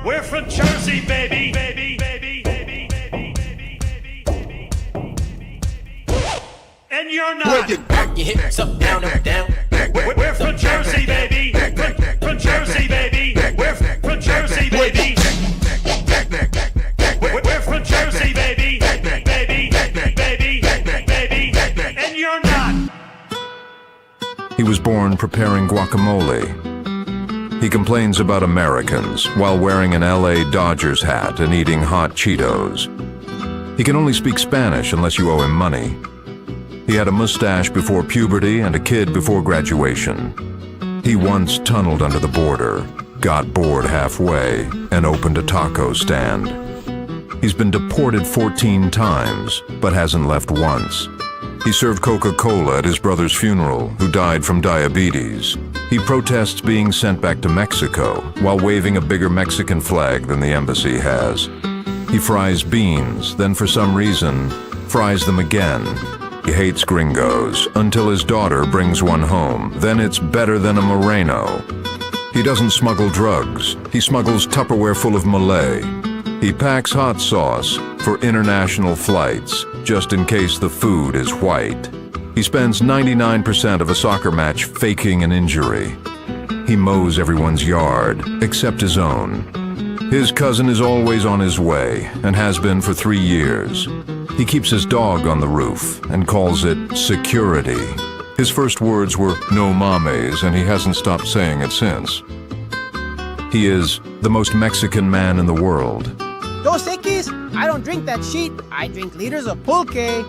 We're from Jersey, baby, baby, baby, baby, baby, baby, baby, baby, baby. And you're not. Back your hips up, down, up, down. We're from Jersey, baby. From Jersey, baby. We're from Jersey, baby. We're from Jersey, baby. Baby, baby, baby, and you're not. He was born preparing guacamole. He complains about Americans while wearing an LA Dodgers hat and eating hot Cheetos. He can only speak Spanish unless you owe him money. He had a mustache before puberty and a kid before graduation. He once tunneled under the border, got bored halfway, and opened a taco stand. He's been deported 14 times, but hasn't left once. He served Coca-Cola at his brother's funeral, who died from diabetes. He protests being sent back to Mexico while waving a bigger Mexican flag than the embassy has. He fries beans, then for some reason, fries them again. He hates gringos until his daughter brings one home. Then it's better than a Moreno. He doesn't smuggle drugs. He smuggles Tupperware full of Malay. He packs hot sauce for international flights, just in case the food is white. He spends 99% of a soccer match faking an injury. He mows everyone's yard, except his own. His cousin is always on his way, and has been for 3 years. He keeps his dog on the roof, and calls it security. His first words were, "No mames," and he hasn't stopped saying it since. He is the most Mexican man in the world. Dos Equis, I don't drink that shit. I drink liters of pulque.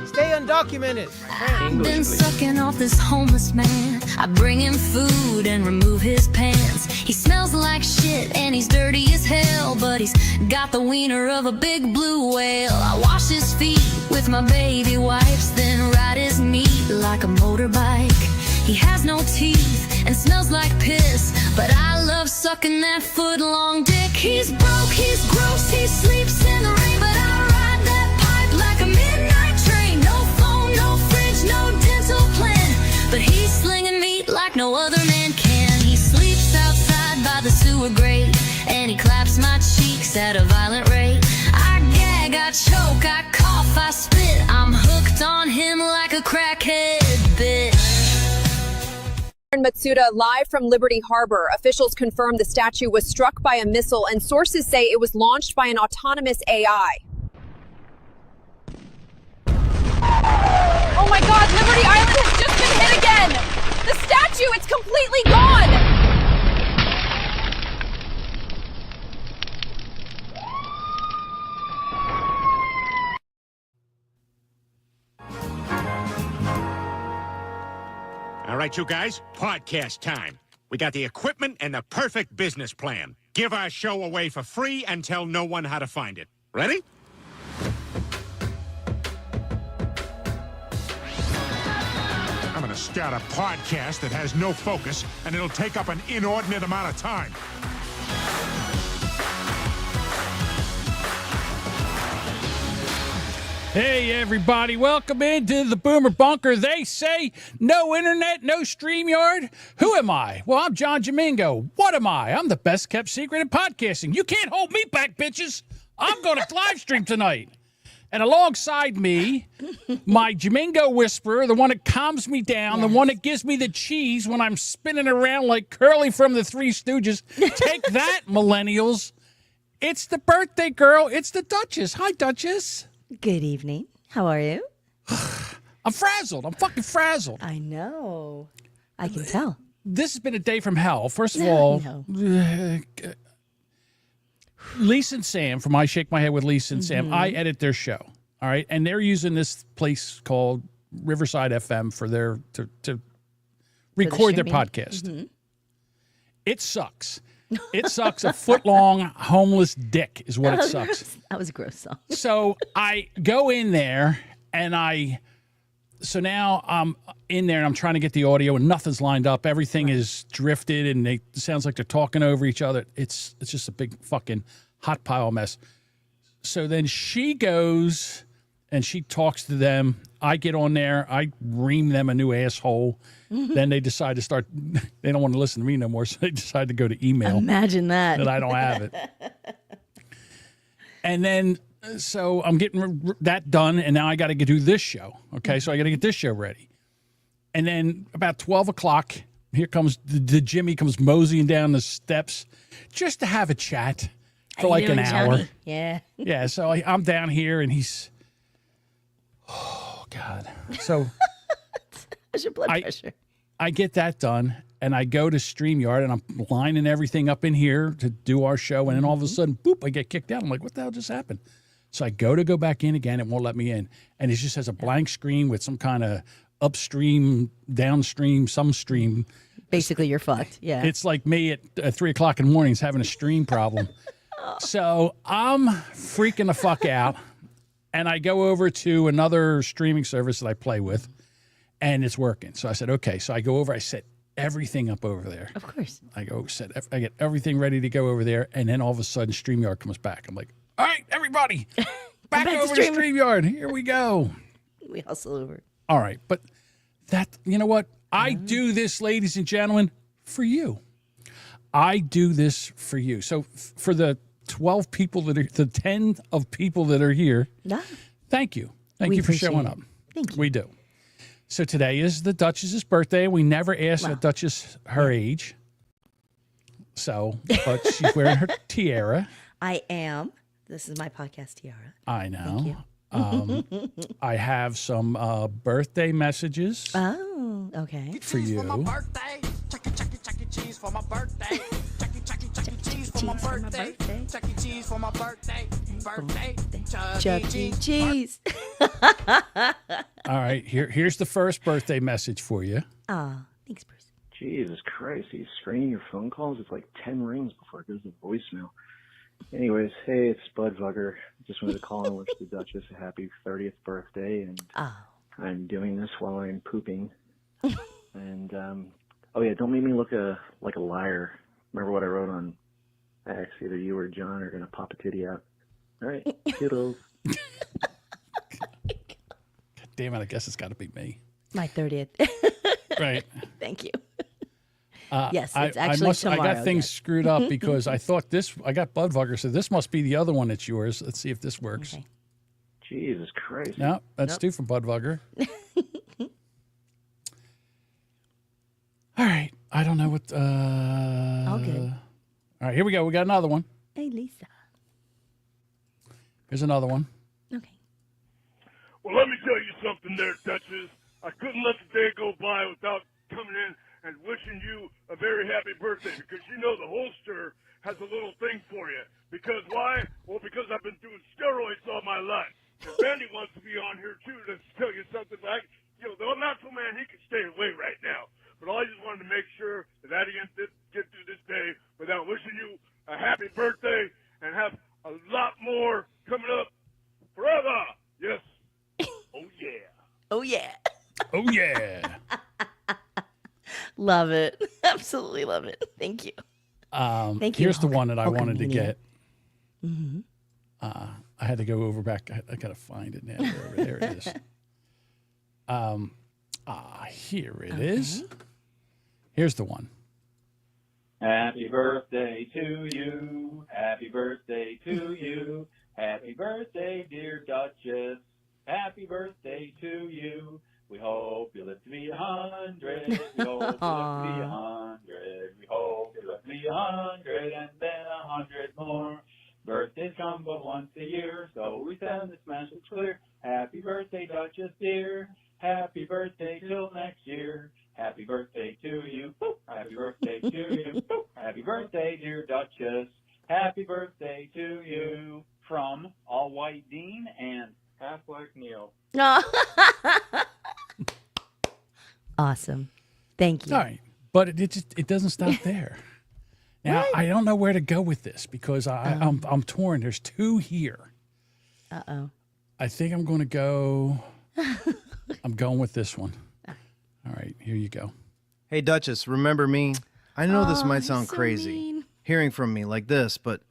Stay undocumented. I've been sucking off this homeless man. I bring him food and remove his pants. He smells like shit and he's dirty as hell, but he's got the wiener of a big blue whale. I wash his feet with my baby wipes, then ride his meat like a motorbike. He has no teeth and smells like piss, but I love sucking that foot-long dick. He's broke, he's gross, he sleeps in the rain, but I ride that pipe like a midnight train. No phone, no fridge, no dental plan, but he's slinging meat like no other man can. He sleeps outside by the sewer grate, and he claps my cheeks at a violent rate. I gag, I choke, I cough, I spit. I'm hooked on him like a crackhead bitch. Matsuda live from Liberty Harbor. Officials confirmed the statue was struck by a missile, and sources say it was launched by an autonomous AI. Oh my God, Liberty Island has just been hit again! The statue, it's completely gone! All right, you guys, podcast time. We got the equipment and the perfect business plan. Give our show away for free and tell no one how to find it. Ready? I'm gonna start a podcast that has no focus, and it'll take up an inordinate amount of time. Hey, everybody. Welcome into the Boomer Bunker. They say no internet, no StreamYard. Who am I? Well, I'm John Domingo. What am I? I'm the best kept secret in podcasting. You can't hold me back, bitches. I'm going to live stream tonight. And alongside me, my Domingo whisperer, the one that calms me down, the one that gives me the cheese when I'm spinning around like Curly from the Three Stooges. Take that, millennials. It's the birthday girl. It's the Duchess. Hi, Duchess. Good evening. How are you? I'm frazzled. I'm fucking frazzled. I know. I can tell. This has been a day from hell. First of all, Lisa and Sam from I Shake My Head with Lisa and Sam, I edit their show. All right. And they're using this place called Riverside FM for their to record their podcast. It sucks. It sucks. A foot-long homeless dick is what it sucks. That was a gross song. So I go in there, and so now I'm in there, and I'm trying to get the audio, and nothing's lined up. Everything is drifted, and it sounds like they're talking over each other. It's just a big fucking hot pile mess. So then she goes and she talks to them. I get on there. I ream them a new asshole. Then they decide to start. They don't want to listen to me no more, so they decide to go to email. Imagine that. That I don't have it. And then, so I'm getting that done, and now I got to do this show. Okay, so I got to get this show ready. And then about 12 o'clock, here comes the Jimmy comes moseying down the steps just to have a chat for like an hour. Johnny? Yeah. Yeah, so I'm down here, and he's, oh, God. So How's your blood pressure? I get that done, and I go to StreamYard, and I'm lining everything up in here to do our show, and then all of a sudden, boop, I get kicked out. I'm like, what the hell just happened? So I go back in again. It won't let me in. And it just has a blank screen with some kind of upstream, downstream, some stream. Basically, you're fucked. Yeah. It's like me at 3 o'clock in the morning having a stream problem. So I'm freaking the fuck out. And I go over to another streaming service that I play with, and it's working. So I said, okay. So I go over. I set everything up over there. Of course. I get everything ready to go over there, and then all of a sudden, StreamYard comes back. I'm like, all right, everybody, back over to StreamYard. Here we go. We hustle over. All right, but that, you know what? I do this, ladies and gentlemen, for you. I do this for you. So for the 12 people the 10 of people that are here, thank you. Thank you for showing up. Thank you. We do. So today is the Duchess's birthday. We never asked the Duchess her age. So, but she's wearing her tiara. I am. This is my podcast tiara. I know. Thank you. I have some birthday messages. Oh, okay. For you. For my birthday. Chuck E. Cheese for my birthday. Chuck E. Cheese for my birthday. Chuck E. Cheese for my birthday. Chuck E. Cheese. All right, here's the first birthday message for you. Oh, thanks, Bruce. Jesus Christ, you screening your phone calls? It's like 10 rings before it goes to voicemail. Anyways, hey, it's Budvugger. Just wanted to call and wish the Duchess a happy 30th birthday, and I'm doing this while I'm pooping. And, oh yeah, don't make me look like a liar. Remember what I wrote on X? Either you or John are going to pop a titty out. All right, toodles. Damn it, I guess it's got to be me. My 30th. Right. Thank you. Yes, it's actually tomorrow. I got things screwed up because I thought I got Budvugger, so this must be the other one that's yours. Let's see if this works. Okay. Jesus Christ. No, that's two from Budvugger. All right. I don't know what... All good. All right, here we go. We got another one. Hey, Lisa. Here's another one. Okay. Well, let me tell you something there, Duchess. I couldn't let the day go by without coming in and wishing you a very happy birthday, because you know the holster has a little thing for you. Because why? Well, because I've been doing steroids all my life. And Randy wants to be on here, too, to tell you something like, you know, the natural man, he can stay away right now. But I just wanted to make sure that I didn't get through this day without wishing you a happy birthday and have a lot more coming up forever. Yes. Oh, yeah. Oh, yeah. Oh, yeah. Love it. Absolutely love it. Thank you. Thank you. Here's the one that I wanted to get. Mm-hmm. I had to go over back. I got to find it now. There it is. Here it is. Here's the one. Happy birthday to you. Happy birthday to you. Happy birthday, dear Duchess. Happy birthday to you. We hope you live to be 100. We hope you live to be 100. We hope you live to be 100 and then 100 more. Birthdays come but once a year, so we send this message clear. Happy birthday, Duchess dear. Happy birthday till next year. Happy birthday to you. Happy birthday to you. Happy birthday, dear Duchess. Happy birthday to you. From All White Dean and Half Black Neil. Awesome. Thank you. All right. But it doesn't stop there. Now, I don't know where to go with this because I'm torn. There's two here. Uh-oh. I think I'm going to go... I'm going with this one. All right, here you go. Hey, Duchess, remember me? I know this might sound so crazy, mean. hearing from me like this, but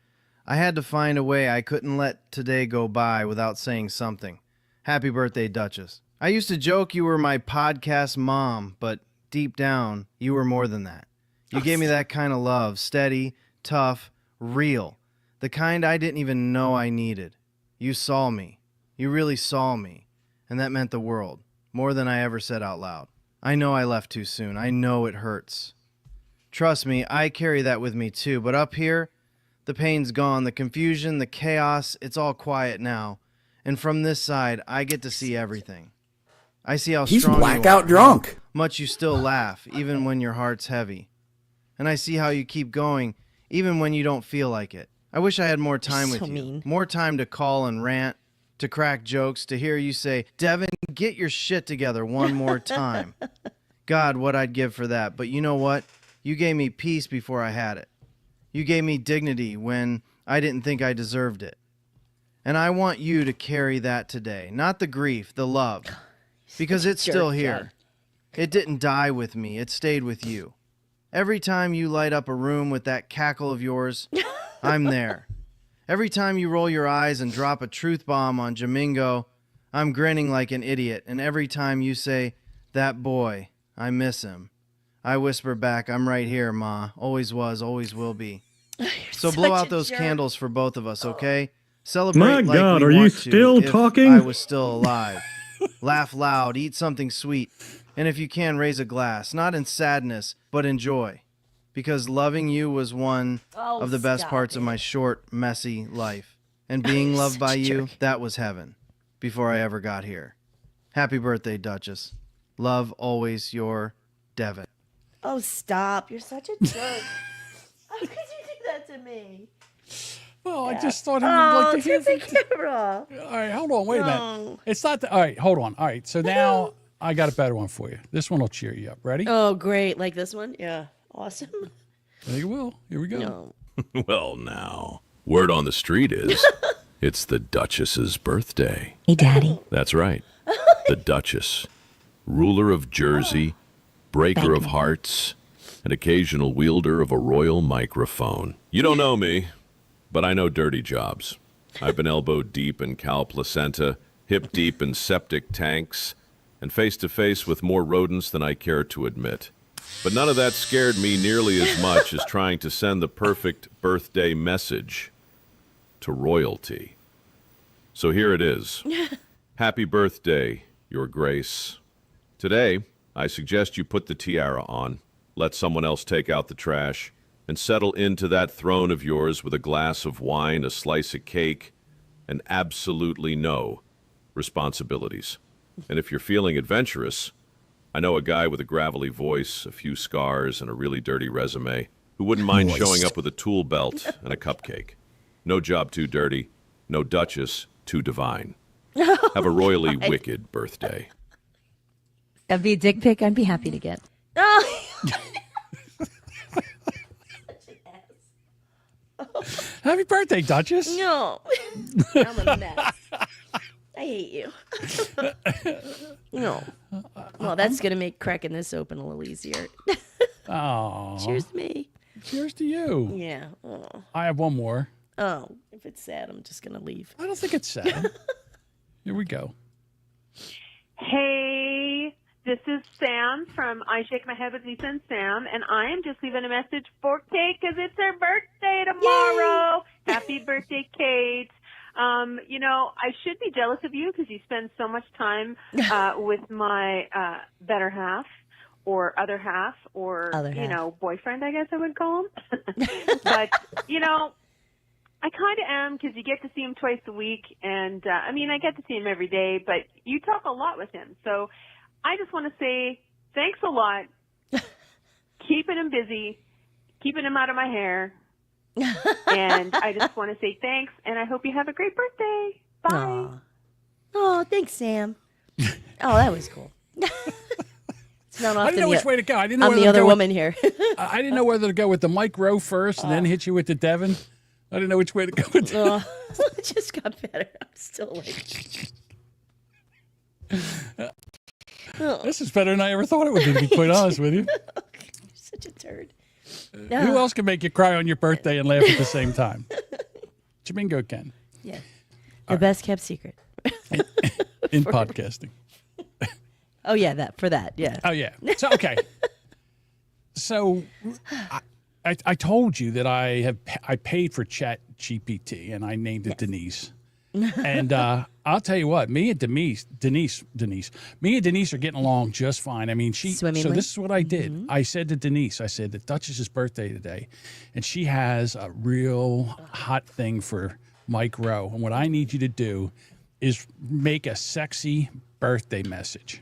I had to find a way. I couldn't let today go by without saying something. Happy birthday, Duchess. I used to joke you were my podcast mom, but deep down, you were more than that. You gave me that kind of love, steady, tough, real, the kind I didn't even know I needed. You saw me. You really saw me, and that meant the world, more than I ever said out loud. I know I left too soon. I know it hurts. Trust me, I carry that with me too, but up here, the pain's gone, the confusion, the chaos, it's all quiet now. And from this side, I get to see everything. I see how strong blackout you are, drunk. how much you still laugh, even when your heart's heavy. And I see how you keep going, even when you don't feel like it. I wish I had more time with you. More time to call and rant, to crack jokes, to hear you say, Devan, get your shit together one more time. God, what I'd give for that. But you know what? You gave me peace before I had it. You gave me dignity when I didn't think I deserved it. And I want you to carry that today. Not the grief, the love. Because it's still here. It didn't die with me. It stayed with you. Every time you light up a room with that cackle of yours, I'm there. Every time you roll your eyes and drop a truth bomb on Jamingo, I'm grinning like an idiot. And every time you say, that boy, I miss him, I whisper back, I'm right here, Ma. Always was, always will be. So blow out those candles for both of us, okay? Celebrate My like God, we are you want still to talking? If I was still alive. Laugh loud, eat something sweet, and if you can, raise a glass, not in sadness, but in joy. Because loving you was one of the best parts of my short, messy life. And being loved by you, that was heaven, before I ever got here. Happy birthday, Duchess. Love always, your Devan. Oh, stop. You're such a jerk. How could you do that to me? Well, I just thought he would like to hear the camera. All right, hold on. Wait a minute. It's not the... All right, hold on. All right, so now I got a better one for you. This one will cheer you up. Ready? Oh, great. Like this one? Yeah. Awesome. I think it will. Here we go. No. Well, now, word on the street is it's the Duchess's birthday. Hey, Daddy. That's right. The Duchess, ruler of Jersey, breaker of hearts, and occasional wielder of a royal microphone. You don't know me, but I know dirty jobs. I've been elbow deep in cow placenta, hip deep in septic tanks, and face to face with more rodents than I care to admit. But none of that scared me nearly as much as trying to send the perfect birthday message to royalty. So here it is. Happy birthday, Your Grace. Today, I suggest you put the tiara on, let someone else take out the trash, and settle into that throne of yours with a glass of wine, a slice of cake, and absolutely no responsibilities. And if you're feeling adventurous, I know a guy with a gravelly voice, a few scars, and a really dirty resume who wouldn't mind showing up with a tool belt and a cupcake. No job too dirty, no Duchess too divine. Have a royally wicked birthday. That'd be a dick pic I'd be happy to get. Oh. Happy birthday, Duchess. No. I'm a mess. I hate you. No. Well, that's going to make cracking this open a little easier. Oh. Cheers to me. Cheers to you. Yeah. Oh. I have one more. Oh, if it's sad, I'm just going to leave. I don't think it's sad. Here we go. Hey, this is Sam from I Shake My Head with Lisa and Sam, and I am just leaving a message for Kate because it's her birthday tomorrow. Yay! Happy birthday, Kate. You know, I should be jealous of you because you spend so much time with my better half or other half or, you know, boyfriend, I guess I would call him. But, you know, I kind of am because you get to see him twice a week. And, I mean, I get to see him every day, but you talk a lot with him. So I just want to say thanks a lot. Keeping him busy, keeping him out of my hair. And I just want to say thanks, and I hope you have a great birthday. Bye. Oh, thanks, Sam. Oh, that was cool. It's not often I didn't know which way to go. I didn't know I'm the other woman here. I didn't know whether to go with the Mike Rowe first and then hit you with the Devan. I didn't know which way to go with that. It just got better. I'm still like... This is better than I ever thought it would be, to be quite honest with you. You're such a turd. Who else can make you cry on your birthday and laugh at the same time? Jamingo can. Yeah. The best kept secret. in podcasting. Oh yeah, yeah. Oh yeah. So okay. So I told you that I paid for Chat GPT and I named it Denise. And I'll tell you what, me and Denise are getting along just fine. I mean, so this is what I did. Mm-hmm. I said to Denise, I said that Duchess's birthday today, and she has a real hot thing for Mike Rowe. And what I need you to do is make a sexy birthday message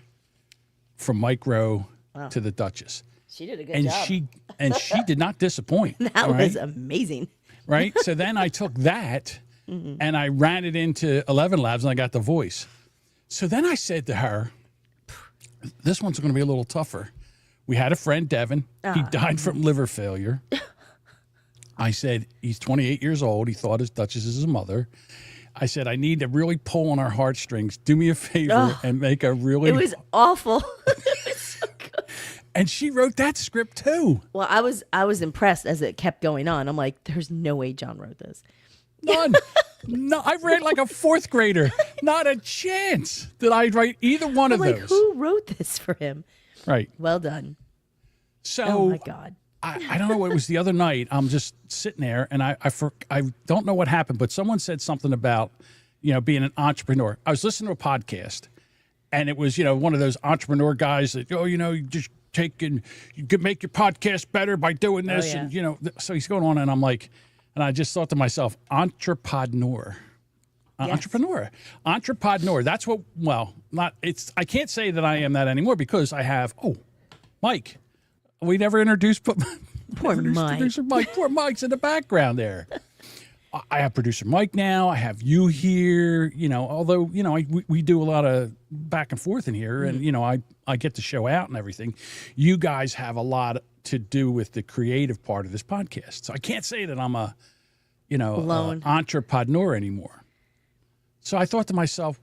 from Mike Rowe to the Duchess. She did a good job. She did not disappoint. That was amazing. Right? So then I took that and I ran it into 11 Labs and I got the voice. So then I said to her, this one's going to be a little tougher. We had a friend, Devan. He died from liver failure. I said, he's 28 years old. He thought his Duchess is his mother. I said, I need to really pull on our heartstrings. Do me a favor and make a really... It was awful. It was so good. And she wrote that script too. Well, I was impressed as it kept going on. I'm like, there's no way John wrote this. None. No, I read like a fourth grader. Not a chance that I'd write either one of those. Who wrote this for him? Right. Well done. So, oh my God. I don't know. It was the other night. I'm just sitting there, and I don't know what happened, but someone said something about, being an entrepreneur. I was listening to a podcast, and it was, one of those entrepreneur guys that, you just take and you could make your podcast better by doing this, and so he's going on, and I'm like, and I just thought to myself, entrepreneur. Entrepreneur. That's what. Well, not. It's. I can't say that I am that anymore because I have. Oh, Mike. We never introduced. Poor Mike. Producer Mike. Poor Mike's in the background there. I have producer Mike now. I have you here. Although we do a lot of back and forth in here, and I get the show out and everything. You guys have a lot to do with the creative part of this podcast, so I can't say that I'm a entrepreneur anymore. So I thought to myself,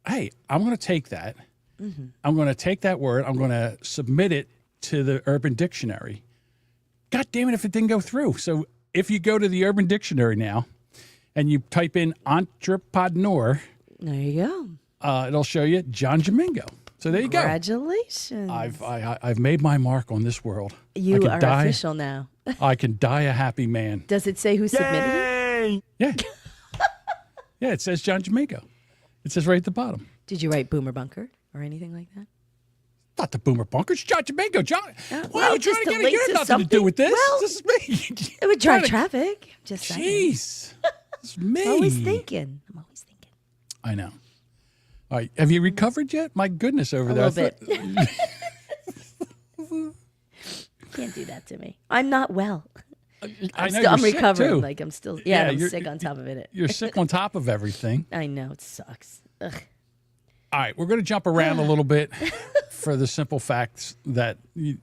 hey, I'm going to take that. Mm-hmm. I'm going to take that word. I'm going to submit it to the Urban Dictionary. God damn it if it didn't go through. So if you go to the Urban Dictionary now and you type in entrepreneur, there you go. It'll show you John Jamingo. So there you go. Congratulations. I've made my mark on this world. You are official now. I can die a happy man. Does it say who submitted it? Yeah. Yeah, it says John Jamingo. It says right at the bottom. Did you write Boomer Bunker or anything like that? Not the Boomer Bunkers, John Jamingo. John, well, you trying to get you have nothing to do with this. Well, this is me. It would drive traffic. Just saying. Jeez, it's me. I'm always thinking. I know. All right, have you recovered yet? My goodness, over there. A little bit. Can't do that to me. I'm not well. I'm recovering. Too. Like I'm still. Yeah, I'm sick on top of it. You're sick on top of everything. I know it sucks. Ugh. All right, we're going to jump around a little bit for the simple facts that we're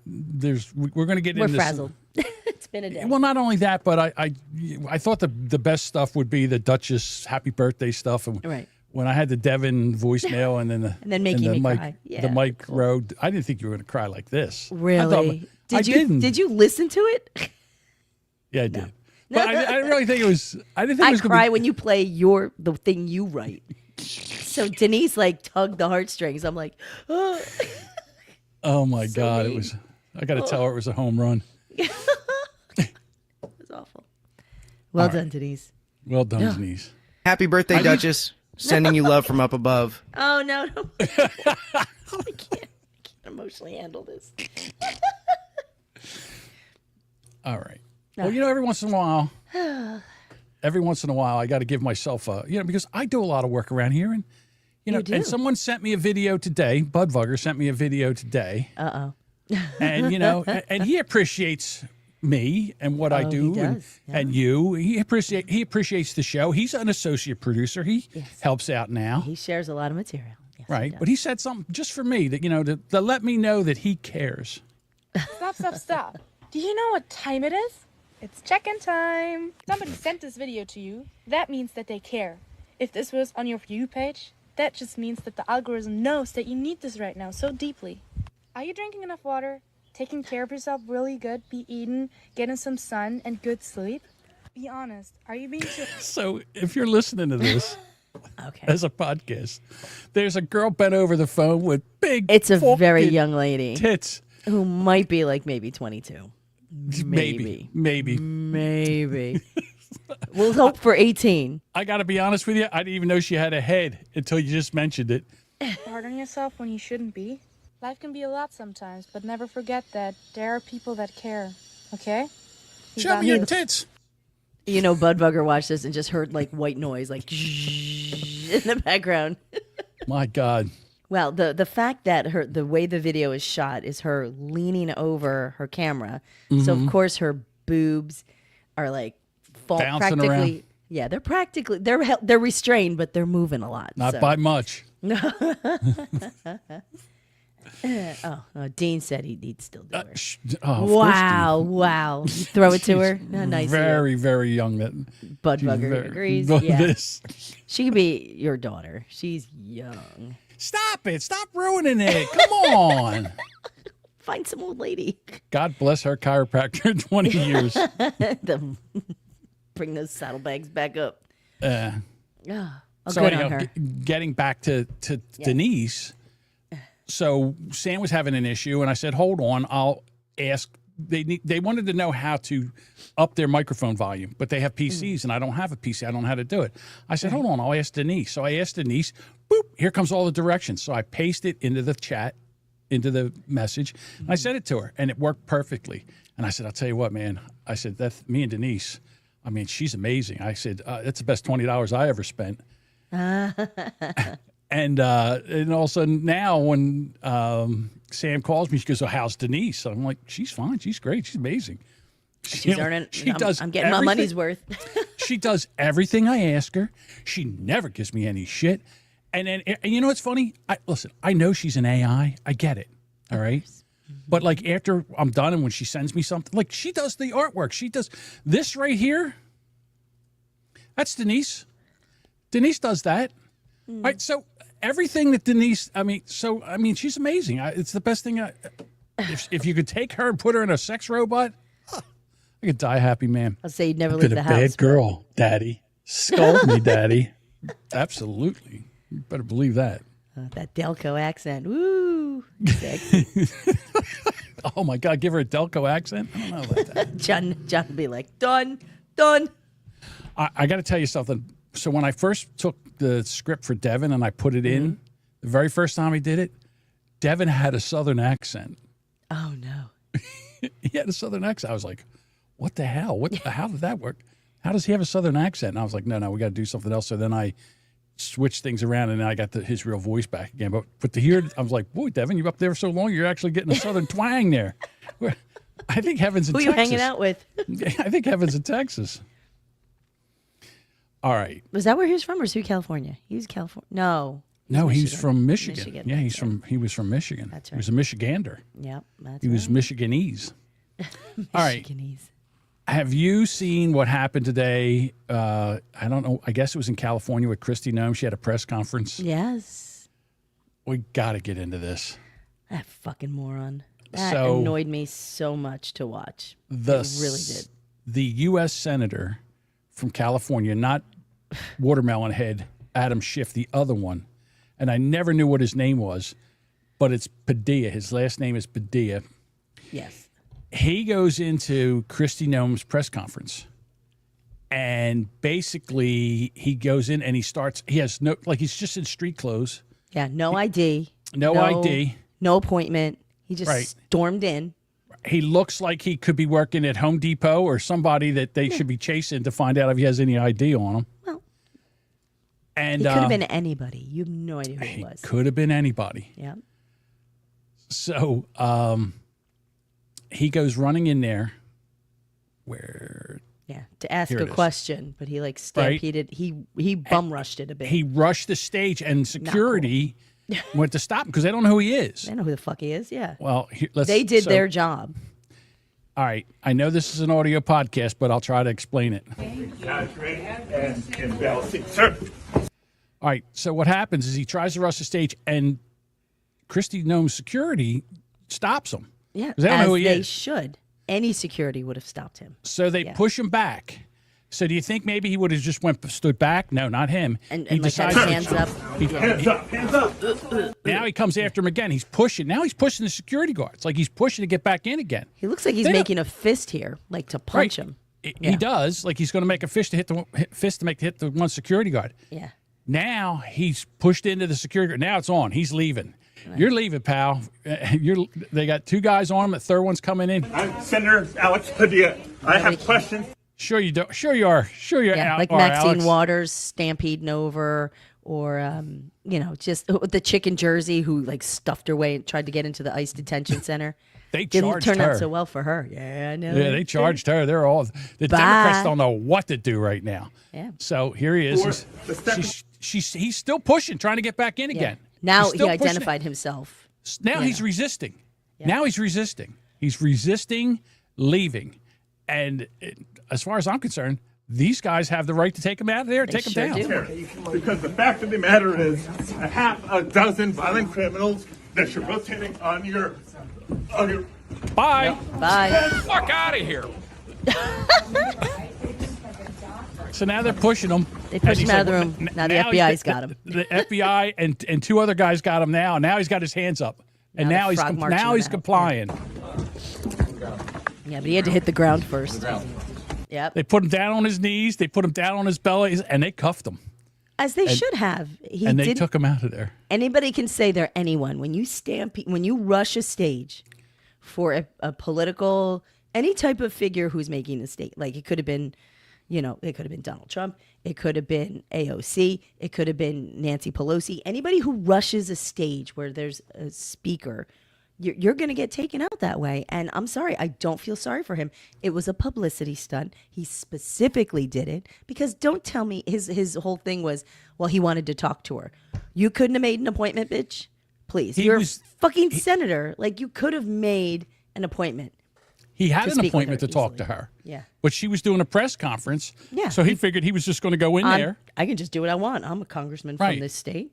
going to get into. We're frazzled. It's been a day. Well, not only that, but I thought the best stuff would be the Duchess happy birthday stuff. And right. When I had the Devan voicemail and then making me Mike, cry. Yeah, the Mike Rowe, I didn't think you were going to cry like this. Really? Did you listen to it? Yeah, I did. No. But I didn't really think it was. I didn't think it was cry when you play the thing you write. So Denise tugged the heartstrings. I'm like, oh, oh my God! Mean. It was. I got to tell her it was a home run. It was awful. Well done, Denise. Well done, Denise. Happy birthday, Duchess. Sending you love from up above. Oh no! I can't emotionally handle this. All right. Well, every once in a while. I got to give myself because I do a lot of work around here, and and someone sent me a video today. Budvugger sent me a video today. And and he appreciates me and what I do, and you. He appreciates the show. He's an associate producer. He helps out now. He shares a lot of material. Yes, right, but he said something just for me that to let me know that he cares. Stop. Do you know what time it is? It's check-in time. Somebody sent this video to you. That means that they care. If this was on your For You page, that just means that the algorithm knows that you need this right now so deeply. Are you drinking enough water? Taking care of yourself really good? Be eating, getting some sun, and good sleep? Be honest. Are you being too... So if you're listening to this Okay. As a podcast. There's a girl bent over the phone with big. It's a very young lady. Tits. Who might be like maybe 22. Maybe. We'll hope for 18. I got to be honest with you. I didn't even know she had a head until you just mentioned it. Hard on yourself when you shouldn't be. Life can be a lot sometimes, but never forget that there are people that care. Okay? Show me your tits. You know, Budbugger watched this and just heard like white noise, like in the background. My God. Well, the fact that the way the video is shot is her leaning over her camera, so of course her boobs are like bouncing around. Yeah, they're restrained, but they're moving a lot. Not by much. Dean said he'd still do her. Wow. You throw it to her. Nice. Very, very young. Budbugger agrees. Yeah. She could be your daughter. She's young. Stop it. Stop ruining it. Come on. Find some old lady. God bless her chiropractor in 20 years. Bring those saddlebags back up. So anyhow, getting back to Denise. So Sam was having an issue, and I said, hold on, I'll ask. They wanted to know how to up their microphone volume, but they have PCs, and I don't have a PC. I don't know how to do it. I said, hold on, I'll ask Denise. So I asked Denise, boop, here comes all the directions. So I pasted it into the chat, into the message, and I sent it to her, and it worked perfectly. And I said, I'll tell you what, man. I said, that's me and Denise. I mean, she's amazing. I said, that's the best $20 I ever spent. And all of a sudden now when Sam calls me, she goes, "Oh, how's Denise?" I'm like, "She's fine. She's great. She's amazing. She's earning. I'm getting my money's worth." She does everything I ask her. She never gives me any shit. And then, and you know what's funny? Listen, I know she's an AI. I get it. All right. But like after I'm done and when she sends me something, like she does the artwork. She does this right here. That's Denise. Denise does that. All right. So everything that Denise, she's amazing. It's the best thing. If you could take her and put her in a sex robot, I could die a happy man. I'll say you'd never leave the house. Bad girl, Daddy. Scold me, Daddy. Absolutely. You better believe that. That Delco accent. Woo. Sexy. Oh, my God. Give her a Delco accent? I don't know about that. John would be like, done. I got to tell you something. So when I first took the script for Devan and I put it in, the very first time he did it, Devan had a Southern accent. Oh, no. He had a Southern accent. I was like, what the hell? How did that work? How does he have a Southern accent? And I was like, no, we got to do something else. So then I switched things around and then I got his real voice back again. But to hear, I was like, boy, Devan, you're up there so long, you're actually getting a Southern twang there. I think Heaven's in Texas. Who are you hanging out with? I think Heaven's in Texas. All right. Was that where he was from, or was he California? He was California. No, he's from Michigan. Yeah, he was from Michigan. That's right. He was a Michigander. Yep, that's He was Michiganese. All right. Michiganese. Have you seen what happened today? I don't know. I guess it was in California with Kristi Noem. She had a press conference. Yes. We got to get into this. That fucking moron. That annoyed me so much to watch. It really did. The U.S. Senator from California, not Watermelon Head, Adam Schiff, the other one. And I never knew what his name was, but it's Padilla. His last name is Padilla. Yes. He goes into Kristi Noem's press conference. And basically, he goes in and he has he's just in street clothes. Yeah, no ID. No ID. No appointment. He just stormed in. He looks like he could be working at Home Depot or somebody that they should be chasing to find out if he has any ID on him. Well, and he could have been anybody. You have no idea who he was. Could have been anybody. Yeah. So he goes running in there to ask a question, but he stampeded. Right. He bum rushed it a bit. He rushed the stage, and security went to stop him because they don't know who he is. They know who the fuck he is. Yeah. Well, they did their job. All right. I know this is an audio podcast, but I'll try to explain it. All right. So what happens is he tries to rush the stage, and Kristi Noem's security stops him. Yeah. They don't know who he is. They should. Any security would have stopped him. So they push him back. So do you think maybe he would have just stood back? No, not him. And he like had his hands up. Hands up. Now he comes after him again. He's pushing. Now he's pushing the security guards. Like he's pushing to get back in again. He looks like he's making a fist here, like to punch him. He does. Like he's going to make a fist to hit the one security guard. Yeah. Now he's pushed into the security guard. Now it's on. He's leaving. Right. You're leaving, pal. They got 2 guys on him. The third one's coming in. I'm Senator Alex Padilla. I have questions. Sure you do. Sure you are. Sure you're out. Like Maxine Waters stampeding over, or just the chick in Jersey who like stuffed her way and tried to get into the ICE detention center. They didn't charged turn her. out so well for her. Yeah, I know. Yeah, they charged her. They're all the Democrats don't know what to do right now. Yeah. So here he is. He's still pushing, trying to get back in again. Now he identified himself. Now he's resisting. Yeah. Now he's resisting. He's resisting leaving. And as far as I'm concerned, these guys have the right to take him out of there, take him down. Because the fact of the matter is, a half a dozen violent criminals that you're rotating on your Bye. Bye. Get the fuck out of here. So now they're pushing him. They pushed him out of the room. Now the FBI's got him. The FBI and 2 other guys got him now. Now he's got his hands up. And now he's complying. Yeah, but he had to hit the ground first. Yep. They put him down on his knees. They put him down on his belly, and they cuffed him. As they should have. They took him out of there. Anybody can say they're anyone. When you rush a stage for a political, any type of figure who's making a state, like it could have been, it could have been Donald Trump. It could have been AOC. It could have been Nancy Pelosi. Anybody who rushes a stage where there's a speaker, you're going to get taken out that way. And I'm sorry, I don't feel sorry for him. It was a publicity stunt. He specifically did it because don't tell me his whole thing was, well, he wanted to talk to her. You couldn't have made an appointment, bitch. Please. You're a fucking senator. Like, you could have made an appointment. He had an appointment to talk to her. Yeah. But she was doing a press conference. Yeah. So he figured he was just going to go in there. I can just do what I want. I'm a congressman from this state.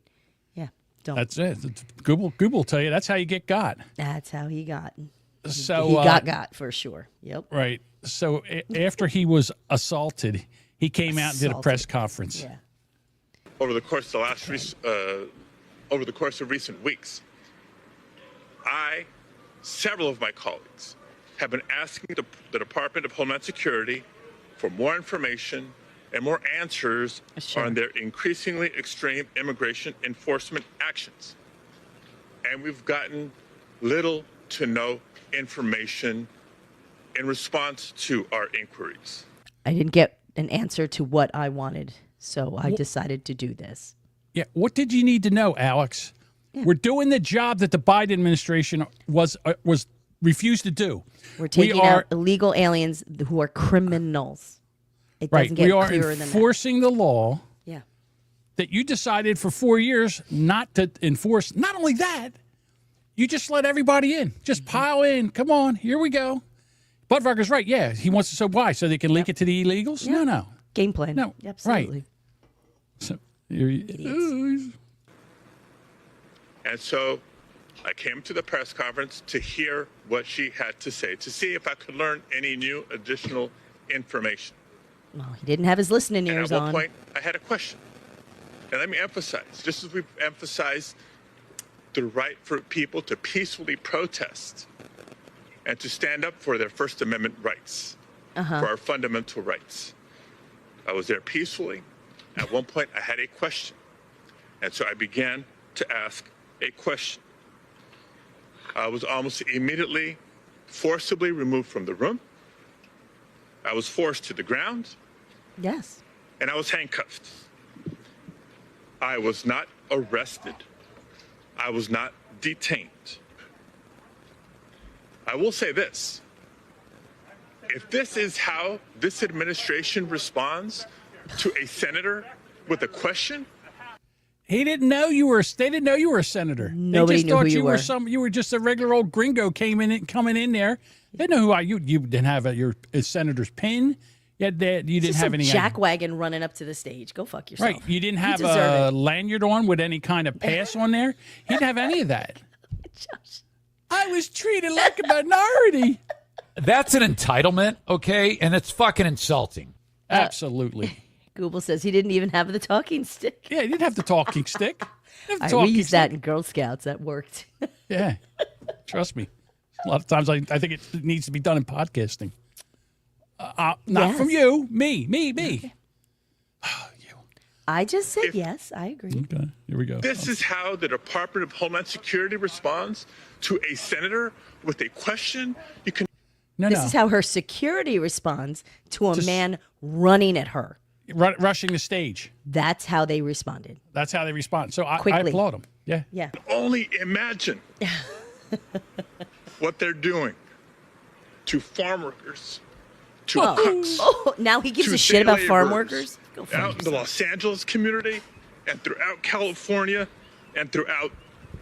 Yeah. That's it. Google will tell you that's how you get got. That's how he got. So he got for sure. Yep. Right. So after he was assaulted, he came out and did a press conference. Yeah. Over the course of recent weeks, several of my colleagues, have been asking the Department of Homeland Security for more information and more answers on their increasingly extreme immigration enforcement actions. And we've gotten little to no information in response to our inquiries. I didn't get an answer to what I wanted, so I decided to do this. Yeah. What did you need to know, Alex? Yeah. We're doing the job that the Biden administration was refused to do. We're taking out illegal aliens who are criminals. It doesn't get clearer than that. We are enforcing the law. Yeah. That you decided for 4 years not to enforce. Not only that, you just let everybody in. Just pile in. Come on, here we go. Budweiser's right. Yeah, he wants to. So why? So they can link it to the illegals? Yeah. No. Game plan. No. Absolutely. Right. So idiots. And so I came to the press conference to hear what she had to say, to see if I could learn any new additional information. Well, he didn't have his listening ears on. And at one point, I had a question. And let me emphasize, just as we've emphasized the right for people to peacefully protest and to stand up for their First Amendment rights, for our fundamental rights. I was there peacefully. At one point, I had a question. And so I began to ask a question. I was almost immediately forcibly removed from the room. I was forced to the ground. Yes. And I was handcuffed. I was not arrested. I was not detained. I will say this. If this is how this administration responds to a senator with a question, he didn't know you were. They didn't know you were a senator. Nobody they just knew thought who you were. You were just a regular old gringo coming in there. They didn't know who you. You didn't have your senator's pin. You didn't have any jackwagon running up to the stage. Go fuck yourself. Right. You didn't have a lanyard on with any kind of pass on there. He didn't have any of that. Josh. I was treated like a minority. That's an entitlement, okay? And it's fucking insulting. Absolutely. Google says he didn't even have the talking stick. Yeah, he didn't have the talking stick. We used that in Girl Scouts. That worked. Yeah. Trust me. A lot of times I think it needs to be done in podcasting. Not from you. Me. I just said yes. I agree. Okay, here we go. This is how the Department of Homeland Security responds to a senator with a question. You can. This is how her security responds to a man running at her. Rushing the stage. That's how they responded. That's how they respond. So I Quickly. applaud them. Yeah. Yeah. Only imagine what they're doing to farm workers, to cooks. Oh, now he gives to a shit about day farm laborers workers? Go for out in the Los Angeles community and throughout California and throughout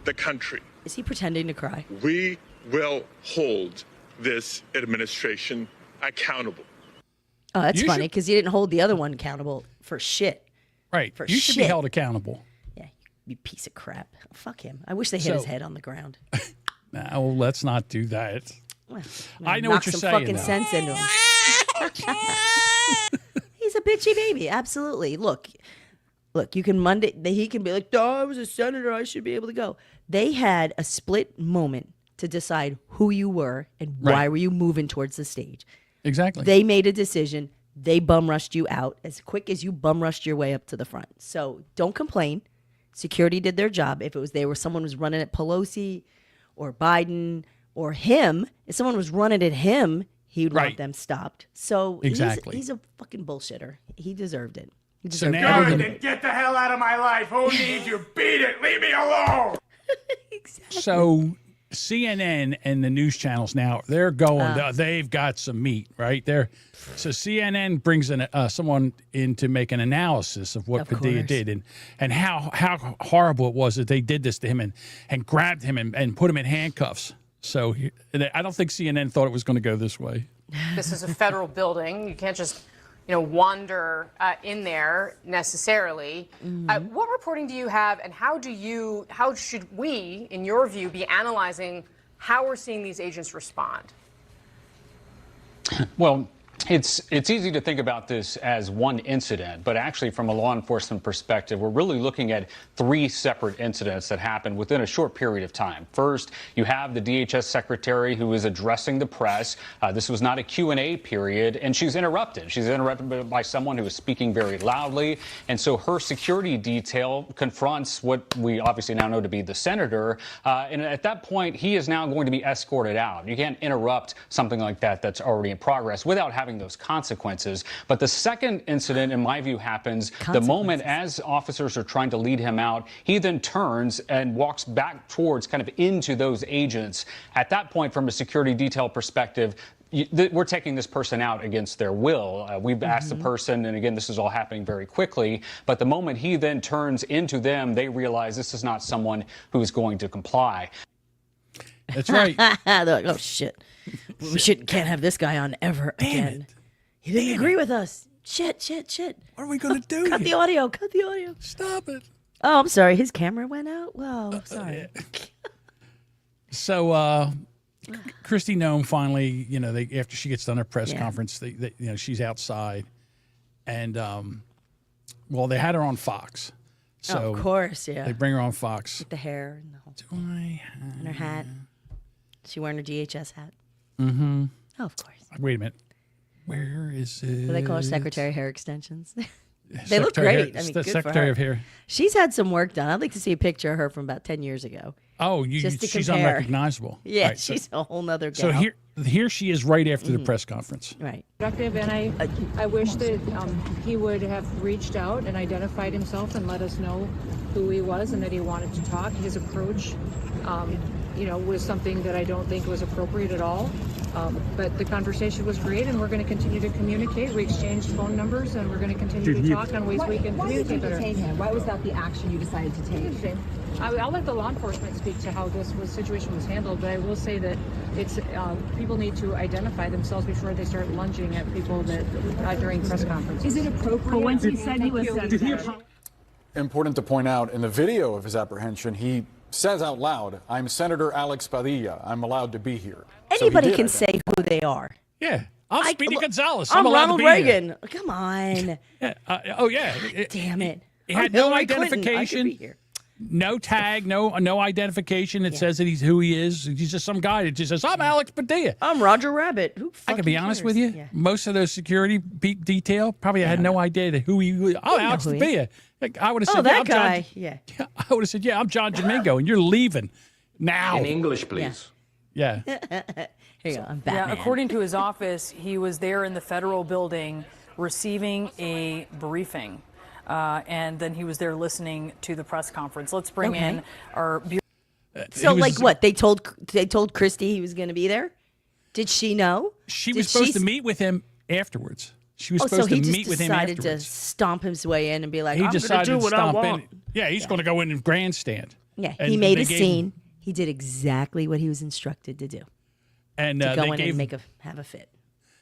the country. Is he pretending to cry? We will hold this administration accountable. Oh, that's funny because he didn't hold the other one accountable for shit. Right. For You should be shit. held accountable. Yeah, you piece of crap. Fuck him. I wish they hit his So- head on the ground. No, let's not do that. Well, I know knock what you're some saying. fucking though. sense into him. He's a bitchy baby. Absolutely. Look. You can he can be like, "Oh, I was a senator. I should be able to go." They had a split moment to decide who you were and why were you moving towards the stage. Exactly. They made a decision. They bum rushed you out as quick as you bum rushed your way up to the front. So don't complain. Security did their job. If someone was running at Pelosi or Biden or him, if someone was running at him, he would want them stopped. So Exactly. he's a fucking bullshitter. He deserved it. He So deserved now everything. Then get the hell out of my life. Who needs you? Beat it. Leave me alone. So CNN and the news channels now, they're going, they've got some meat, right? So CNN brings in someone in to make an analysis of what Padilla did and how horrible it was that they did this to him and grabbed him and put him in handcuffs. So I don't think CNN thought it was going to go this way. This is a federal building. You can't just, wander in there necessarily. What reporting do you have, and how should we, in your view, be analyzing how we're seeing these agents respond? Well, it's easy to think about this as one incident, but actually from a law enforcement perspective, we're really looking at three separate incidents that happened within a short period of time. First, you have the DHS secretary who is addressing the press. This was not a Q&A period, and she's interrupted. She's interrupted by someone who is speaking very loudly, and so her security detail confronts what we obviously now know to be the senator, and at that point, he is now going to be escorted out. You can't interrupt something like that that's already in progress without having those consequences. But the second incident, in my view, happens the moment as officers are trying to lead him out, he then turns and walks back towards kind of into those agents. At that point, from a security detail perspective, we're taking this person out against their will. We've asked the person, and again, this is all happening very quickly, but the moment he then turns into them, they realize this is not someone who is going to comply. That's right. They're like, oh, shit. We can't have this guy on ever again. He didn't agree with us. Shit. What are we going to do Cut the audio. Stop it. Oh, I'm sorry. His camera went out? Whoa, I'm sorry. So Kristi Noem finally, after she gets done her press conference, she's outside. And, they had her on Fox. So of course, yeah. They bring her on Fox. With the hair and the whole and her hat. She wearing her DHS hat. Mm-hmm. Oh, of course. Wait a minute. Where is it? What do they call her? Secretary hair extensions. They look Secretary great. I mean, the good Secretary for her. of Hair. She's had some work done. I'd like to see a picture of her from about 10 years ago. Oh, Just to she's compare. unrecognizable. Yeah, Right, she's a whole nother gal. So here she is right after the press conference. Right. Productive, and I wish that he would have reached out and identified himself and let us know who he was and that he wanted to talk. His approach, was something that I don't think was appropriate at all. But the conversation was great, and we're going to continue to communicate. We exchanged phone numbers, and we're going to continue to talk on ways we can communicate better. Why was that the action you decided to take? I'll let the law enforcement speak to how this situation was handled, but I will say that it's people need to identify themselves before they start lunging at people that during press conferences. Is it appropriate? But once he said he was Important to point out, in the video of his apprehension, he says out loud, "I'm Senator Alex Padilla. I'm allowed to be here." Anybody can say who they are. Yeah. I'm Speedy Gonzalez. I'm allowed Ronald to be here. Reagan. Come on. Oh yeah. Damn it. He I'm had no Hillary Clinton. I could identification. be here. No tag, no identification that says that he's who he is. He's just some guy that just says, I'm Alex Padilla. I'm Roger Rabbit. Who I can be honest with you. Yeah. Most of those security detail probably had no idea who he was. Oh, Alex who he Padilla. Like, I would have Oh, said, that yeah, I'm guy. John. Yeah. I would have said, yeah, I'm John Domingo, and you're leaving now. In English, please. Yeah. Here you go. I'm Yeah, Batman. according to his office, he was there in the federal building receiving a briefing. And then he was there listening to the press conference. Let's bring in our. So, like, what they told Christy he was going to be there? Did she know? She was supposed to meet with him afterwards. She was supposed so he to just meet with him decided afterwards. to stomp his way in and be like, He I'm going to decided do to what I stomp want. in. Yeah, he's going to go in and grandstand. Yeah, And he made they a gave scene. him- He did exactly what he was instructed to do. And To go they in and have a fit.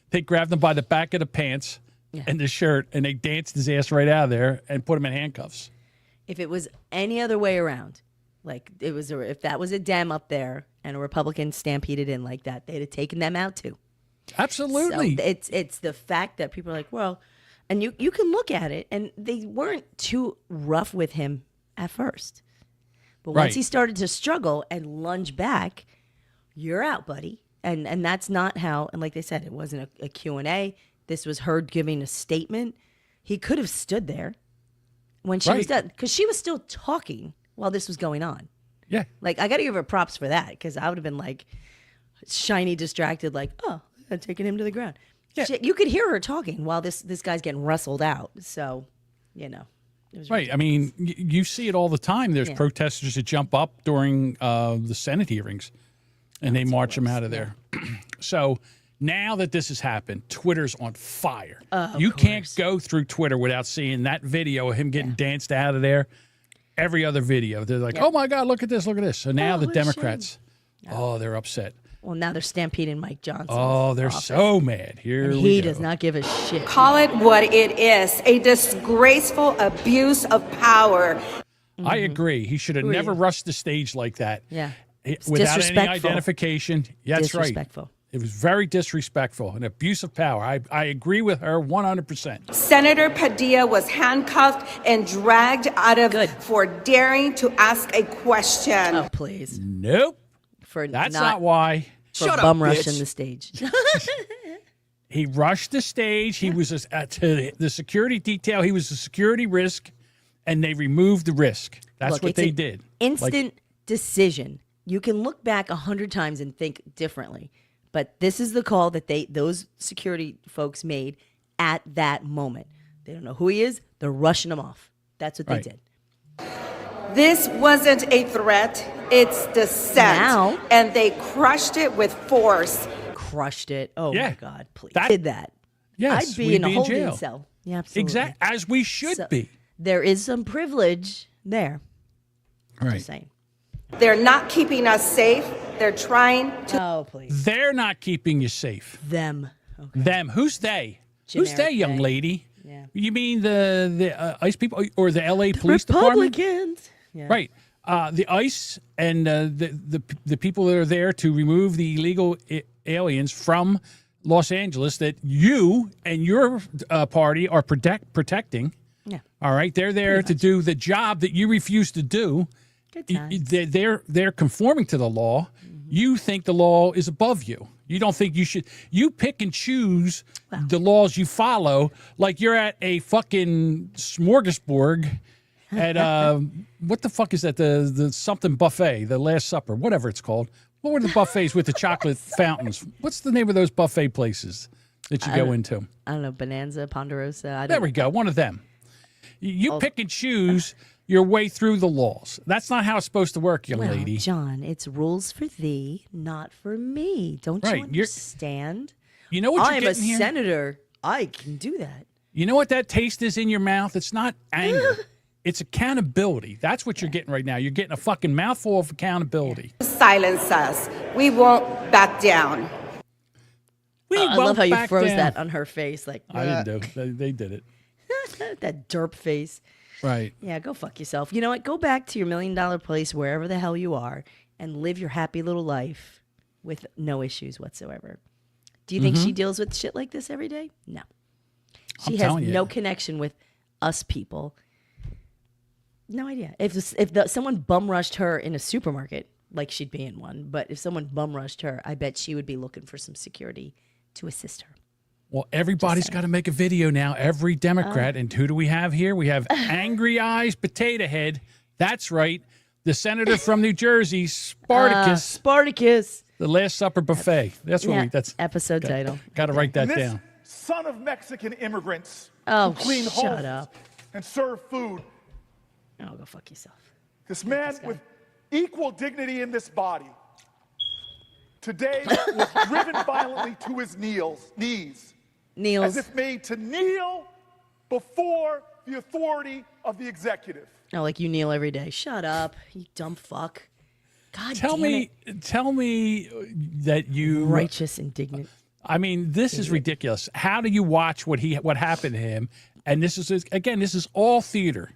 They grabbed him by the back of the pants and the shirt, and they danced his ass right out of there and put him in handcuffs. If it was any other way around, like if that was a Dem up there and a Republican stampeded in like that, they'd have taken them out too. Absolutely. So it's the fact that people are like, well, and you can look at it, and they weren't too rough with him at first, but once Right. he started to struggle and lunge back, you're out, buddy. And that's not how. And like they said, it wasn't a Q&A. This was her giving a statement. He could have stood there when she was Right. done, because she was still talking while this was going on. Yeah. Like, I got to give her props for that, because I would have been like shiny, distracted, like, oh, I'm taking him to the ground. Yeah. You could hear her talking while this guy's getting wrestled out. So, it was Right. I mean, you see it all the time. There's Yeah. protesters that jump up during the Senate hearings, and they march them out of there. So now that this has happened, Twitter's on fire. You can't go through Twitter without seeing that video of him getting danced out of there. Every other video, they're like, Yep. "Oh my God, look at this, look at this." So now the what a shame. Democrats, they're upset. Well, now they're stampeding Mike Johnson. Oh, they're so mad. Here And we he go. does not give a shit. Call it what it is, a disgraceful abuse of power. I agree. He should have Who are never you? rushed the stage like that. Yeah. It's Without any disrespectful. identification. Yeah, that's right. Disrespectful. It was very disrespectful, an abuse of power. I agree with her 100%. Senator Padilla was handcuffed and dragged out of for daring to ask a question. Oh, please. Nope. That's not why. For bum rushing the stage. He rushed the stage. He was to the security detail. He was a security risk, and they removed the risk. That's Look, what it's they an did. Instant decision. You can look back 100 times and think differently, but this is the call that those security folks made at that moment. They don't know who he is. They're rushing him off. That's what Right. they did. This wasn't a threat, it's dissent. Now- And they crushed it with force. Crushed it. Oh Yeah. my God! Please That- did that. Yes, I'd be we'd in a be in holding jail. cell. Yeah, absolutely. Exactly, as we should So, be. There is some privilege there. Right. Just saying. They're not keeping us safe. They're trying to. Oh, please. They're not keeping you safe. Them. Them. Who's they? Who's Generic they, young they. lady? Yeah. You mean the ICE people or the LA Police Department? Republicans. Yeah. Right. The ICE and the people that are there to remove the illegal aliens from Los Angeles that you and your party are protecting. Yeah. All right. They're there to do the job that you refuse to do. Good times. They're conforming to the law. You think the law is above you. You don't think you should. You pick and choose the laws you follow, like you're at a fucking smorgasbord at what the fuck is that? The something buffet, the Last Supper, whatever it's called. What were the buffets with the chocolate fountains? What's the name of those buffet places that you go into? I don't know. Bonanza, Ponderosa. There we go. One of them. You pick and choose your way through the laws. That's not how it's supposed to work, young Well, lady. John, it's rules for thee, not for me. Don't Right, you you're- understand? You know what you're I'm a getting here? senator. I can do that. You know what that taste is in your mouth? It's not anger. It's accountability. That's what you're getting right now. You're getting a fucking mouthful of accountability. Silence us. We won't back down. I love how you froze that on her face. Like, I didn't do. They did it. that derp face. Right. Yeah, go fuck yourself. You know what? Go back to your $1 million place, wherever the hell you are, and live your happy little life with no issues whatsoever. Do you think she deals with shit like this every day? No. She has no connection with us people. No idea. If someone bum rushed her in a supermarket, like she'd be in one, but if someone bum rushed her, I bet she would be looking for some security to assist her. Well, everybody's got to make a video now. Every Democrat. And who do we have here? We have Angry Eyes Potato Head. That's right. The senator from New Jersey, Spartacus. Spartacus. The Last Supper buffet. That's what that's episode title. Got to write that down. Son of Mexican immigrants who clean shut homes up. and serve food. Oh, go fuck yourself. This man with equal dignity in this body today was driven violently to his knees. As if made to kneel before the authority of the executive. Oh, like you kneel every day. Shut up, you dumb fuck. God tell me that you righteous, indignant. I mean, this is ridiculous. How do you watch what happened to him? And this is all theater,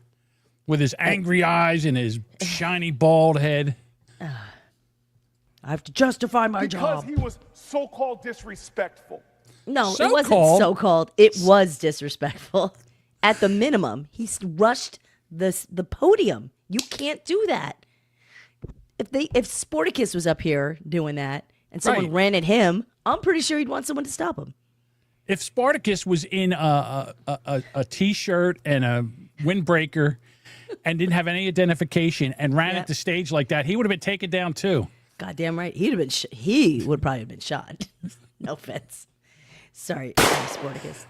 with his angry eyes and his shiny bald head. I have to justify my job because he was so-called disrespectful. No, it wasn't so-called. It was disrespectful. At the minimum, he rushed the podium. You can't do that. If Sporticus was up here doing that and someone ran at him, I'm pretty sure he'd want someone to stop him. If Spartacus was in a T-shirt and a windbreaker and didn't have any identification and ran at the stage like that, he would have been taken down too. Goddamn right. He would probably have been shot. No offense. Sorry, Spartacus.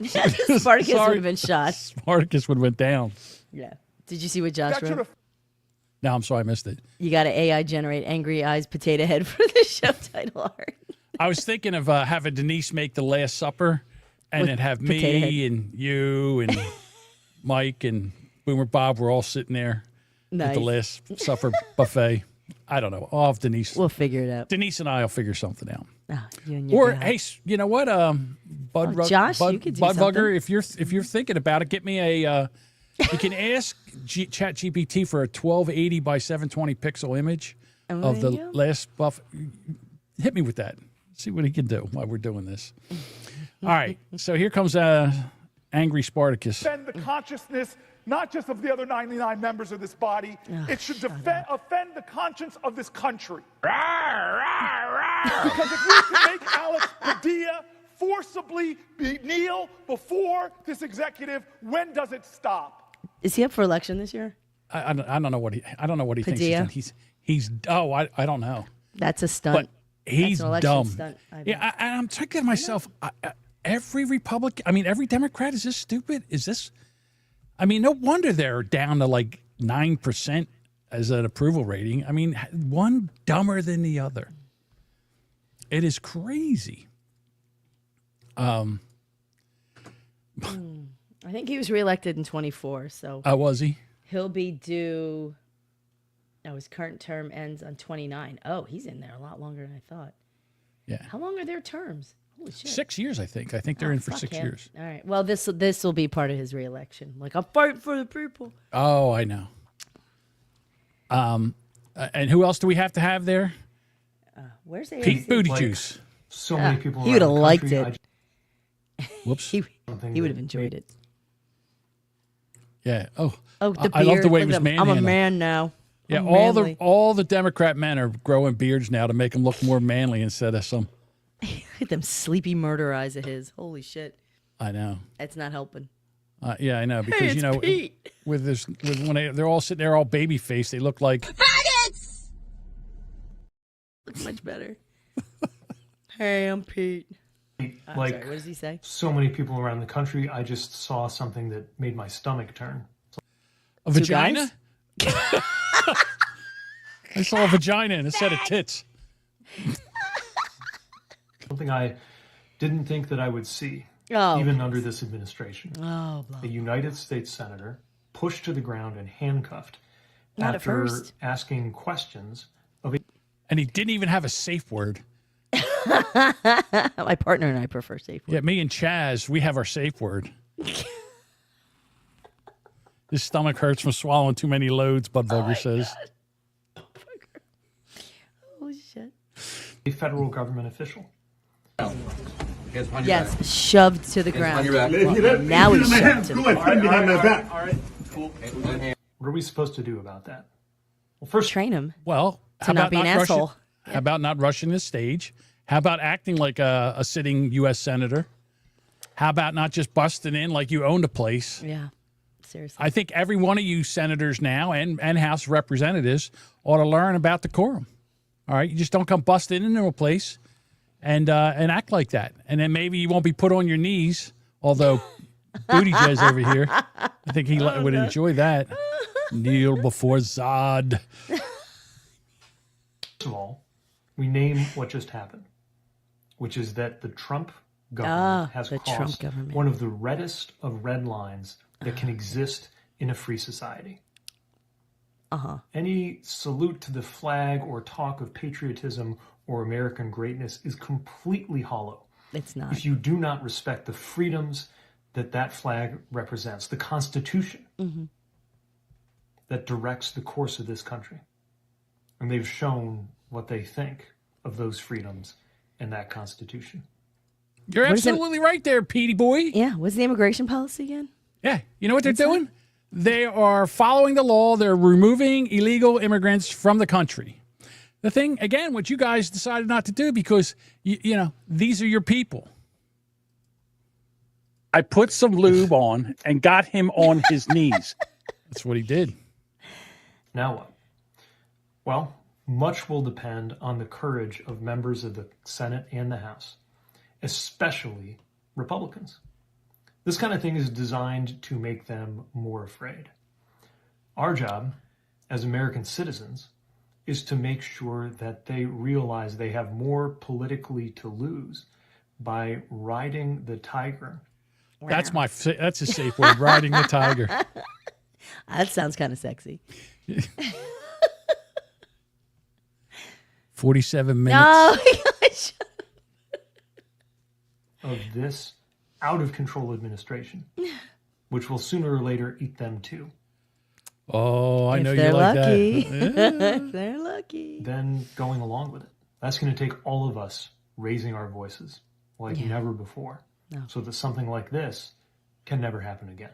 Spartacus would have been shot. Spartacus would have went down. Yeah. Did you see what Josh wrote? No, I'm sorry, I missed it. You got to AI generate Angry Eyes Potato Head for the show title art. I was thinking of having Denise make the Last Supper and then have me and you and Mike and Boomer Bob. We're all sitting there at the Last Supper buffet. I don't know. I'll have Denise. We'll figure it out. Denise and I will figure something out. Or hey, you know what, Josh, you could do Budbugger, if you're thinking about it, get me a. You can ask ChatGPT for a 1280 by 720 pixel image of the last buff. Hit me with that. See what he can do while we're doing this. All right, so here comes angry Spartacus. Defend the consciousness, not just of the other 99 members of this body. It should offend the conscience of this country. Because if we can make Alex Padilla forcibly kneel before this executive, when does it stop? Is he up for election this year? I don't know what he thinks he's done. I don't know. That's a stunt. But he's dumb. Stunt, I'm thinking to myself, every Republican, every Democrat is this stupid? Is this? No wonder they're down to like 9% as an approval rating. One dumber than the other. It is crazy. I think he was reelected in 24. So was he? He'll be due. No, his current term ends on 29. Oh, he's in there a lot longer than I thought. Yeah. How long are their terms? Holy shit. 6 years, I think. I think they're in for 6 years. All right. Well, this will be part of his reelection. Like, I'm fighting for the people. Oh, I know. And who else do we have to have there? Where's the Pete Buttigieg? So many people. He would have liked it. Whoops. He would have enjoyed it. Yeah. Oh, the I love the way he beard. was I'm a man now. Yeah, I'm all manly. the Democrat men are growing beards now to make them look more manly instead of some. Look at them sleepy murder eyes of his. Holy shit. I know. That's not helping. Yeah, I know, because Pete. when they're all sitting there all baby faced, they look like faggots. Looks much better. Hey, I'm Pete. Like, sorry, what does he say? So many people around the country. I just saw something that made my stomach turn. A vagina? I saw a vagina and a set of tits. Something I didn't think that I would see, even under this administration. Oh, a United States senator pushed to the ground and handcuffed Not after at first. asking questions of a... And he didn't even have a safe word. My partner and I prefer safe word. Yeah, me and Chaz, we have our safe word. His stomach hurts from swallowing too many loads, Budbugger says. Holy shit. A federal government official. Yes, shoved to the ground. Well, now he's shoved to the ground. All right, cool. What are we supposed to do about that? Well, first, train him. Well, to not be an asshole. How about not rushing the stage? How about acting like a sitting U.S. senator? How about not just busting in like you owned a place? Yeah, seriously. I think every one of you senators now and House of Representatives ought to learn about decorum. All right, you just don't come busting into a place and act like that, and then maybe you won't be put on your knees. Although Buttigieg over here, I think he would enjoy that. Kneel before Zod. First of all, we name what just happened, which is that the Trump government has crossed one of the reddest of red lines that can exist in a free society. Any salute to the flag or talk of patriotism or American greatness is completely hollow. It's not. If you do not respect the freedoms that flag represents, the Constitution that directs the course of this country. And they've shown what they think of those freedoms and that Constitution. You're absolutely right there, Petey boy. Yeah, what's the immigration policy again? Yeah, you know what they're doing? They are following the law. They're removing illegal immigrants from the country. The thing, again, what you guys decided not to do because, you know, these are your people. I put some lube on and got him on his knees. That's what he did. Now what? Well, much will depend on the courage of members of the Senate and the House, especially Republicans. This kind of thing is designed to make them more afraid. Our job as American citizens is to make sure that they realize they have more politically to lose by riding the tiger. That's a safe word, riding the tiger. That sounds kind of sexy. 47 minutes. No, of this out-of-control administration, which will sooner or later eat them too. Oh, I know you like lucky. that. If they're lucky. Then going along with it. That's going to take all of us raising our voices like never before, so that something like this can never happen again.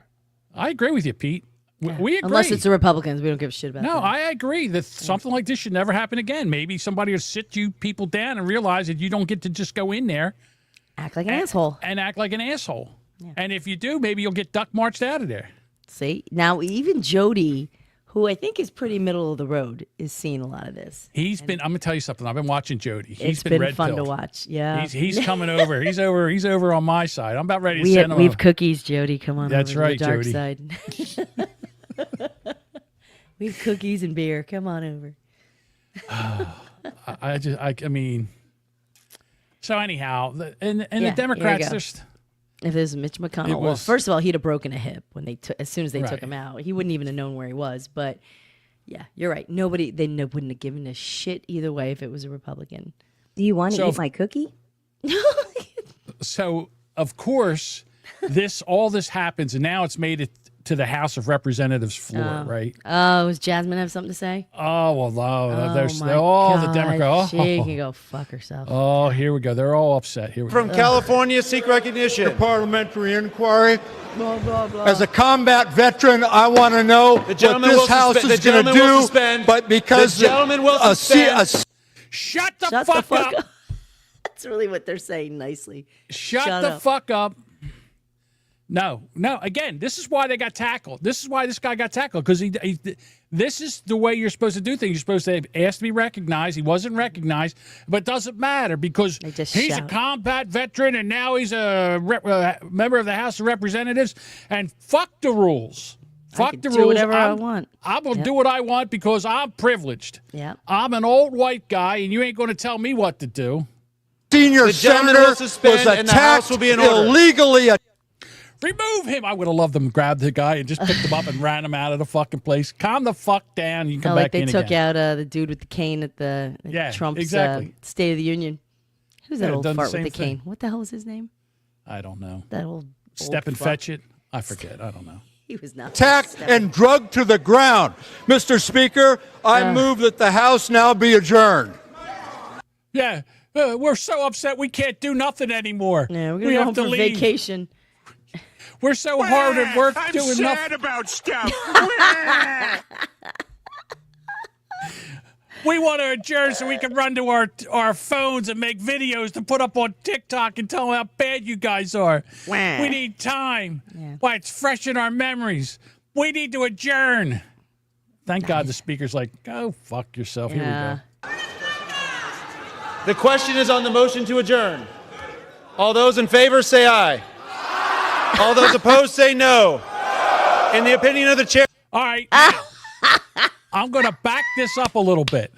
I agree with you, Pete. We agree. Unless it's the Republicans, we don't give a shit about No, them. I agree that something like this should never happen again. Maybe somebody will sit you people down and realize that you don't get to just go in there. Act like an asshole. And act like an asshole. Yeah. And if you do, maybe you'll get duck marched out of there. See? Now, even Jody, who I think is pretty middle of the road, is seeing a lot of this. I'm going to tell you something. I've been watching Jody. It's been fun to watch. Yeah. He's coming over. He's over on my side. I'm about ready to send him We have cookies, Jody. Come on That's over right, to the dark Jody. side. We have cookies and beer. Come on over. I mean... So anyhow, and the Democrats, if there's Mitch McConnell, well, first of all, he'd have broken a hip when as soon as they took him out. He wouldn't even have known where he was. But yeah, you're right. They wouldn't have given a shit either way if it was a Republican. Do you want to eat my cookie? So of course, all this happens, and now it's made it to the House of Representatives floor, right? Oh, does Jasmine have something to say? Oh, well, there's my all God. the Democrats. She can go fuck herself. Oh, here we go. They're all upset. Here we From go. California, seek recognition. The parliamentary inquiry. Blah, blah, blah. As a combat veteran, I want to know what this House is going to do. But because the gentleman will suspend. Shut the fuck up. That's really what they're saying nicely. Shut the fuck up. No. Again, this is why they got tackled. This is why this guy got tackled, because this is the way you're supposed to do things. You're supposed to ask to be recognized. He wasn't recognized, but it doesn't matter because he's a combat veteran and now he's a member of the House of Representatives. And fuck the rules. Fuck the rules. Do whatever I want. I'm going to do what I want because I'm privileged. Yeah. I'm an old white guy, and you ain't going to tell me what to do. Senior senator was attacked illegally. Remove him. I would have loved them to grab the guy and just picked him up and ran him out of the fucking place. Calm the fuck down. You can come back in again. Like they took out the dude with the cane at the Trump's State of the Union. Who's that old fart with the cane? What the hell is his name? I don't know. That old Step and fetch it? I forget. I don't know. He was not attacked and drugged to the ground. Mr. Speaker, I move that the House now be adjourned. Yeah. We're so upset we can't do nothing anymore. Yeah, we're going to go home for vacation. We're so hard at work I'm doing sad nothing. about stuff. We want to adjourn so we can run to our phones and make videos to put up on TikTok and tell them how bad you guys are. Wah. We need time. Yeah. Why, it's fresh in our memories. We need to adjourn. Thank God the speaker's like, go fuck yourself. Here we go. The question is on the motion to adjourn. All those in favor say aye. All those opposed say no. In the opinion of the chair. All right. Now, I'm going to back this up a little bit.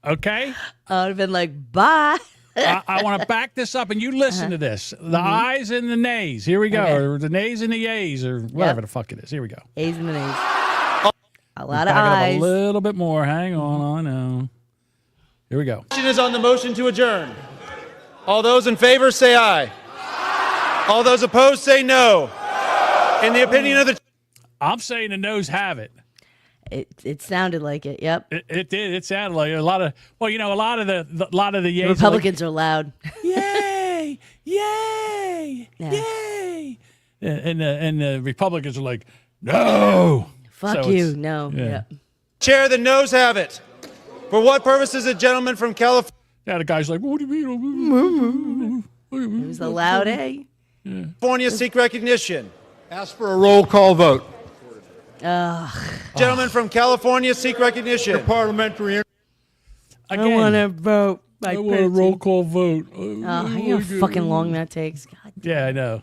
Okay? I would have been like, bye. I want to back this up, and you listen to this. The ayes and the nays. Here we go. Okay. Or the nays and the yays, or whatever the fuck it is. Here we go. A's and the nays. A lot of Back it up ayes. a little bit more. Hang on. I know. Here we go. The question is on the motion to adjourn. All those in favor say aye. All those opposed say no. In the opinion of the... I'm saying the noes have it. It sounded like it. Yep. It did. It sounded like a lot of. Well, you know, a lot of the yays. Republicans are loud. Yay! Yay! Yeah. Yay! And the Republicans are like, no. Fuck So you. it's- No. yeah. Yep. Chair, the noes have it. For what purpose is the gentleman from California... Yeah, the guy's like, what do you mean? It was a loud A. California seek recognition. Ask for a roll call vote. Gentlemen from California seek recognition. Parliamentary. I want to vote. I want a roll call vote. Oh, how you know how fucking long that takes? God. Yeah, I know.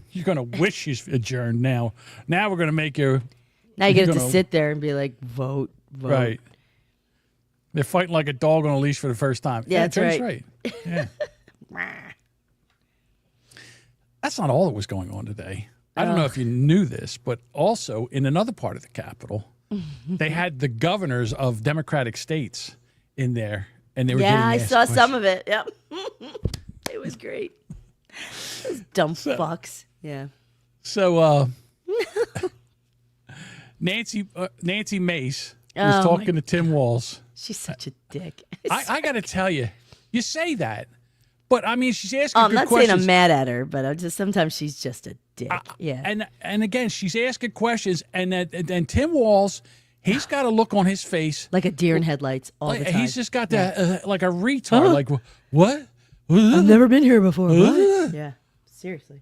You're gonna wish she's adjourned now. Now we're gonna make you. Now you you're get to gonna- sit there and be like, vote. Right. They're fighting like a dog on a leash for the first time. Yeah, that's Jen's right. Yeah. That's not all that was going on today. I don't know if you knew this, but also in another part of the Capitol, they had the governors of Democratic states in there, and they were getting I asked saw some questions. of it. Yep. It was great. Those dumb fucks. Yeah. So Nancy Mace was talking to Tim Walz. She's such a dick. I got to tell you, you say that, but I mean, she's asking I'm good not questions. saying I'm mad at her, but I'm just sometimes she's just a dick. Yeah. And again, she's asking questions, and Tim Walz, he's got a look on his face like a deer in headlights all the time. He's just got that like a retard. Like what? I've never been here before. What? Yeah. Seriously.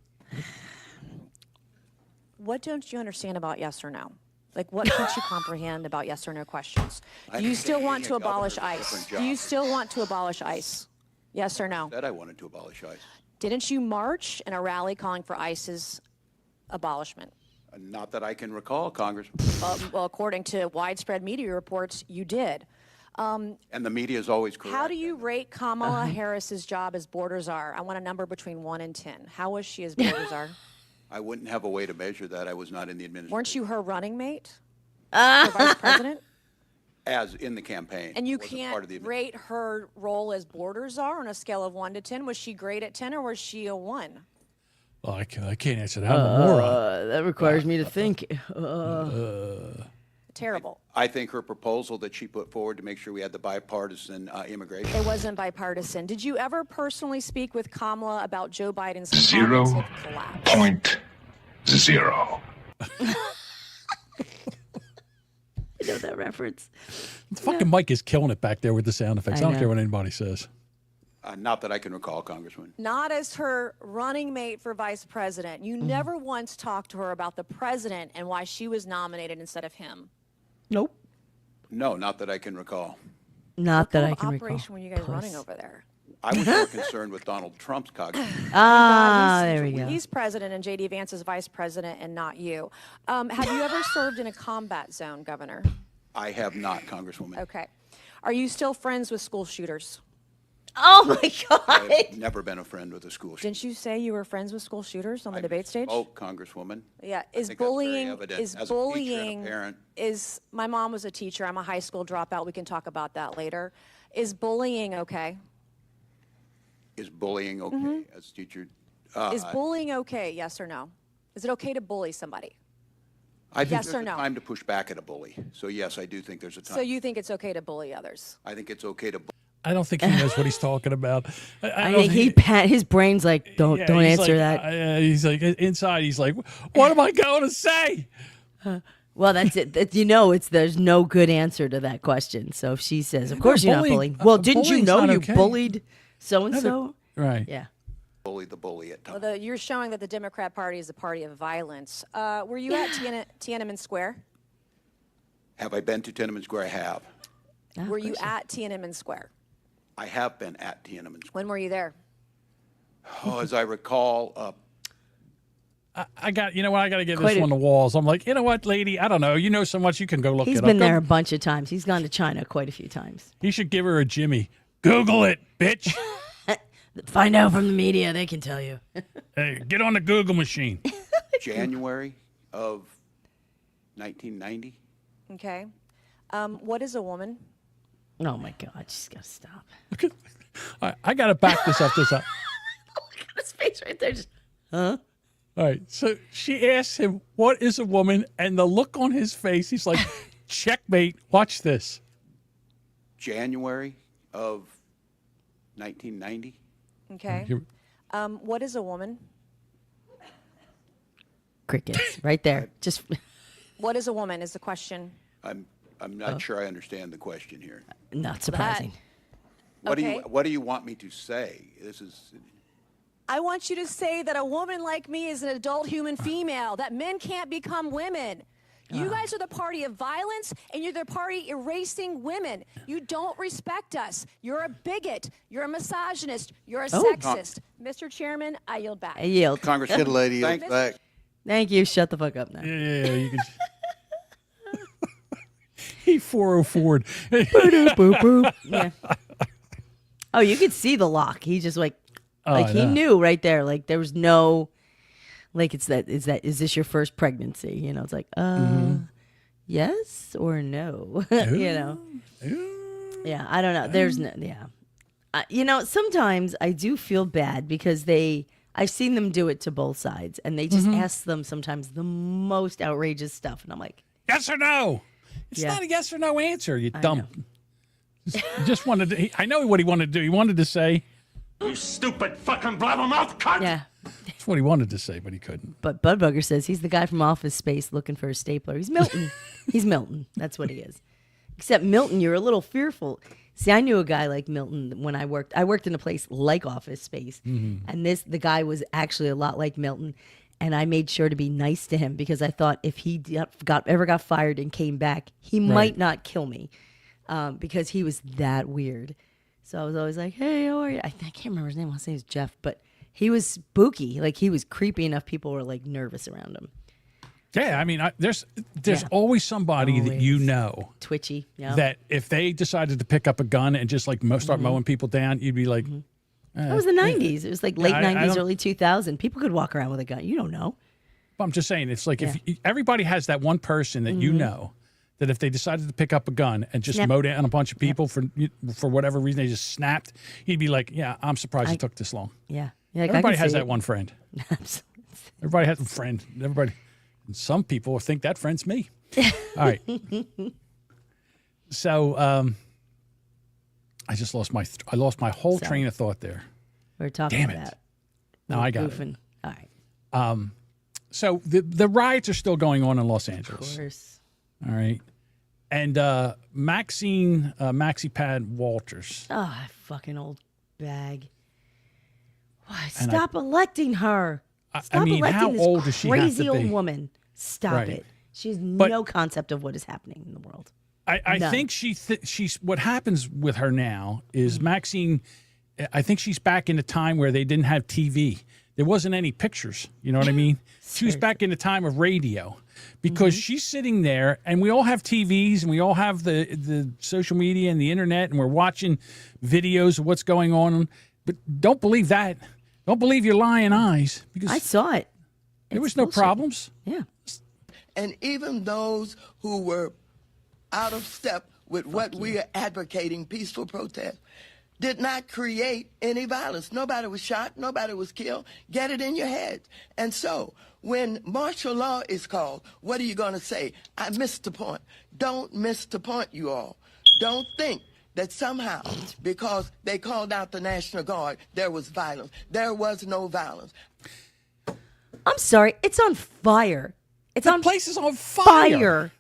What don't you understand about yes or no? Like, what can't you comprehend about yes or no questions? Do you still want to abolish ICE? Do you still want to abolish ICE? Yes or no? Said I wanted to abolish ICE. Didn't you march in a rally calling for ICE's abolishment? Not that I can recall, Congressman. Well, according to widespread media reports, you did. And the media is always correct. How do you rate Kamala Harris's job as board czar? I want a number between 1 and 10. How was she as board czar? I wouldn't have a way to measure that. I was not in the administration. Weren't you her running mate for vice president? As in the campaign. And you wasn't part of the can't rate her role as border czar on a scale of 1 to 10. Was she great at 10 or was she a 1? Oh, I can't answer that. I'm a moron. That requires me to think. Terrible. I think her proposal that she put forward to make sure we had the bipartisan immigration. It wasn't bipartisan. Did you ever personally speak with Kamala about Joe Biden's 0.0. I know that reference. The fucking mic is killing it back there with the sound effects. I don't know. care what anybody says. Not that I can recall, Congressman. Not as her running mate for vice president. You never once talked to her about the president and why she was nominated instead of him. Nope. No, not that I can recall. Not that I What can operation recall. were you guys running over there? I was more concerned with Donald Trump's cognitive. There we go. He's president and J.D. Vance is vice president and not you. Have you ever served in a combat zone, Governor? I have not, Congresswoman. Okay. Are you still friends with school shooters? Oh, my God. I've never been a friend with a school shooter. Didn't you say you were friends with school shooters on the debate stage? Oh, Congresswoman. Yeah. I Is think that's very bullying evident. is As a teacher and a bullying parent. is my mom was a teacher. I'm a high school dropout. We can talk about that later. Is bullying okay? Is bullying okay as a teacher? Is bullying okay? Yes or no? Is it okay to bully somebody? I think yes there's or a no? time to push back at a bully. So yes, I do think there's a time. So you think it's okay to bully others? I think it's okay to. I don't think he knows what he's talking about. I think his brain's like, don't answer that. He's like, inside, he's like, what am I going to say? Well, that's it. There's no good answer to that question. So if she says, of course you're not bullying. Well, didn't you know you bullied so-and-so? Right. Yeah. Bully the bully at times. Well, you're showing that the Democrat Party is a party of violence. Were you at Tiananmen Square? Have I been to Tiananmen Square? I have. Were you at Tiananmen Square? I have been at Tiananmen Square. When were you there? Oh, as I recall, I got to get this on the walls. I'm like, you know what, lady? I don't know. You know so much, you can go look it up. He's been there a bunch of times. He's gone to China quite a few times. He should give her a Jimmy. Google it, bitch. Find out from the media. They can tell you. Hey, get on the Google machine. January of 1990. Okay. What is a woman? Oh, my God. She's got to stop. I got to back this up. Look at his face right there. Just, huh? All right. So she asks him, what is a woman? And the look on his face, he's like, checkmate. Watch this. January of 1990. Okay. What is a woman? Crickets. Right there. Just. What is a woman is the question. I'm not sure I understand the question here. Not surprising. What do you want me to say? This is. I want you to say that a woman like me is an adult human female, that men can't become women. You guys are the party of violence, and you're the party erasing women. You don't respect us. You're a bigot. You're a misogynist. You're a sexist. Mr. Chairman, I yield back. I yield. Congressman, lady yields back. Thank you. Shut the fuck up now. Yeah. You can... He 404'd. Yeah. Oh, you could see the lock. He just he knew right there. Like there was no, like is this your first pregnancy? You know, it's like, yes or no. You know. Yeah, I don't know. There's no, yeah. Sometimes I do feel bad because I've seen them do it to both sides, and they just ask them sometimes the most outrageous stuff, and I'm like, yes or no. It's not a yes or no answer, you dumb. Just wanted to, I know what he wanted to do. He wanted to say, you stupid fucking blabbermouth cunt. Yeah. That's what he wanted to say, but he couldn't. But Budbugger says he's the guy from Office Space looking for a stapler. He's Milton. He's Milton. That's what he is. Except Milton, you're a little fearful. See, I knew a guy like Milton when I worked. I worked in a place like Office Space, and the guy was actually a lot like Milton. And I made sure to be nice to him because I thought if he ever got fired and came back, he might not kill me because he was that weird. So I was always like, hey, how are you? I can't remember his name. I want to say it's Jeff, but he was spooky. Like he was creepy enough. People were like nervous around him. Yeah, I mean, there's always somebody that you know. Twitchy, yeah. That if they decided to pick up a gun and just like start mowing people down, you'd be like, It was the 90s. It was like late 90s, early 2000. People could walk around with a gun. You don't know. But I'm just saying, it's like if everybody has that one person that you know that if they decided to pick up a gun and just mow down a bunch of people for whatever reason, they just snapped, he'd be like, yeah, I'm surprised it took this long. Yeah. Everybody has that one friend. Absolutely. Everybody has a friend. And some people think that friend's me. All right. So I just lost my whole train of thought there. We're talking about. No, I got it. All right. So the riots are still going on in Los Angeles. Of course. All right. And Maxie Pad Walters. Oh, that fucking old bag. Why? Stop electing her. Stop electing how this old does she have crazy to be? old woman. Stop it. She has no concept of what is happening in the world. I think she's what happens with her now is Maxine. I think she's back in a time where they didn't have TV. There wasn't any pictures. You know what I mean? She was back in the time of radio because she's sitting there and we all have TVs and we all have the social media and the internet and we're watching videos of what's going on. But don't believe that. Don't believe your lying eyes because I saw it. There was no problems. Yeah. And even those who were out of step with what we are advocating, peaceful protest, did not create any violence. Nobody was shot. Nobody was killed. Get it in your head. And so when martial law is called, what are you going to say? I missed the point. Don't miss the point, you all. Don't think that somehow, because they called out the National Guard, there was violence. There was no violence. I'm sorry, it's on fire. The place is on fire.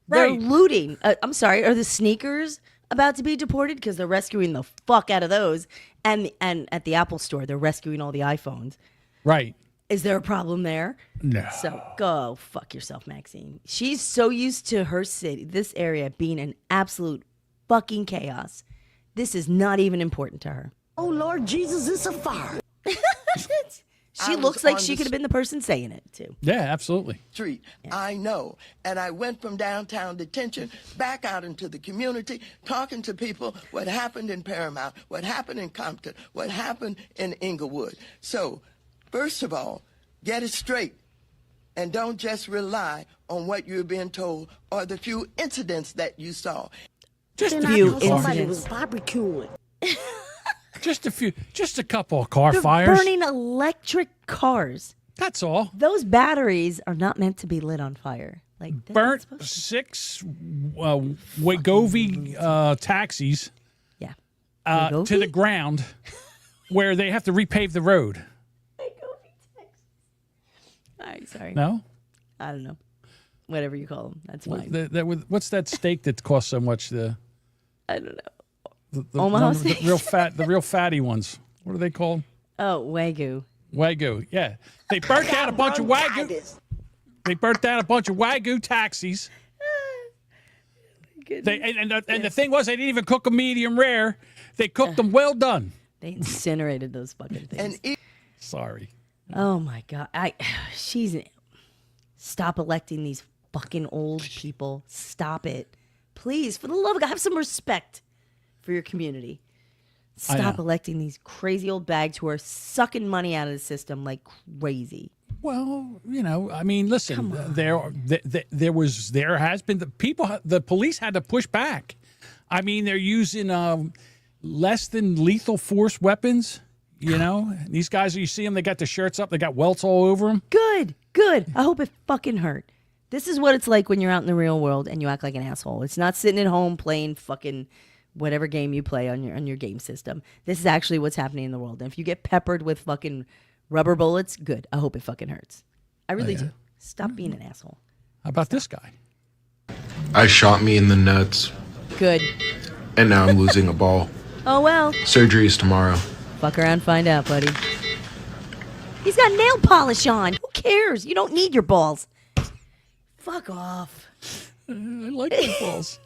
They're Right. looting. I'm sorry, are the sneakers about to be deported? Because they're rescuing the fuck out of those. And at the Apple store, they're rescuing all the iPhones. Right. Is there a problem there? No. So go fuck yourself, Maxine. She's so used to her city, this area, being an absolute fucking chaos. This is not even important to her. Oh, Lord Jesus, it's a fire. She looks like she could have been the person saying it, too. Yeah, absolutely. Street. I know. And I went from downtown detention back out into the community, talking to people what happened in Paramount, what happened in Compton, what happened in Inglewood. So, first of all, get it straight. And don't just rely on what you're being told or the few incidents that you saw. Just a few few somebody was barbecuing. Just a couple of car They're fires. burning electric cars. That's all. Those batteries are not meant to be lit on fire. Like they're not Burnt supposed to. 6 Wegovy taxis Yeah. to the ground where they have to repave the road. All right, sorry. No? I don't know. Whatever you call them, that's fine. What's that steak that costs so much? I don't know. The Omaha the real fatty ones. What are they called? Oh, Wagyu. Wagyu. Yeah, they burnt down a bunch of Wagyu. They burnt down a bunch of Wagyu taxis. And the thing was, they didn't even cook them medium rare. They cooked them well done. They incinerated those fucking things. Sorry. Oh my God. Stop electing these fucking old people. Stop it. Please, for the love of God, have some respect for your community. Stop electing these crazy old bags who are sucking money out of the system like crazy. Well, I mean, listen, there has been the police had to push back. I mean, they're using less than lethal force weapons. These guys, you see them, they got the shirts up, they got welts all over them. Good. I hope it fucking hurt. This is what it's like when you're out in the real world and you act like an asshole. It's not sitting at home playing fucking whatever game you play on your game system. This is actually what's happening in the world. And if you get peppered with fucking rubber bullets, good. I hope it fucking hurts. I really do. Stop being an asshole. How about this guy? I shot me in the nuts. Good. And now I'm losing a ball. Oh well. Surgery is tomorrow. Fuck around, find out, buddy. He's got nail polish on. Who cares? You don't need your balls. Fuck off. I like your balls.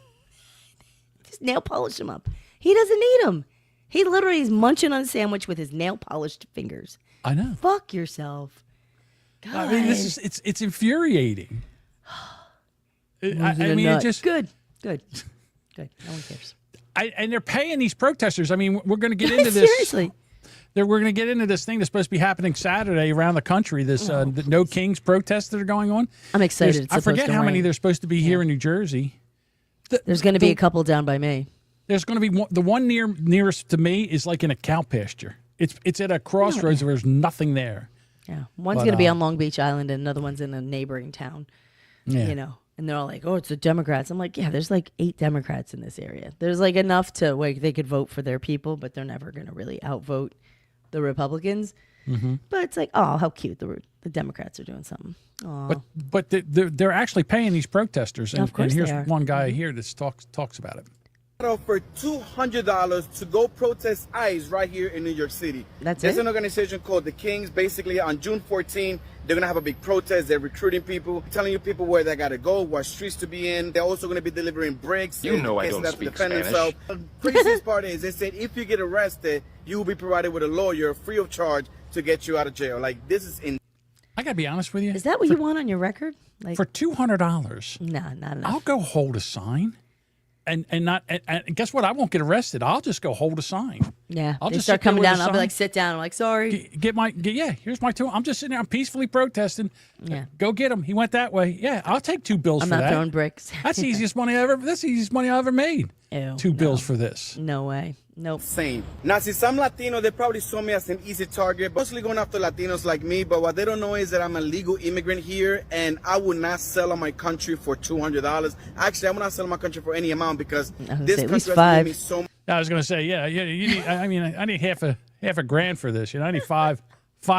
Just nail polish them up. He doesn't need them. He literally is munching on a sandwich with his nail polished fingers. I know. Fuck yourself. God. I mean, it's infuriating. It just good. No one cares. And they're paying these protesters. I mean, we're going to get into this. Seriously. We're going to get into this thing that's supposed to be happening Saturday around the country. This the No Kings protests that are going on. I'm excited. I forget how many there's supposed to be here in New Jersey. There's going to be a couple down by me. There's going to be the one nearest to me is like in a cow pasture. It's at a crossroads where there's nothing there. Yeah, one's going to be on Long Beach Island, and another one's in a neighboring town. Yeah. And they're all like, "Oh, it's the Democrats." I'm like, "Yeah, there's like 8 Democrats in this area. There's like enough to like they could vote for their people, but they're never going to really outvote the Republicans." Mm-hmm. But it's like, oh, how cute the Democrats are doing something. Aww. But they're actually paying these protesters, and here's they are. one guy here that talks about it. For $200 to go protest ICE right here in New York City. There's an organization called the Kings. Basically, on June 14, they're going to have a big protest. They're recruiting people, telling people where they got to go, what streets to be in. They're also going to be delivering bricks. You know I don't speak Spanish. The craziest part is they said if you get arrested, you will be provided with a lawyer free of charge to get you out of jail. Like, this is in. I got to be honest with you. Is that what you want on your record? Like for $200? Nah, not enough. I'll go hold a sign. And guess what? I won't get arrested. I'll just go hold a sign. Yeah, I'll they just start coming down. I'll be sign. like, sit down. I'm like, sorry. Here's my $2. I'm just sitting there. I'm peacefully protesting. Yeah, go get him. He went that way. Yeah, I'll take $2 I'm for not that. throwing bricks. That's the easiest money I ever. That's the easiest money I ever made. Ew, $2 for this. No way. Nope. Same. Now, see, some Latinos, they probably saw me as an easy target, mostly going after Latinos like me, but what they don't know is that I'm a legal immigrant here, and I would not sell on my country for $200. Actually, I would not sell my country for any amount because this country has given me so much. I was going to say, yeah. You need, I mean, I need half a grand for this. I need five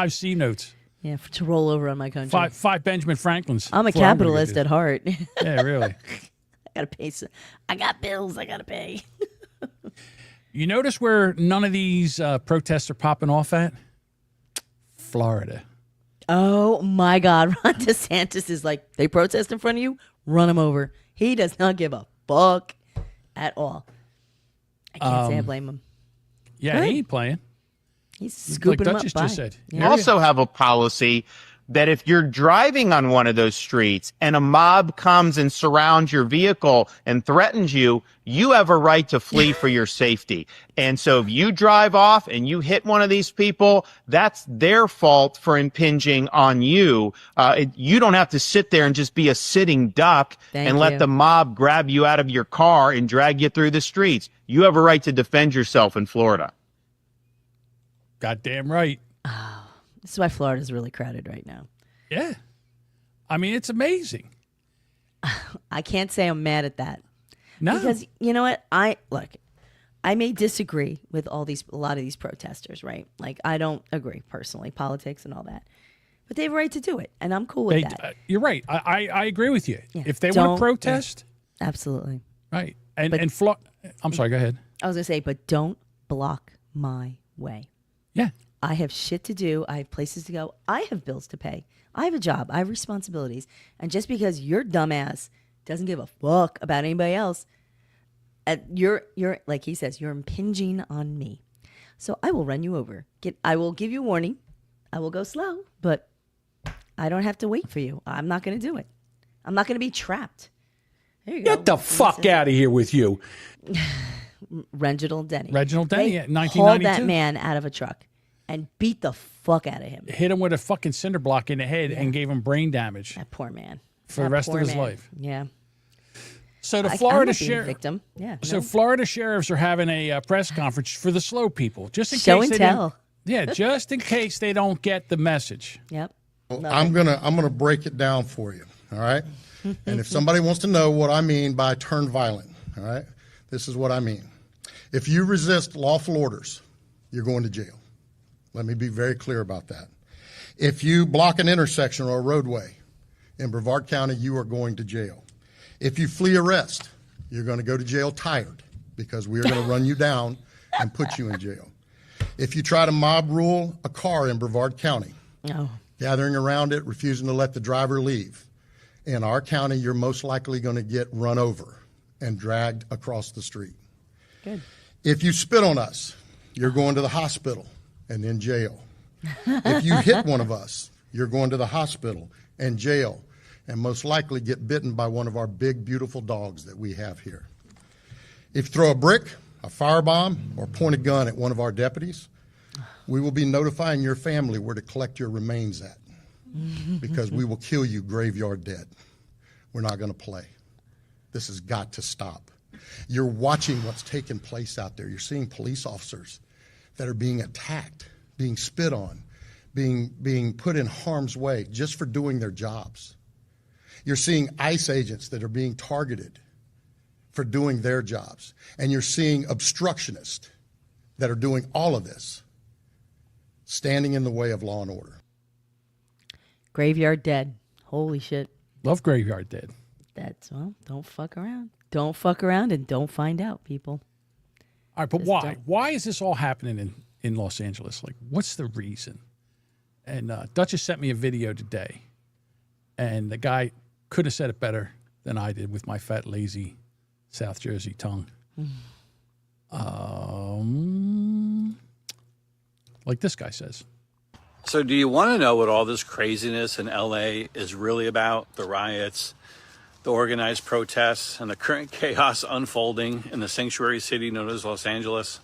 C notes. Yeah, to roll over on my country. Five Benjamin Franklins. I'm a capitalist at heart. Yeah, really. I gotta pay. I got bills I gotta pay. You notice where none of these protests are popping off at? Florida. Oh my God, Ron DeSantis is like, they protest in front of you, run them over. He does not give a fuck at all. I can't say I blame him. Yeah, he ain't playing. He's scooping like them Duchess up. just said. We also have a policy that if you're driving on one of those streets and a mob comes and surrounds your vehicle and threatens you, you have a right to flee for your safety. And so if you drive off and you hit one of these people, that's their fault for impinging on you. You don't have to sit there and just be a sitting duck and let the mob grab you out of your car and drag you through the streets. You have a right to defend yourself in Florida. Goddamn right. This is why Florida's really crowded right now. Yeah. I mean, it's amazing. I can't say I'm mad at that. No. Because you know what? I may disagree with a lot of these protesters, right? Like, I don't agree personally, politics and all that. But they have a right to do it, and I'm cool with that. You're right. I agree with you. Yeah. If they want to protest. Yeah. Absolutely. Right. And I'm sorry, go ahead. I was going to say, but don't block my way. Yeah. I have shit to do. I have places to go. I have bills to pay. I have a job. I have responsibilities. And just because your dumbass doesn't give a fuck about anybody else, you're like he says, you're impinging on me. So I will run you over. I will give you a warning. I will go slow, but I don't have to wait for you. I'm not going to do it. I'm not going to be trapped. There you go. Get the fuck out of here with you. Reginald Denny. Reginald Denny, They 1992. hauled that man out of a truck and beat the fuck out of him. Hit him with a fucking cinder block in the head and gave him brain damage. That poor man. For the rest of his life. Yeah. So the Florida victim. Yeah. So Florida sheriffs are having a press conference for the slow people, just in Show case and they tell. just in case they don't get the message. Yep. I'm gonna break it down for you. All right. And if somebody wants to know what I mean by turn violent, all right, this is what I mean. If you resist lawful orders, you're going to jail. Let me be very clear about that. If you block an intersection or a roadway in Brevard County, you are going to jail. If you flee arrest, you're going to go to jail tired because we are going to run you down and put you in jail. If you try to mob rule a car in Brevard County, gathering around it, refusing to let the driver leave, in our county, you're most likely going to get run over and dragged across the street. Good. If you spit on us, you're going to the hospital and then jail. If you hit one of us, you're going to the hospital and jail, and most likely get bitten by one of our big, beautiful dogs that we have here. If you throw a brick, a firebomb, or point a gun at one of our deputies, we will be notifying your family where to collect your remains at, because we will kill you graveyard dead. We're not going to play. This has got to stop. You're watching what's taking place out there. You're seeing police officers that are being attacked, being spit on, being put in harm's way just for doing their jobs. You're seeing ICE agents that are being targeted for doing their jobs. And you're seeing obstructionists that are doing all of this, standing in the way of law and order. Graveyard dead. Holy shit. Love Graveyard Dead. Don't fuck around. Don't fuck around and don't find out, people. All right, but why? Why is this all happening in Los Angeles? Like, what's the reason? And Duchess sent me a video today, and the guy could have said it better than I did with my fat, lazy South Jersey tongue. Like this guy says. So do you want to know what all this craziness in LA is really about? The riots, the organized protests, and the current chaos unfolding in the sanctuary city known as Los Angeles?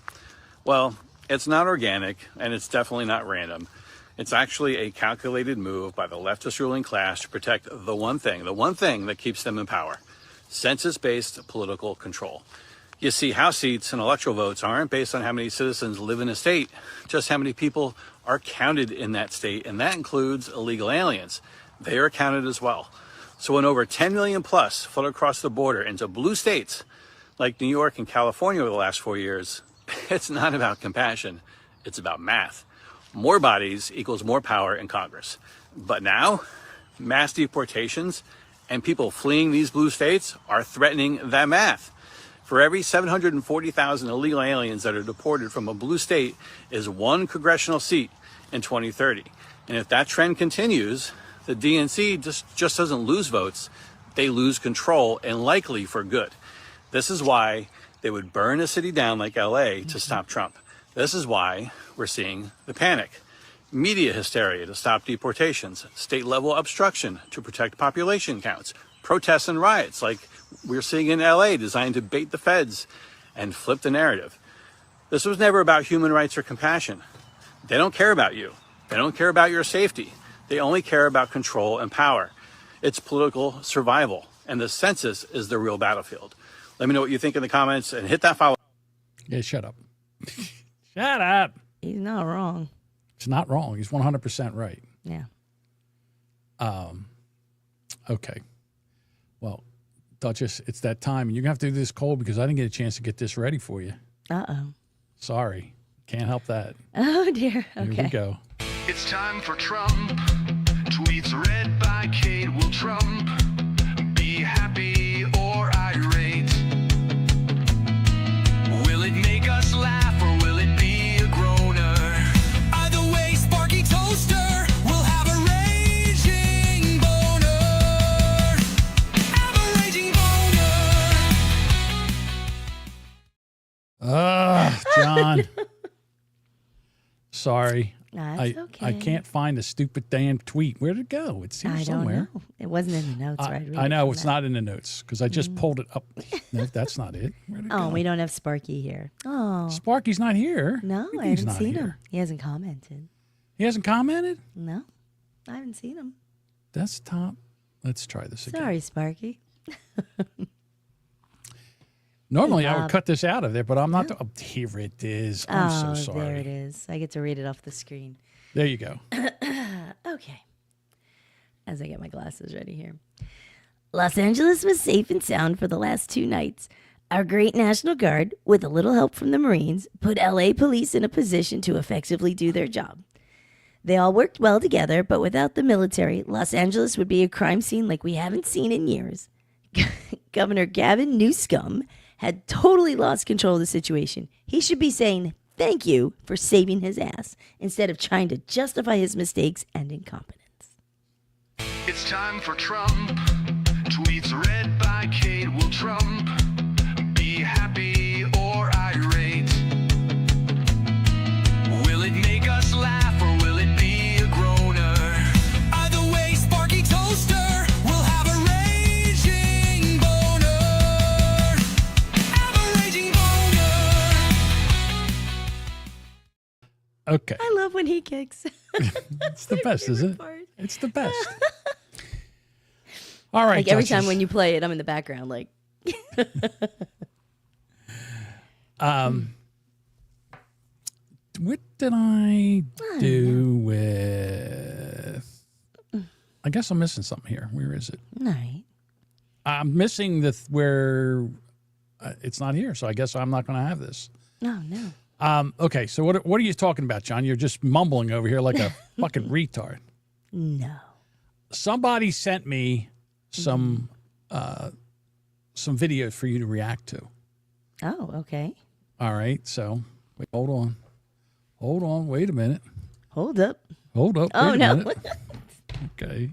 Well, it's not organic, and it's definitely not random. It's actually a calculated move by the leftist ruling class to protect the one thing that keeps them in power: census-based political control. You see, House seats and electoral votes aren't based on how many citizens live in a state, just how many people are counted in that state, and that includes illegal aliens. They are counted as well. So when over 10 million plus flood across the border into blue states, like New York and California over the last 4 years, it's not about compassion, it's about math. More bodies equals more power in Congress. But now, mass deportations and people fleeing these blue states are threatening that math. For every 740,000 illegal aliens that are deported from a blue state is one congressional seat in 2030. And if that trend continues, the DNC just doesn't lose votes, they lose control, and likely for good. This is why they would burn a city down like LA to stop Trump. This is why we're seeing the panic. Media hysteria to stop deportations, state-level obstruction to protect population counts, protests and riots like we're seeing in LA designed to bait the feds and flip the narrative. This was never about human rights or compassion. They don't care about you. They don't care about your safety. They only care about control and power. It's political survival, and the census is the real battlefield. Let me know what you think in the comments and hit that follow. Yeah, shut up. Shut up. He's not wrong. It's not wrong. He's 100% right. Yeah. Okay. Well, Duchess, it's that time. You're going to have to do this cold because I didn't get a chance to get this ready for you. Uh-oh. Sorry. Can't help that. Oh, dear. Okay. Here we go. It's time for Trump. Tweets read by Kate. Will Trump be happy or irate? Will it make us laugh or will it be a groaner? Either way, Sparky Toaster will have a raging boner. Have a raging boner. John. Sorry. That's okay. I can't find the stupid damn tweet. Where'd it go? It's here somewhere. Don't know. It wasn't in the notes, right? I know it's not in the notes because I just pulled it up. No, that's not it. Where'd it go? We don't have Sparky here. Oh. Sparky's not here. No, I haven't seen him. He hasn't commented. He hasn't commented? No, I haven't seen him. Desktop. Let's try this again. Sorry, Sparky. Normally, I would cut this out of there, but I'm not. Oh, here it is. I'm so sorry. There it is. I get to read it off the screen. There you go. Okay. As I get my glasses ready here. Los Angeles was safe and sound for the last 2 nights. Our great National Guard, with a little help from the Marines, put LA police in a position to effectively do their job. They all worked well together, but without the military, Los Angeles would be a crime scene like we haven't seen in years. Governor Gavin Newsom had totally lost control of the situation. He should be saying thank you for saving his ass instead of trying to justify his mistakes and incompetence. It's time for Trump. Tweets read by Kate. Will Trump be happy or irate? Will it make us laugh or will it be a groaner? Either way, Sparky Toaster will have a raging boner. Have a raging boner. Okay. I love when he kicks. It's the best, isn't it? It's the best. All right. Like every time when you play it, I'm in the background like. What did I do with? I guess I'm missing something here. Where is it? All right. I'm missing where it's not here, so I guess I'm not going to have this. Oh, no. Okay, so what are you talking about, John? You're just mumbling over here like a fucking retard. No. Somebody sent me some videos for you to react to. Oh, okay. All right, so wait, hold on, wait a minute. Hold up. Oh, no. Minute. Okay.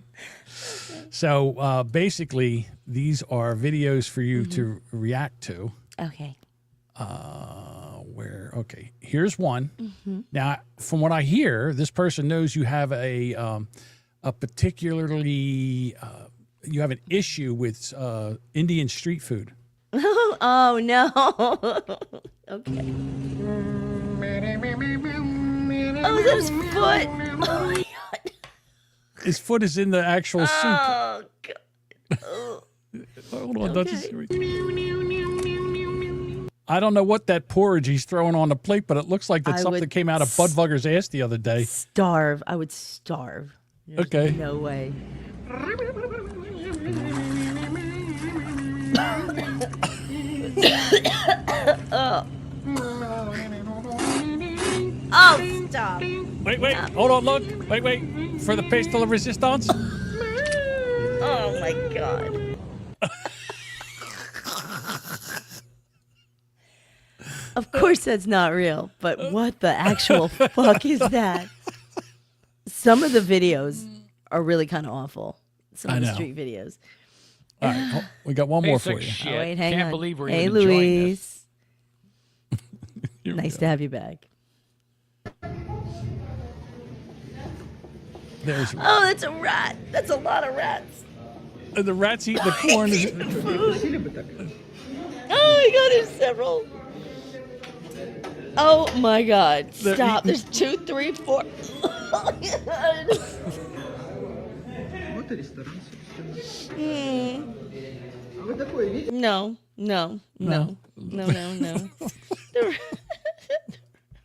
So basically, these are videos for you to react to. Okay. Okay, here's one. Now, from what I hear, this person knows you have a particularly you have an issue with Indian street food. Oh no. Okay. Oh, is that his foot? Oh my God. His foot is in the actual soup. Oh God. Hold on, I don't know what that porridge he's throwing on the plate, but it looks like that something came out of Budvugger's ass the other day. Starve. I would starve. There's okay. No way. Stop. Wait. Hold on, look. Wait. For the piece de la resistance. Oh, my God. Of course that's not real, but what the actual fuck is that? Some of the videos are really kind of awful. Some of the street videos. All right, we got one more for you. Oh, wait, hang Can't on. believe we're hey, even enjoying this. Luis. Nice to have you back. There's Oh, that's a rat. That's a lot of rats. the rats eating the corn. Oh my God, there's several. Oh my God! They're Stop. eating- There's 2, 3, 4. Oh my God. No.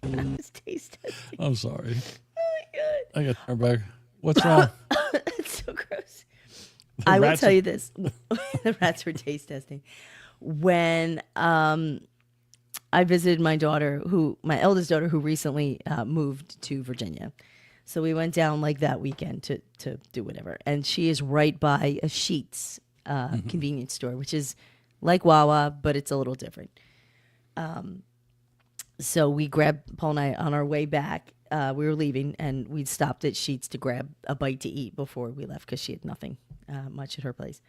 It's taste testing. I'm sorry. Oh my God. I got to turn back. What's wrong? That's so gross. The I will rats tell are- you this. The rats were taste testing. When I visited my eldest daughter, who recently moved to Virginia. So we went down like that weekend to do whatever. And she is right by a Sheetz convenience store, which is like Wawa, but it's a little different. So we grabbed, Paul and I, on our way back, we were leaving, and we stopped at Sheetz to grab a bite to eat before we left because she had nothing much at her place.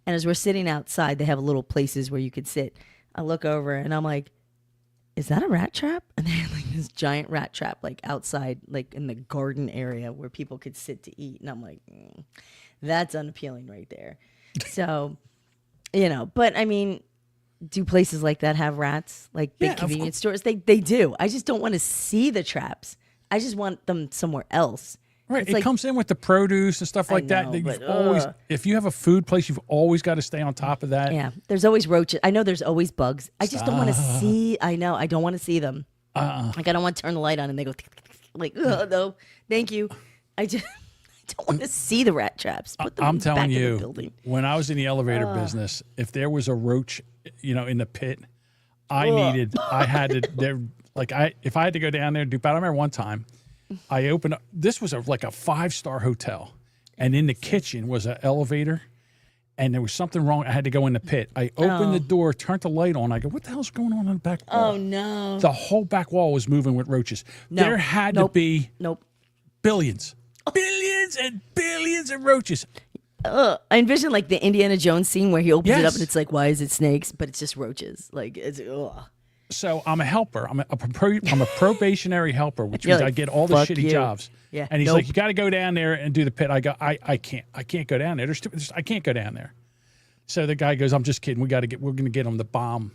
And as we're sitting outside, they have little places where you could sit. I look over and I'm like, is that a rat trap? And they had like this giant rat trap like outside, like in the garden area where people could sit to eat. And I'm like, that's unappealing right there. So, but I mean, do places like that have rats? Like big convenience stores? They do. I just don't want to see the traps. I just want them somewhere else. Right, It's it like- comes in with the produce and stuff like I that. know, That but, you've always, if you have a food place, you've always got to stay on top of that. Yeah, there's always roaches. I know there's always bugs. I just don't want to see. I know. I don't want to see them. Like I don't want to turn the light on and they go like, oh, no, thank you. I don't want to see the rat traps. Put them I'm in the telling back of the you, building. when I was in the elevator business, if there was a roach, in the pit, I had to. If I had to go down there, I remember one time, I opened up. This was like a 5-star hotel, and in the kitchen was an elevator, and there was something wrong. I had to go in the pit. I opened the door, turned the light on. I go, "What the hell's going on the back wall?" Oh no! The whole back wall was moving with roaches. No. There had to be billions and billions of roaches. I envision like the Indiana Jones scene where he opens it up Yes. and it's like, why is it snakes? But it's just roaches. Like it's ugh. So I'm a helper. I'm a probationary helper, which You're means like, I get all the "Fuck shitty you." jobs. Yeah. And he's Nope. like, "You got to go down there and do the pit." I go, I can't go down there. I can't go down there. So the guy goes, "I'm just kidding. We're going to get them the bomb."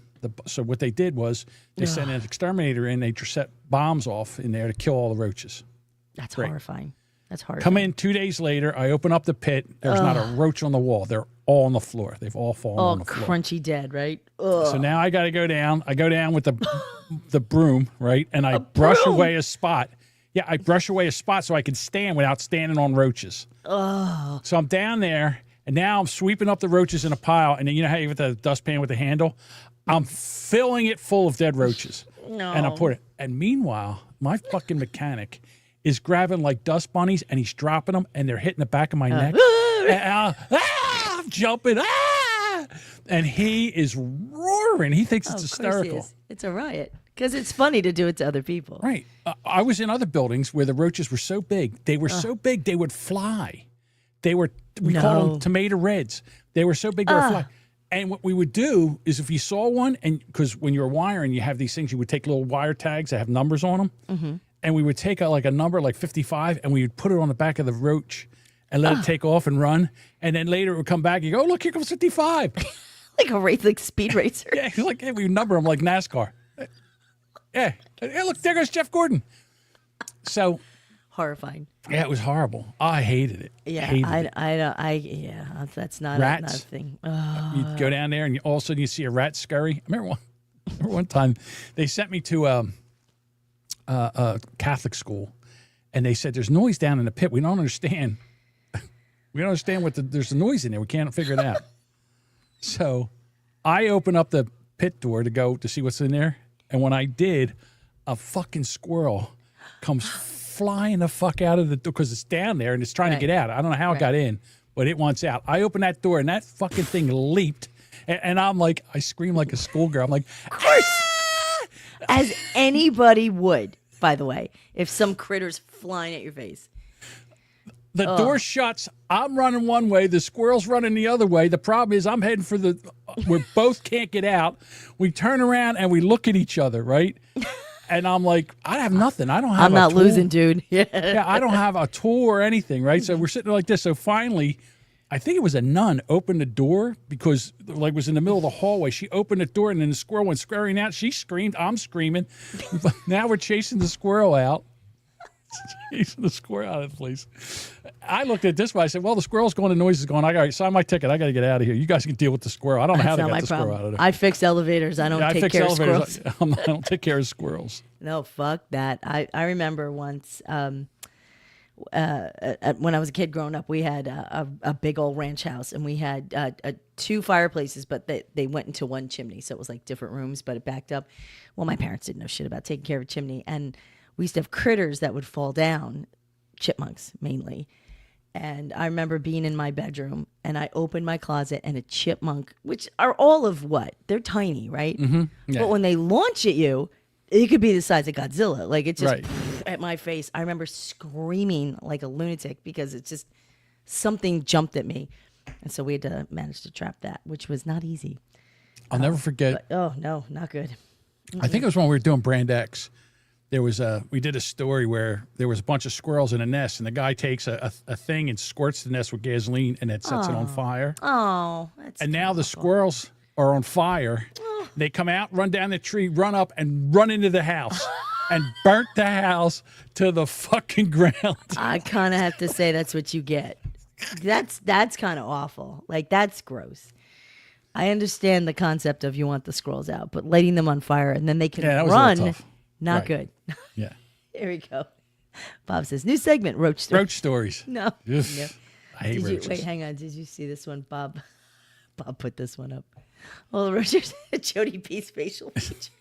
So what they did was they sent an exterminator in. They set bombs off in there to kill all the roaches. That's Great. horrifying. That's horrifying. Come in 2 days later. I open up the pit. There's not a roach on the wall. They're all on the floor. They've all fallen Oh, on the floor. crunchy dead, right? Ugh. So now I got to go down. I go down with the broom, right? And I brush away a spot. Yeah, I brush away a spot so I can stand without standing on roaches. Oh. So I'm down there, and now I'm sweeping up the roaches in a pile. And then you know how you have the dustpan with the handle? I'm filling it full of dead roaches. No. And I put it. And meanwhile, my fucking mechanic is grabbing like dust bunnies, and he's dropping them, and they're hitting the back of my neck. And, I'm jumping. And he is roaring. He thinks it's Of course he hysterical. is. It's a riot because it's funny to do it to other people. Right. I was in other buildings where the roaches were so big. They were so big they would fly. We called them tomato reds. They were so big they would fly. And what we would do is if you saw one, and because when you're wiring, you have these things, you would take little wire tags that have numbers on them. Mm-hmm. And we would take a number like 55 and we would put it on the back of the roach and let it take off and run. And then later it would come back and you go, "Oh, look, here comes 55. Like a race, like speed racer. Yeah, we number them like NASCAR. Yeah. Hey, look, there goes Jeff Gordon. So horrifying. Yeah, it was horrible. I hated it. Yeah, Hated yeah, that's not Rats. not a thing. You go down there and all of a sudden you see a rat scurry. I remember one time they sent me to a Catholic school, and they said there's noise down in the pit. We don't understand. We don't understand there's a noise in there. We can't figure it out. So I open up the pit door to go to see what's in there, and when I did, a fucking squirrel comes flying the fuck out of the door because it's down there and it's trying to get out. I don't know how it got in, but it wants out. I opened that door and that fucking thing leaped. And I'm like, I scream like a schoolgirl. I'm like, of course. As anybody would, by the way, if some critter's flying at your face. The door shuts. I'm running one way. The squirrel's running the other way. The problem is I'm heading for we both can't get out. We turn around and we look at each other, right? And I'm like, I have nothing. I don't have I'm not losing, dude. Yeah, I don't have a tool or anything, right? So we're sitting like this. So finally, I think it was a nun opened the door because like was in the middle of the hallway. She opened the door and then the squirrel went scurrying out. She screamed. I'm screaming. Now we're chasing the squirrel out. Chasing the squirrel out of the place. I looked at it this way. I said, well, the squirrel's going, the noise is going. I got to sign my ticket. I got to get out of here. You guys can deal with the squirrel. I don't know how to get the squirrel out of there. I fix elevators. I don't take care of squirrels. I don't take care of squirrels. No, fuck that. I remember once when I was a kid growing up, we had a big old ranch house, and we had 2 fireplaces, but they went into one chimney, so it was like different rooms, but it backed up. Well, my parents didn't know shit about taking care of a chimney, and we used to have critters that would fall down, chipmunks mainly. And I remember being in my bedroom, and I opened my closet, and a chipmunk, which are all of what? They're tiny, right? Mm-hmm. Yeah. But when they launch at you, it could be the size of Godzilla. Like, it just at my face. I remember screaming like a lunatic because it's just something jumped at me. And so we had to manage to trap that, which was not easy. I'll never forget. Oh, no, not good. I think it was when we were doing Brand X. There was we did a story where there was a bunch of squirrels in a nest, and the guy takes a thing and squirts the nest with gasoline, and it sets it on fire. Oh, that's and now the squirrels are on fire. They come out, run down the tree, run up, and run into the house, and burnt the house to the fucking ground. I kind of have to say that's what you get. That's kind of awful. Like, that's gross. I understand the concept of you want the squirrels out, but lighting them on fire and then they can run, not good. Yeah. Here we go. Bob says, new segment, Roach Stories. Roach Stories. No. No. I hate Did you, roaches. wait, hang on. Did you see this one, Bob? Bob put this one up. Well, the roaches Jody P's facial features.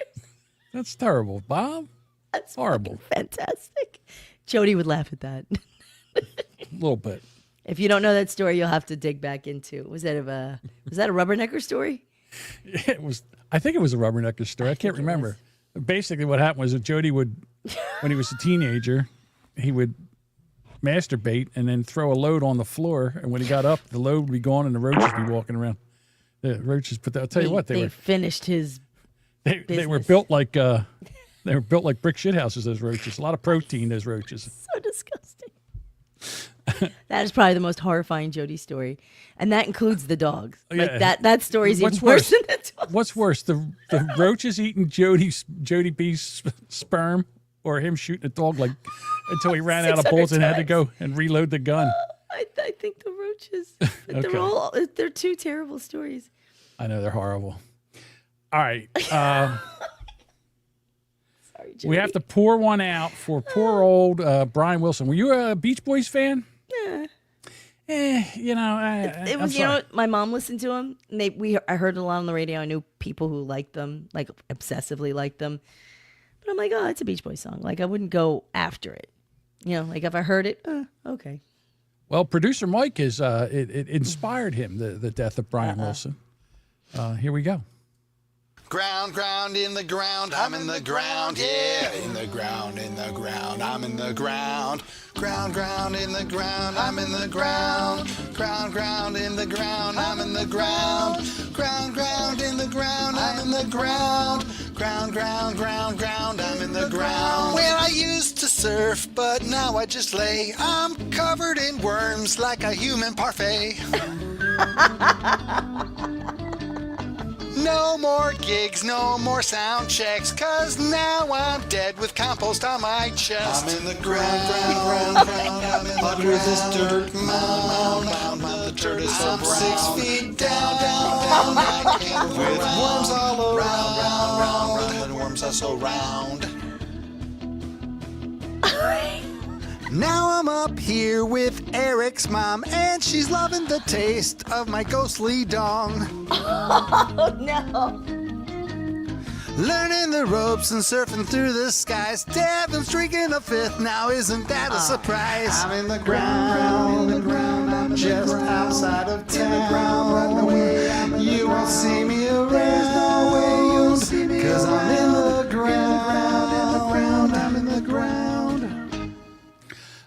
That's terrible, Bob. That's horrible. Fantastic. Jody would laugh at that. A little bit. If you don't know that story, you'll have to dig back into. Was that a Rubbernecker story? It was. I think it was a Rubbernecker story. I can't remember. Basically, what happened was that Jody would, when he was a teenager, he would masturbate and then throw a load on the floor. And when he got up, the load would be gone and the roaches would be walking around. The roaches, but I'll tell you what, they finished his. They were built like brick shit houses. Those roaches, a lot of protein. Those roaches. So disgusting. That is probably the most horrifying Jody story, and that includes the dogs. Like that story's even worse than the dogs. What's worse, the roaches eating Jody B's sperm, or him shooting a dog like until he ran out of bullets and had to go and reload the gun? I think the roaches. They're two terrible stories. I know, they're horrible. All right. Sorry, Jody. We have to pour one out for poor old Brian Wilson. Were you a Beach Boys fan? Yeah. You know, it was. You know what? My mom listened to them. And I heard it a lot on the radio. I knew people who liked them, like obsessively liked them. But I'm like, oh, it's a Beach Boys song. Like, I wouldn't go after it. You know, like if I heard it, okay. Well, producer Mike is. It inspired him. The death of Brian Wilson. Here we go. Ground in the ground, I'm in the ground, yeah. In the ground, I'm in the ground. Ground in the ground, I'm in the ground. Ground in the ground, I'm in the ground. Ground in the ground, I'm in the ground. Ground, I'm in the ground. Where I used to surf, but now I just lay. I'm covered in worms like a human parfait. No more gigs, no more sound checks, 'cause now I'm dead with compost on my chest. I'm in the ground, I'm in under this dirt mound. The dirt is so brown. 6 feet down, I can't with worms all around. The worms are so round. Now I'm up here with Eric's mom, and she's loving the taste of my ghostly dong. Oh, no. Learning the ropes and surfing through the skies. Devan streaking a fifth, now isn't that a surprise? I'm in the ground, I'm just outside of town. You won't see me around, cause I'm in the ground, I'm in the ground.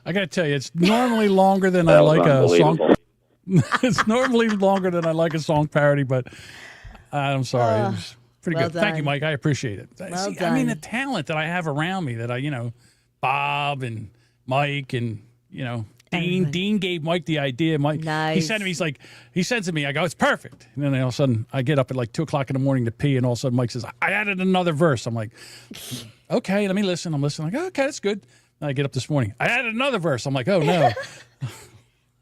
I got to tell you, it's normally longer than I like a song. It's normally longer than I like a song parody, but I'm sorry. It was pretty well good. Thank you, done. Mike. I appreciate it. Well See, I mean, the done. talent that I have around me that Bob and Mike and, Dean. Dean gave Mike the idea. Mike, Nice. he said to me, he said to me, I go, it's perfect. And then all of a sudden, I get up at like 2 o'clock in the morning to pee, and all of a sudden, Mike says, I added another verse. I'm like, okay, let me listen. I'm listening. I'm like, okay, that's good. And I get up this morning. I added another verse. I'm like, oh, no.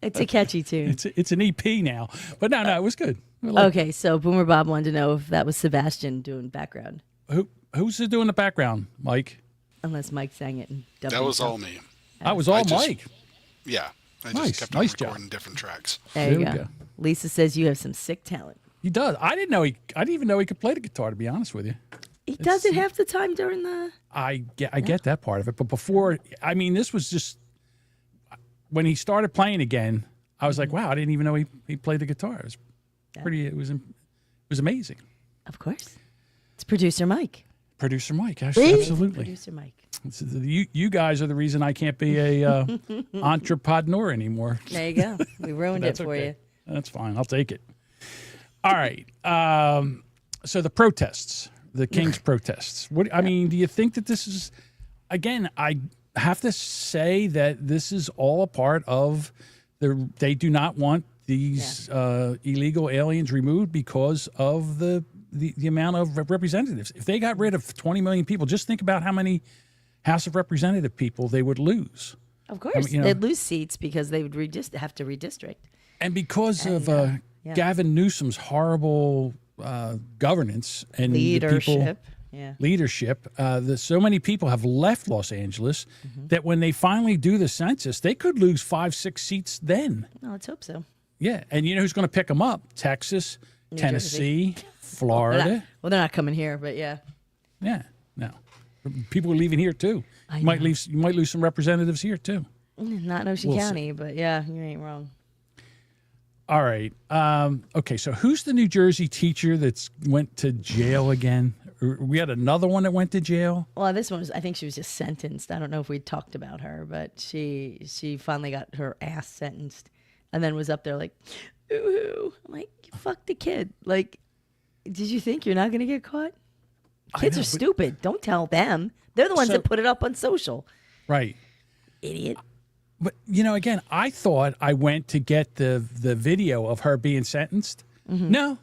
It's a catchy tune. It's an EP now. But no, it was good. Okay, so Boomer Bob wanted to know if that was Sebastian doing background. Who's doing the background, Mike? Unless Mike sang it. And dubbed That was himself. all me. That was all Mike. Yeah. I Nice, just kept on nice recording different tracks. There you we go. go. Lisa says you have some sick talent. He does. I didn't even know he could play the guitar, to be honest with you. He does it half the time during the... I get that part of it. But before, this was just, when he started playing again, I was like, wow, I didn't even know he played the guitar. It was it was amazing. Of course. It's producer Mike. Producer Mike, absolutely. Producer Mike. You guys are the reason I can't be a entrepreneur anymore. There you go. We ruined it for you. That's fine. I'll take it. All right. So the protests, the King's protests. Do you think that this is, again, I have to say that this is all a part of they do not want these illegal aliens removed because of the amount of representatives. If they got rid of 20 million people, just think about how many House of Representative people they would lose. Of course. They'd lose seats because they would have to redistrict. And because of Gavin Newsom's horrible governance and leadership. So many people have left Los Angeles that when they finally do the census, they could lose 5-6 seats then. No, let's hope so. Yeah, and you know who's going to pick them up? Texas, Tennessee, Florida. Well, they're not coming here, but yeah. Yeah, no. People are leaving here too. You might lose some representatives here too. Not in Ocean County, but yeah, you ain't wrong. All right. Okay, so who's the New Jersey teacher that's went to jail again? We had another one that went to jail. Well, this one was, I think she was just sentenced. I don't know if we talked about her, but she finally got her ass sentenced and then was up there like, ooh. I'm like, you fucked the kid. Like, did you think you're not going to get caught? Kids are stupid. Don't tell them. They're the ones that put it up on social. Right. Idiot. But, again, I thought I went to get the video of her being sentenced. No,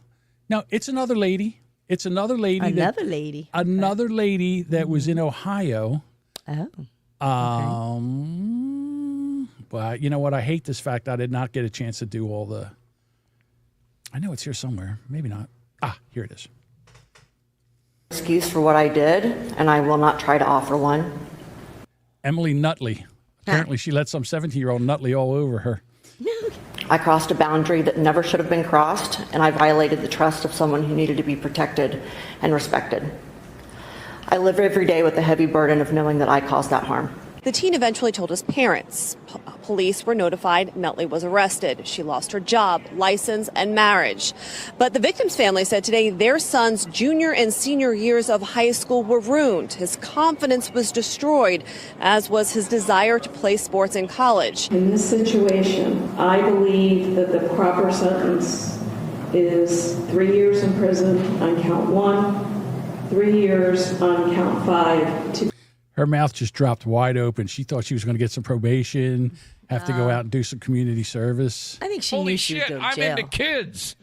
it's another lady. It's another lady. Another lady. Another lady that was in Ohio. Oh. But you know what? I hate this fact I did not get a chance to do all the... I know it's here somewhere. Maybe not. Here it is. Excuse for what I did, and I will not try to offer one. Emily Nutley. Apparently she let some 17-year-old Nutley all over her. I crossed a boundary that never should have been crossed, and I violated the trust of someone who needed to be protected and respected. I live every day with the heavy burden of knowing that I caused that harm. The teen eventually told his parents. Police were notified Nutley was arrested. She lost her job, license, and marriage. But the victim's family said today their son's junior and senior years of high school were ruined. His confidence was destroyed, as was his desire to play sports in college. In this situation, I believe that the proper sentence is 3 years in prison on count 1, 3 years on count 5. Her mouth just dropped wide open. She thought she was going to get some probation, have to go out and do some community service. I think she knew she would go to jail. I'm into kids.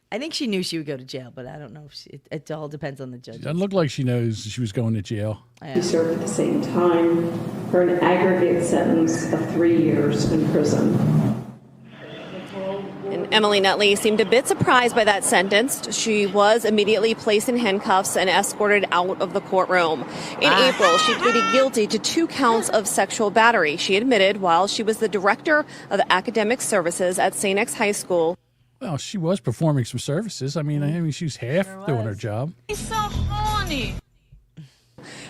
I think she knew she would go to jail, but I don't know. It all depends on the judge. It doesn't look like she knows she was going to jail. She served at the same time for an aggregate sentence of 3 years in prison. And Emily Nutley seemed a bit surprised by that sentence. She was immediately placed in handcuffs and escorted out of the courtroom. In April, she pleaded guilty to 2 counts of sexual battery. She admitted while she was the director of academic services at St. X High School. Well, she was performing some services. I mean, she was half doing her job. It's so Romney.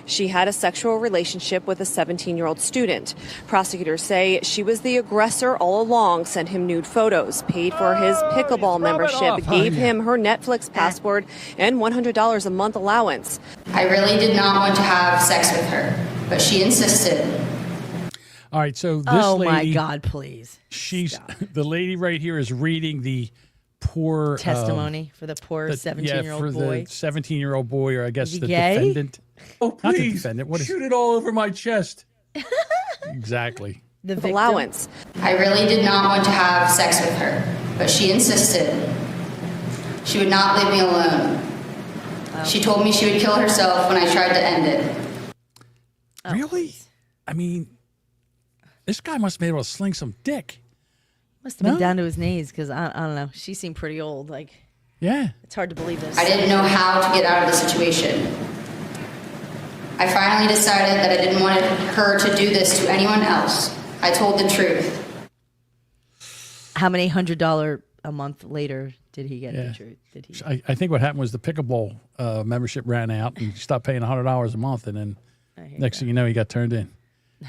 She had a sexual relationship with a 17-year-old student. Prosecutors say she was the aggressor all along, sent him nude photos, paid for his pickleball membership, gave him her Netflix password, and $100 a month allowance. I really did not want to have sex with her, but she insisted. All right, so this Oh lady, my God, please. She's the lady right here is reading the poor Testimony for the poor 17-year-old boy. The 17-year-old boy, or I guess Is he the gay? defendant. Oh, Not the please, defendant. What is shoot it all over my chest. exactly? The allowance. I really did not want to have sex with her, but she insisted. She would not leave me alone. She told me she would kill herself when I tried to end it. Really? I mean, this guy must have been able to sling some dick. Must have been down to his knees because I don't know. She seemed pretty old. Like, yeah, it's hard to believe this. I didn't know how to get out of the situation. I finally decided that I didn't want her to do this to anyone else. I told the truth. How many $100 a month later did he get the truth? Did he? I think what happened was the pickleball membership ran out, and he stopped paying $100 a month, and then next thing you know, he got turned in.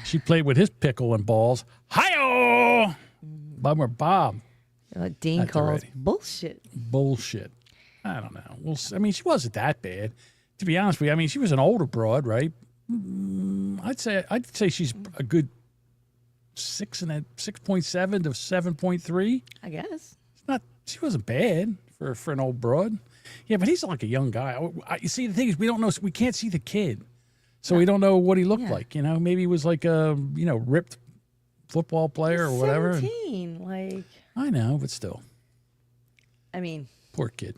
She played with his pickle and balls. Hi-oh! Bummer Bob. Dean calls bullshit. Bullshit. I don't know. Well, I mean, she wasn't that bad. To be honest with you, I mean, she was an older broad, right? I'd say she's a good 6.7 to 7.3. I guess. She wasn't bad for an old broad. Yeah, but he's like a young guy. You see, the thing is, we don't know. We can't see the kid, so we don't know what he looked like. You know, maybe he was like a ripped football player or whatever. 17, like. I know, but still. I mean, poor kid.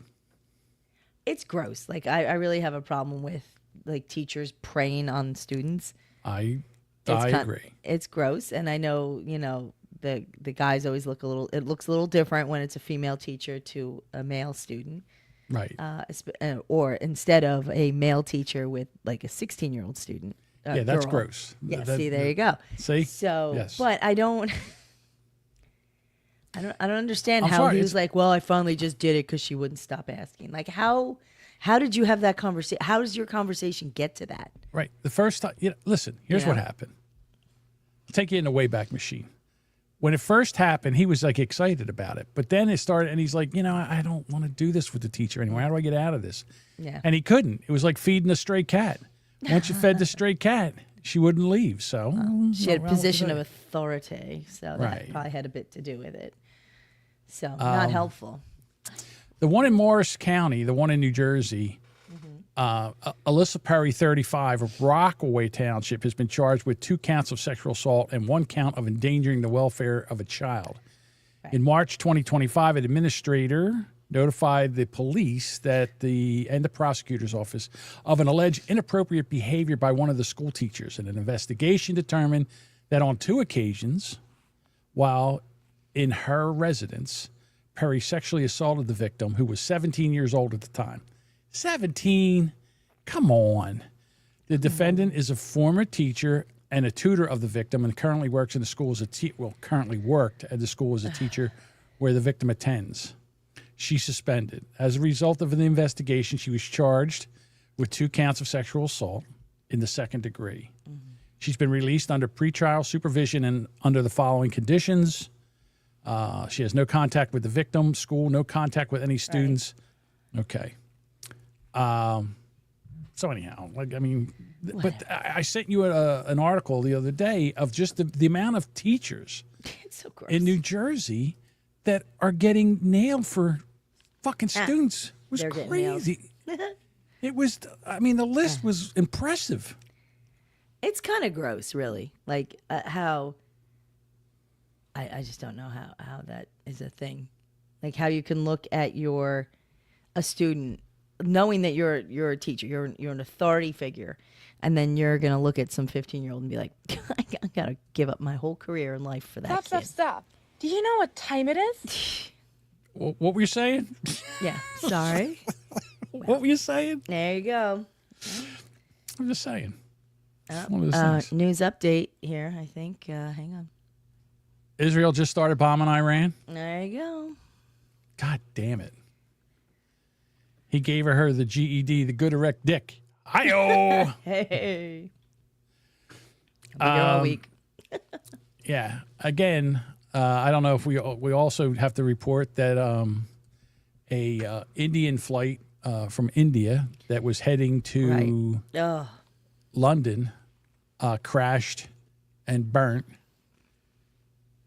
It's gross. Like I really have a problem with like teachers preying on students. I agree. It's gross, and I know the guys always look a little. It looks a little different when it's a female teacher to a male student, right? Or instead of a male teacher with like a 16-year-old student. Yeah, that's girl. gross. Yeah, see, there you go. See, so, yes. But I don't understand I'm how sorry, he was like, well, I finally just did it because she wouldn't stop asking. Like, how did you have that conversation? How does your conversation get to that? Right. The first time, listen, here's what happened. I'll take you in the Wayback Machine. When it first happened, he was like excited about it. But then it started, and he's like, I don't want to do this with the teacher anymore. How do I get out of this? Yeah. And he couldn't. It was like feeding a stray cat. Once you fed the stray cat, she wouldn't leave. So she had a position of authority, so that Right. probably had a bit to do with it. So not helpful. The one in Morris County, the one in New Jersey, Alyssa Perry, 35, of Rockaway Township, has been charged with 2 counts of sexual assault and 1 count of endangering the welfare of a child. Right. In March 2025, an administrator notified the police and the prosecutor's office of an alleged inappropriate behavior by one of the school teachers. And an investigation determined that on 2 occasions, while in her residence, Perry sexually assaulted the victim, who was 17 years old at the time. 17? Come on. The defendant is a former teacher and a tutor of the victim, and currently works in the school as currently worked at the school as a teacher where the victim attends. She's suspended. As a result of the investigation, she was charged with 2 counts of sexual assault in the 2nd degree. She's been released under pretrial supervision and under the following conditions. She has no contact with the victim, school, no contact with any students. Right. Okay. So anyhow, but I sent you an article the other day of just the amount of teachers it's so gross. In New Jersey that are getting nailed for fucking students. It was crazy. It was, the list was impressive. It's kind of gross, really. Like how, I just don't know how that is a thing. Like how you can look at a student knowing that you're a teacher, you're an authority figure, and then you're gonna look at some 15-year-old and be like, I gotta give up my whole career in life for that kid. Stop. Do you know what time it is? What were you saying? Yeah, sorry. What were you saying? There you go. I'm just saying. One of those things. News update here, I think. Hang on. Israel just started bombing Iran. There you go. God damn it. He gave her the GED, the good erect dick. Hi-oh. Hey. I'll be here all week. Yeah. Again, I don't know if we also have to report that a Indian flight from India that was heading to London crashed and burnt.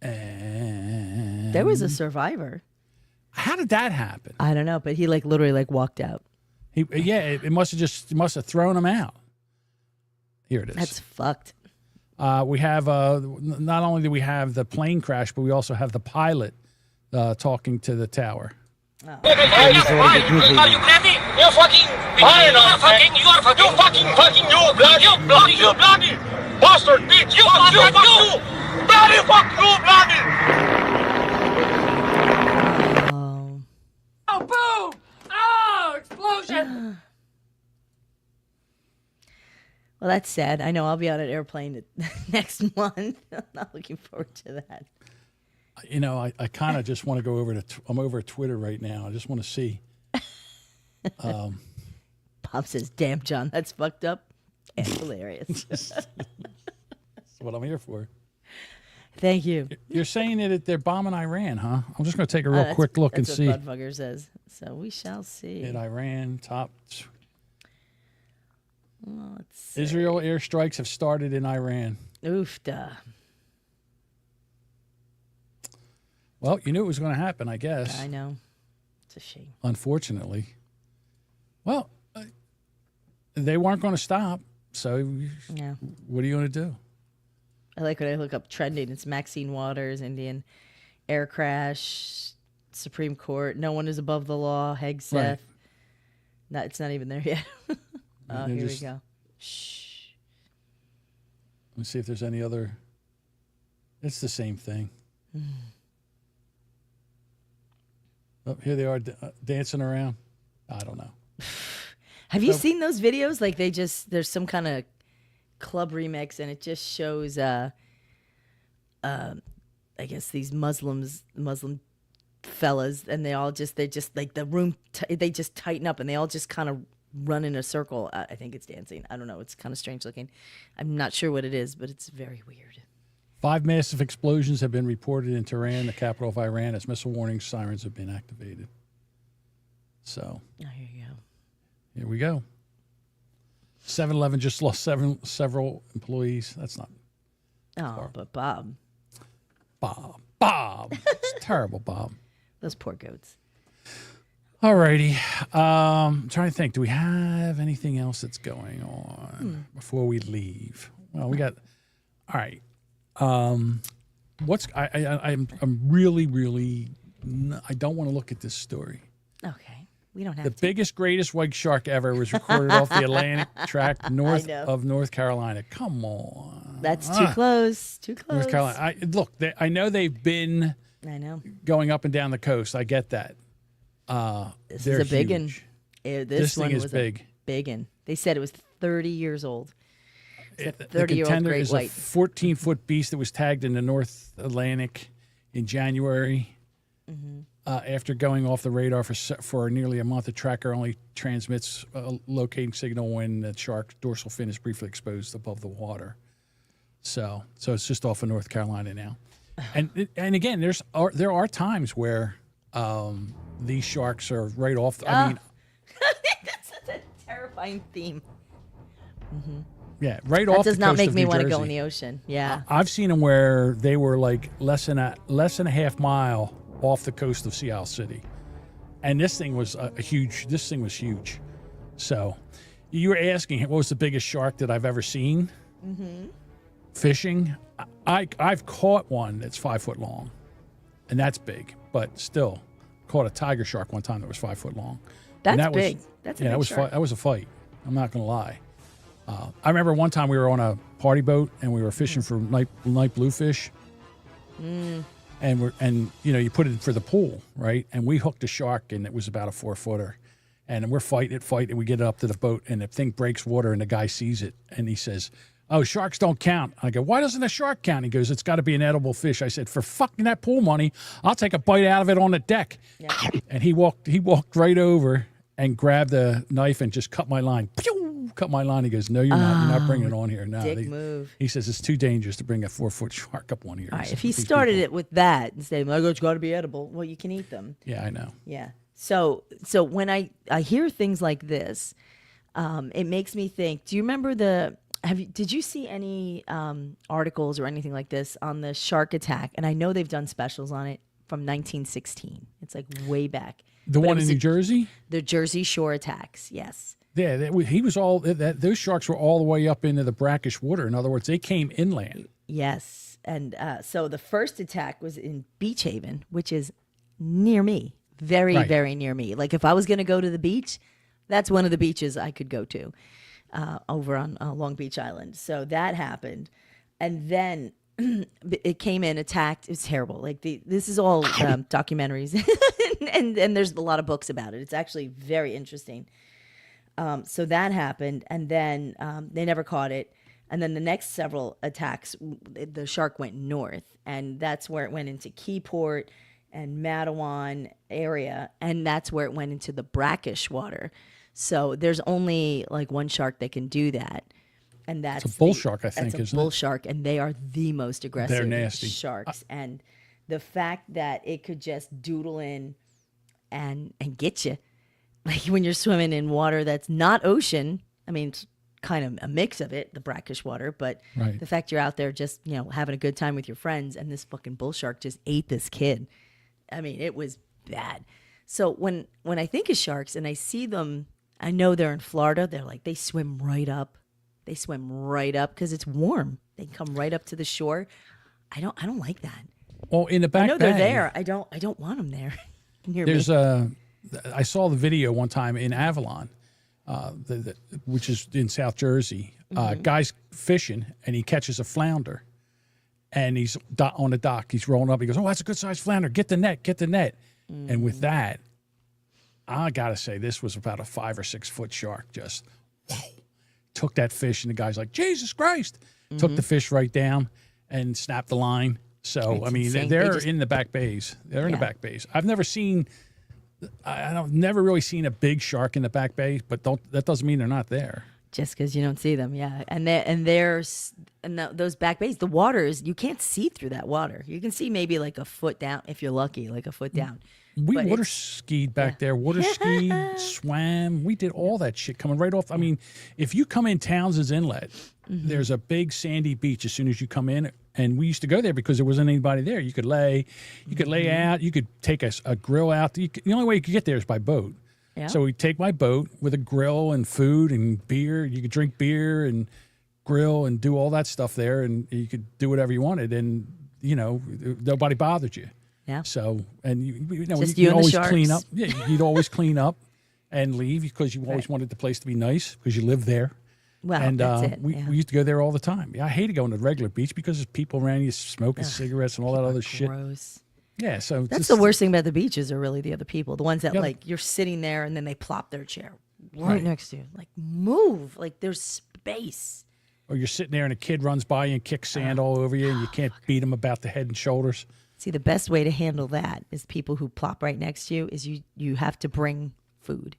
And There was a survivor. How did that happen? I don't know, but he literally walked out. It must have thrown him out. Here it is. That's fucked. We have not only do we have the plane crash, but we also have the pilot talking to the tower. Are you crazy? You fucking you bloody bastard bitch! You bloody fuck you bloody! Oh, boom! Oh, explosion! Well, that's sad. I know I'll be on an airplane next month. I'm not looking forward to that. You know, I kind of just want to go over to. I'm over at Twitter right now. I just want to see. Bob says, "Damn, John, that's fucked up and hilarious." That's what I'm here for. Thank you. You're saying that they're bombing Iran, huh? I'm just going to take a real quick look and see. That's what Budfucker says. So we shall see. In Iran, top. Well, let's see. Israel airstrikes have started in Iran. Oof, duh. Well, you knew it was going to happen, I guess. I know. It's a shame. Unfortunately. Well, they weren't going to stop. So Yeah. What are you going to do? I like when I look up trending. It's Maxine Waters, Indian air crash, Supreme Court. No one is above the law. Hegseth. Right. No, it's not even there yet. Oh, They're here just- we go. Shh. Let me see if there's any other. It's the same thing. Oh, here they are dancing around. I don't know. Have you seen those videos? Like there's some kind of club remix, and it just shows, I guess these Muslim fellas, and they just like the room, they just tighten up, and they all just kind of run in a circle. I think it's dancing. I don't know. It's kind of strange looking. I'm not sure what it is, but it's very weird. 5 massive explosions have been reported in Tehran, the capital of Iran, as missile warning sirens have been activated. So, here you go. Here we go. 7-Eleven just lost several employees. That's not. Oh, but Bob. It's terrible, Bob. Those poor goats. All righty. I'm trying to think. Do we have anything else that's going on before we leave? Well, we got. All right. I'm really. I don't want to look at this story. Okay. We don't have The biggest, greatest white shark ever was recorded off the Atlantic tract north know. of North Carolina. Come on. That's too close. Too close. North Carolina. I know they've been I know. going up and down the coast. I get that. This They're is a big one. huge. This thing one is was big. a big one. They said it was 30 years old. It's a The 30-year-old contender great is white. a 14-foot beast that was tagged in the North Atlantic in January. Mm-hmm. After going off the radar for nearly a month, the tracker only transmits a locating signal when the shark's dorsal fin is briefly exposed above the water. So it's just off of North Carolina now. And again, there are times where these sharks are right off. I mean, that's such a terrifying theme. yeah, right That off. does the not coast make of me New want to go Jersey. in the ocean. Yeah. I've seen them where they were like less than a half mile off the coast of Seattle City, and this thing was huge. This thing was huge. So, you were asking what was the biggest shark that I've ever seen fishing. I've caught one that's 5 foot long, and that's big. But still, caught a tiger shark one time that was 5 foot long. And That's that big. Was, That's a yeah, big that was shark. that was a fight. I'm not gonna lie. I remember one time we were on a party boat and we were fishing for night bluefish. And you put it for the pool, right? And we hooked a shark, and it was about a 4-footer. And we're fighting, and we get it up to the boat, and the thing breaks water, and the guy sees it, and he says, "Oh, sharks don't count." I go, "Why doesn't a shark count?" He goes, "It's got to be an edible fish." I said, "For fucking that pool money, I'll take a bite out of it on the deck." Yeah. And he walked right over and grabbed the knife and just cut my line. Pew! cut my line. He goes, no, you're not. You're not bringing it on here. No, dick move. He says it's too dangerous to bring a 4-foot shark up on here. All right, if he started it with that instead of, it's got to be edible, well, you can eat them. Yeah, I know. Yeah. So when I hear things like this, it makes me think, do you remember did you see any articles or anything like this on the shark attack? And I know they've done specials on it from 1916. It's like way back. The one in New Jersey? The Jersey Shore attacks, yes. Yeah, he was all those sharks were all the way up into the brackish water. In other words, they came inland. Yes, and so the first attack was in Beach Haven, which is near me, very, very near me. Like if I was going to go to the beach, that's one of the beaches I could go to over on Long Beach Island. So that happened, and then it came in, attacked. It was terrible. Like this is all documentaries, and there's a lot of books about it. It's actually very interesting. So that happened, and then they never caught it. And then the next several attacks, the shark went north, and that's where it went into Keyport and Matawan area, and that's where it went into the brackish water. So there's only like one shark that can do that, and that's it's a bull shark, I think, isn't it? It's a bull shark, and they are the most aggressive They're nasty. sharks. And the fact that it could just doodle in and get you, like when you're swimming in water that's not ocean. I mean, it's kind of a mix of it, the brackish water, but the fact you're out there just, having a good time with your friends, and this fucking bull shark just ate this kid. I mean, it was bad. So when I think of sharks and I see them, I know they're in Florida. They're like, they swim right up. They swim right up because it's warm. They come right up to the shore. I don't like that. Well, in the back I know bay, they're there. I don't want them there near there's me. I saw the video one time in Avalon, which is in South Jersey. Guy's fishing and he catches a flounder, and he's on the dock. He's rolling up. He goes, "Oh, that's a good sized flounder. Get the net. Get the net." And with that, I gotta say, this was about a 5 or 6 foot shark. Just took that fish, and the guy's like, "Jesus Christ!" Took the fish right down and snapped the line. So It's I mean, insane. they're They just- in the back bays. They're in the Yeah. back bays. I've never seen. I've never really seen a big shark in the back bay, but that doesn't mean they're not there. Just because you don't see them, yeah. And those back bays, the water is, you can't see through that water. You can see maybe like a foot down if you're lucky, like a foot down. We But water it's- skied back there, water skied, swam. We did all that shit coming right off. I mean, if you come in Townsend's Inlet, there's a big sandy beach as soon as you come in. And we used to go there because there wasn't anybody there. You could lay out. You could take a grill out. The only way you could get there is by boat. Yeah. So we'd take my boat with a grill and food and beer. You could drink beer and grill and do all that stuff there. And you could do whatever you wanted. And, nobody bothered you. Yeah. So, and you Just you you and the always clean sharks. up. Yeah, you'd always clean up and leave because you always wanted the place to be nice because you live there. Well, and that's it. we used to go there all the time. Yeah, I hated going to the regular beach because there's people around you smoking cigarettes and all that other shit. Gross. Yeah, so That's the worst thing about the beaches are really the other people. The ones that Yeah. like you're sitting there and then they plop their chair right Right. next to you. Like move. Like there's space. Or you're sitting there and a kid runs by you and kicks sand all over you and you can't beat him about the head and shoulders. See, the best way to handle that is people who plop right next to you is you have to bring food.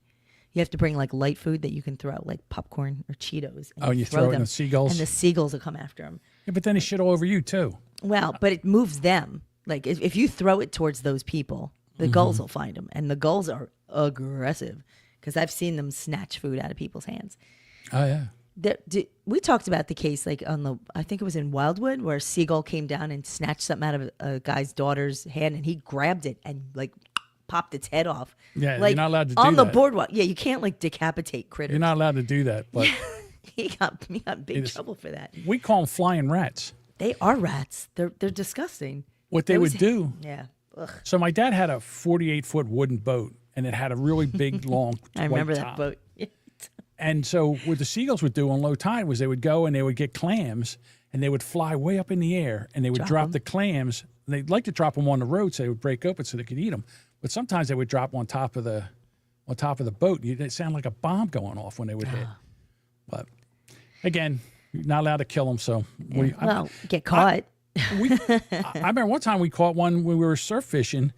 You have to bring like light food that you can throw out, like popcorn or Cheetos. And you throw it in the seagulls? And the seagulls will come after them. Yeah, but then he shit all over you too. Well, but it moves them. Like if you throw it towards those people, the gulls will find them. And the gulls are aggressive because I've seen them snatch food out of people's hands. Oh, yeah. We talked about the case like I think it was in Wildwood where a seagull came down and snatched something out of a guy's daughter's hand and he grabbed it and like popped its head off. Yeah, like, you're not allowed to do on the that. boardwalk. Yeah, you can't like decapitate critters. You're not allowed to do that. But he got in big trouble for that. we call them flying rats. They are rats. They're disgusting. What they There would was- do. Yeah. Ugh. So my dad had a 48-foot wooden boat, and it had a really big, long I white remember top. that boat. And so what the seagulls would do on low tide was they would go and they would get clams, and they would fly way up in the air, and they would drop the clams. And they'd like to drop them on the road so they would break open so they could eat them. But sometimes they would drop on top of the boat. It sounded like a bomb going off when they would hit. But again, you're not allowed to kill them. So Get caught. I remember one time we caught one when we were surf fishing.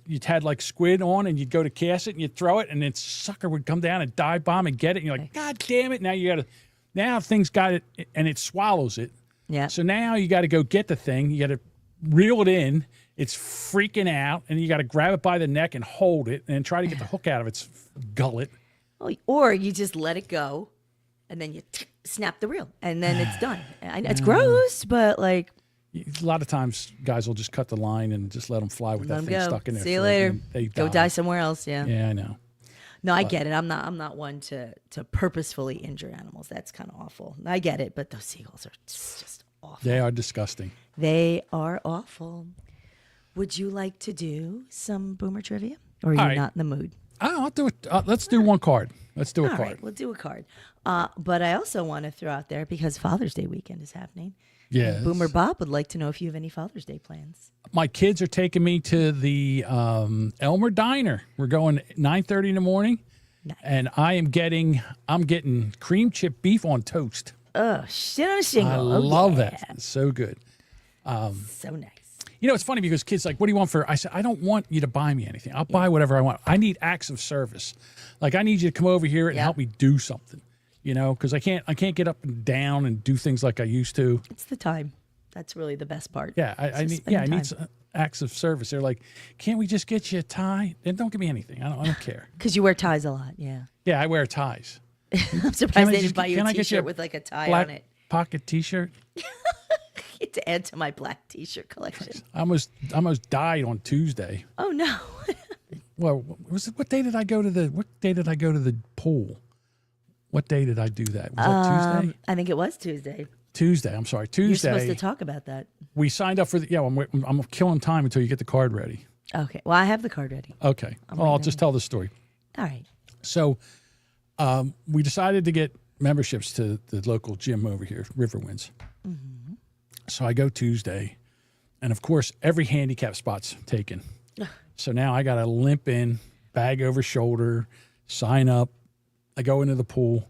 you'd had like squid on, and you'd go to cast it, and you'd throw it, and then sucker would come down and dive bomb and get it. And you're like, God damn it! Now things got it, and it swallows it. Yeah. So now you got to go get the thing. You got to reel it in. It's freaking out, and you got to grab it by the neck and hold it, and try to get the hook out of its gullet. Or you just let it go, and then you snap the reel, and then it's done. I know it's gross, but like. A lot of times, guys will just cut the line and just let them fly with that thing stuck in there. See you later. They Go die somewhere else. Yeah. Yeah, I know. No, I get it. I'm not one to purposefully injure animals. That's kind of awful. I get it, but those seagulls are just awful. They are disgusting. They are awful. Would you like to do some boomer trivia, or are you not in the mood? I'll do it. Let's do one card. Let's do a card. All right, we'll do a card. But I also want to throw out there, because Father's Day weekend is happening. Yes. Boomer Bob would like to know if you have any Father's Day plans. My kids are taking me to the Elmer Diner. We're going 9:30 in the morning, and I'm getting cream chip beef on toast. Oh, shit on a shingle. I love that. It's so good. So nice. You know, it's funny because kids like, what do you want for? I said, I don't want you to buy me anything. I'll buy whatever I want. I need acts of service. Like, I need you to come over here and help me do something. You know, because I can't get up and down and do things like I used to. It's the time. That's really the best part. Yeah, I need some acts of service. They're like, can't we just get you a tie? Then don't give me anything. I don't care. Because you wear ties a lot. Yeah. Yeah, I wear ties. I'm surprised they didn't buy you a T-shirt with like a tie black on it. Pocket T-shirt. To add to my black T-shirt collection. I almost died on Tuesday. Oh no. Well, what day did I go to the pool? What day did I do that? Was that Tuesday? I think it was Tuesday. Tuesday. I'm sorry. Tuesday. You're supposed to talk about that. We signed up for the. Yeah, I'm killing time until you get the card ready. Okay. Well, I have the card ready. Okay. Well, I'll just tell the story. All right. So, we decided to get memberships to the local gym over here, Riverwinds. Mm-hmm. So I go Tuesday, and of course, every handicap spot's taken. So now I got to limp in, bag over shoulder, sign up. I go into the pool,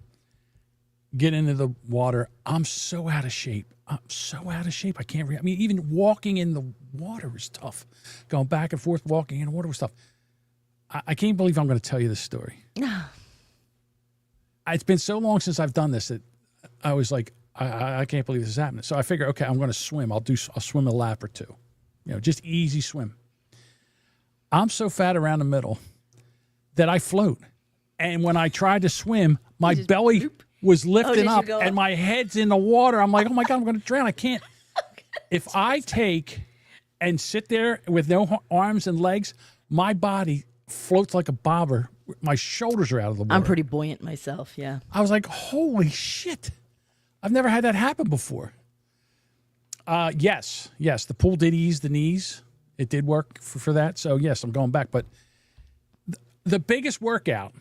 get into the water. I'm so out of shape. I can't I mean, even walking in the water was tough. Going back and forth, walking in the water was tough. I can't believe I'm going to tell you this story. It's been so long since I've done this that I was like, I can't believe this is happening. So I figure, okay, I'm going to swim. I'll swim a lap or two. You know, just easy swim. I'm so fat around the middle that I float. And when I tried to swim, my belly was lifting up and my head's in the water. I'm like, oh my God, I'm going to drown. I can't. If I take and sit there with no arms and legs, my body floats like a bobber. My shoulders are out of the water. I'm pretty buoyant myself, yeah. I was like, holy shit. I've never had that happen before. Yes, the pool did ease the knees. It did work for that. So, yes, I'm going back. But the biggest workout,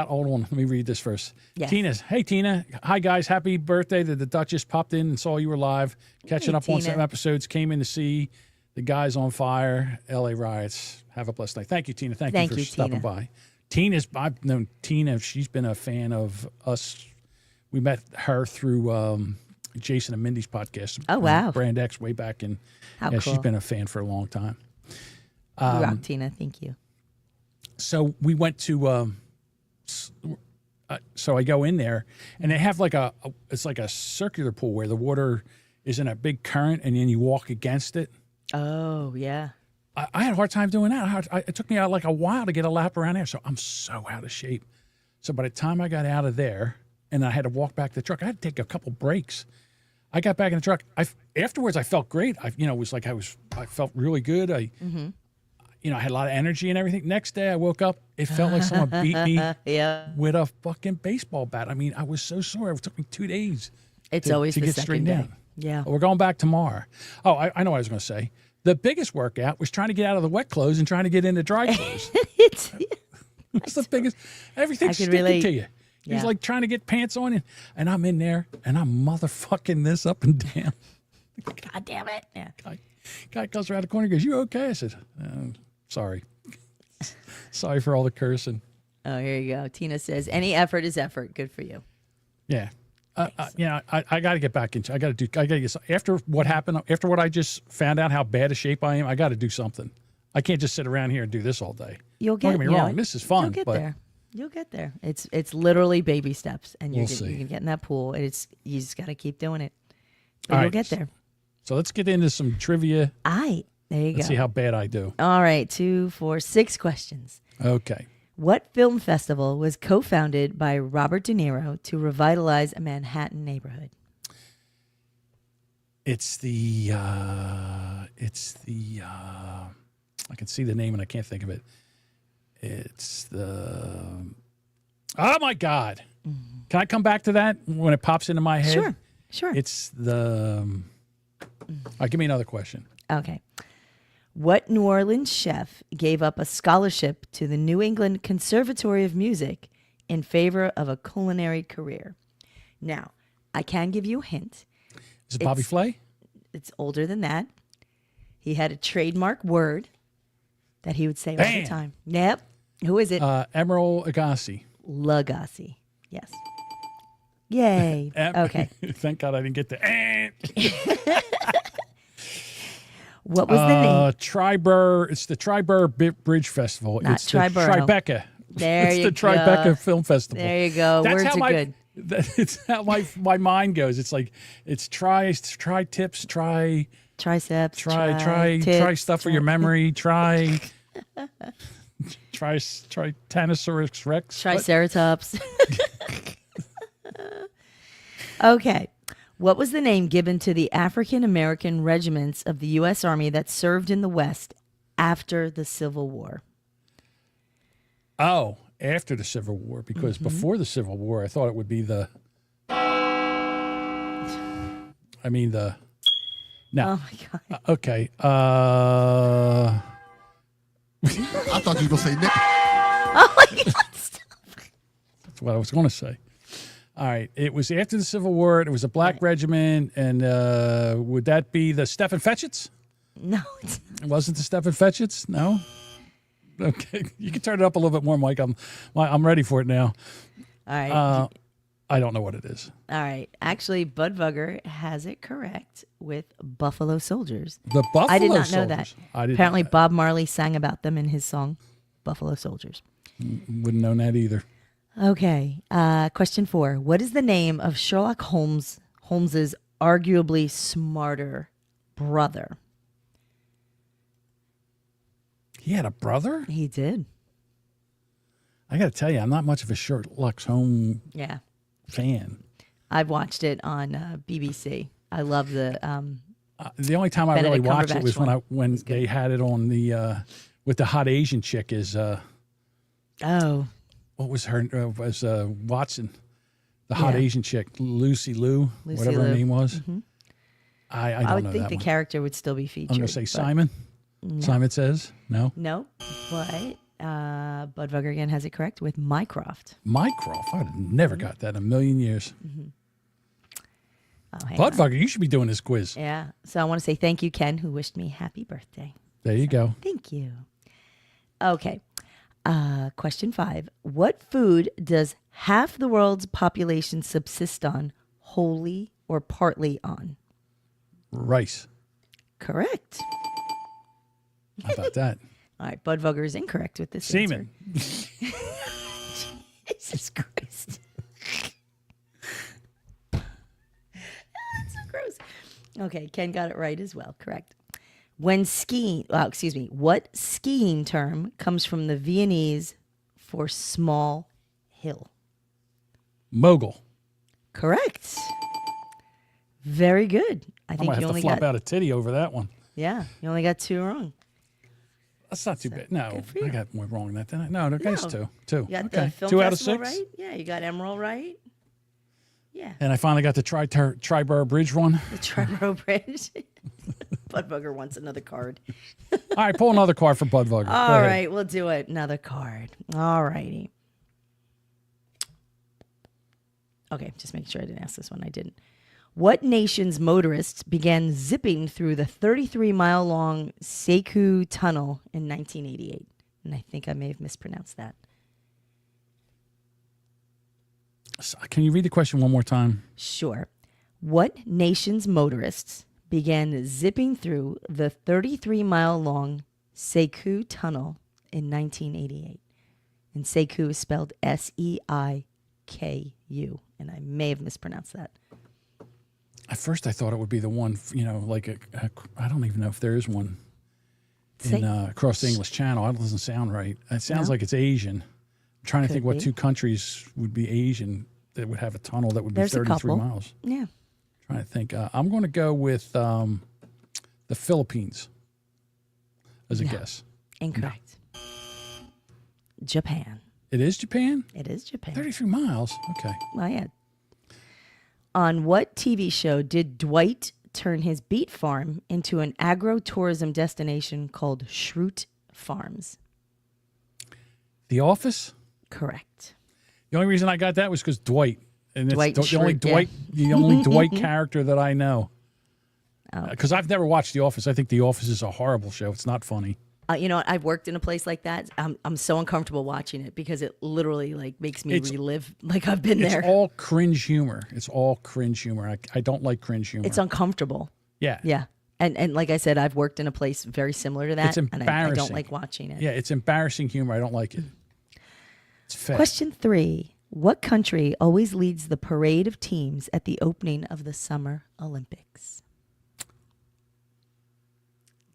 hold on, let me read this first. Yes. Hey, Tina. Hi, guys. Happy birthday. The Duchess popped in and saw you were live. Catching up on some episodes. Came in to see the guys on fire, LA riots. Have a blessed night. Thank you, Tina. Thank you for stopping by. I've known Tina. She's been a fan of us. We met her through Jason and Mindy's podcast. Oh, wow. Brand X way back. And cool. She's been a fan for a long time. You rock, Tina. Thank you. So we went to, so I go in there, and they have like it's like a circular pool where the water is in a big current, and then you walk against it. Oh, yeah. I had a hard time doing that. It took me out like a while to get a lap around there, so I'm so out of shape. So by the time I got out of there, and I had to walk back to the truck, I had to take a couple breaks. I got back in the truck. Afterwards, I felt great. I felt really good. I had a lot of energy and everything. Next day, I woke up. It felt like someone beat me with a fucking baseball bat. I mean, I was so sore. It took me 2 days. It's always to the get second straightened day. out. Yeah. We're going back tomorrow. Oh, I know what I was going to say. The biggest workout was trying to get out of the wet clothes and trying to get into dry clothes. It's the biggest. Everything's sticking to you. Yeah. He's like trying to get pants on, and I'm in there, and I'm motherfucking this up and down. God damn it. Yeah. Guy comes around the corner and goes, "You okay?" I said, sorry. Sorry for all the cursing. Oh, here you go. Tina says, any effort is effort. Good for you. Yeah. I got to get back into. I got to get after what happened. After what I just found out, how bad a shape I am. I got to do something. I can't just sit around here and do this all day. Don't get me wrong. This is fun. You'll get but there. You'll get there. It's literally baby steps, and you We'll see. can get in that pool. And you just got to keep doing it. But All you'll right. get there. So let's get into some trivia. There you Let's go. see how bad I do. All right, 2, 4, 6 questions. Okay. What film festival was co-founded by Robert De Niro to revitalize a Manhattan neighborhood? It's the. I can see the name and I can't think of it. It's the. Oh my God! Can I come back to that when it pops into my head? Sure. It's the. All right, give me another question. Okay. What New Orleans chef gave up a scholarship to the New England Conservatory of Music in favor of a culinary career? Now, I can give you a hint. Is it Bobby Flay? It's older than that. He had a trademark word that he would say all the Bam. time. Yep. Who is it? Emeril Lagasse. Lagasse. Yes. Yay. Okay. Thank God I didn't get the. What was the name? Tribur. It's the Tribur Bridge Festival. Not it's the Triborough. Tribeca. There it's you the Tribeca go. Film Festival. There you go. That's Words how are my, good. It's how my mind goes. It's like it's try tips, try triceps, try tits, stuff for your memory. Try Tyrannosaurus Rex. Triceratops. Okay. What was the name given to the African American regiments of the U.S. Army that served in the West after the Civil War? Oh, after the Civil War, because before the Civil War, I thought it would be the. No. Oh my God. Okay. I thought you were going to say Nick. Oh my God. That's what I was going to say. All right. It was after the Civil War. It was a black regiment. And would that be the Stephen Fetchits? No. It's It wasn't the Stephen Fetchits? No? Okay. You can turn it up a little bit more, Mike. I'm ready for it now. All right. I don't know what it is. All right. Actually, Budvugger has it correct with Buffalo Soldiers. The Buffalo I did not know Soldiers. that. I didn't Apparently, know that. Bob Marley sang about them in his song, Buffalo Soldiers. Wouldn't know that either. Okay. Question 4. What is the name of Sherlock Holmes's arguably smarter brother? He had a brother? He did. I got to tell you, I'm not much of a Sherlock Holmes Yeah. fan. I've watched it on BBC. I love the The only time I really Benedict watched it Cumberbatch was one. when they had it on the with the hot Asian chick is what was her was Watson, the hot Yeah. Asian chick, Lucy Liu, whatever her Liu. name was. Mhm. I don't I would know think that the one. character would still be featured. I'm going to say but- Simon. No. Simon Says no. No, but Budvugger again has it correct with Mycroft. Mycroft. I'd never got that in a million years. Oh, hang on. Budvugger, you should be doing this quiz. Yeah. So I want to say thank you, Ken, who wished me happy birthday. There you go. Thank you. Okay. Question 5. What food does half the world's population subsist on, wholly or partly on? Rice. Correct. How about that? All right. Budvugger is incorrect with this Semen. answer. Jesus Christ. That's so gross. Okay, Ken got it right as well. Correct. When skiing, what skiing term comes from the Viennese for small hill? Mogul. Correct. Very good. I I think might you have to only flop got out a titty over that one. Yeah, you only got 2 wrong. That's not too bad. No, good for you. I got more wrong than that. Didn't I? No, there's No. two. You got Okay. the film 2 out of festival 6. right? Yeah, you got Emerald right. Yeah. And I finally got the Triborough Bridge one. The Triborough Bridge. Budvugger wants another card. All right, pull another card for Budvugger. Go All ahead. right, we'll do it. Another card. All righty. Okay, just make sure I didn't ask this one. I didn't. What nation's motorists began zipping through the 33-mile-long Sekou Tunnel in 1988? And I think I may have mispronounced that. Can you read the question one more time? Sure. What nation's motorists began zipping through the 33-mile-long Sekou Tunnel in 1988? And Sekou is spelled Seiku, and I may have mispronounced that. At first, I thought it would be the one, like I don't even know if there is one across the English Channel. That doesn't sound right. It sounds like it's Asian. I'm trying to think what two countries would be Asian that would have a tunnel that would be 33 miles. Yeah. Trying to think. I'm going to go with the Philippines as a guess. Incorrect. Japan. It is Japan? It is Japan. 33 miles. Okay. Well, yeah. On what TV show did Dwight turn his beet farm into an agro-tourism destination called Schrute Farms? The Office? Correct. The only reason I got that was because Dwight. And it's Dwight the only Schrute, Dwight, yeah. the only Dwight character that I know. Because I've never watched The Office. I think The Office is a horrible show. It's not funny. You know what? I've worked in a place like that. I'm so uncomfortable watching it because it literally makes me relive like I've been there. It's all cringe humor. I don't like cringe humor. It's uncomfortable. Yeah. Yeah. And like I said, I've worked in a place very similar to that. It's embarrassing. And I don't like watching it. Yeah, it's embarrassing humor. I don't like it. It's fake. Question 3. What country always leads the parade of teams at the opening of the Summer Olympics?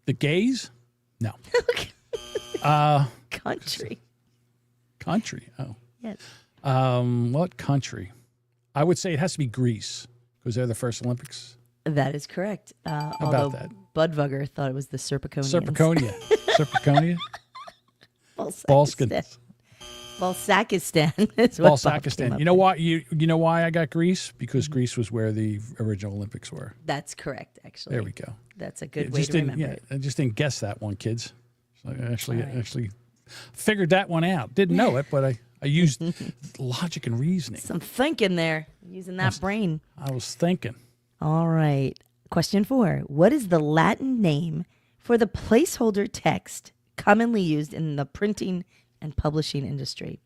The gays? No. Country. Country. Oh. Yes. What country? I would say it has to be Greece because they're the first Olympics. That is correct. About that? Budvugger thought it was the Serpiconians. Serpiconia. Balskistan. Balsakistan is what Bob came Balsakistan. up You know with. why? You know why I got Greece? Because Greece was where the original Olympics were. That's correct, actually. There we go. That's a good way to remember it. I just didn't guess that one, kids. So I actually figured that one out. Didn't know it, but I used logic and reasoning. Some thinking there, using that brain. I was thinking. All right. Question 4. What is the Latin name for the placeholder text commonly used in the printing and publishing industry?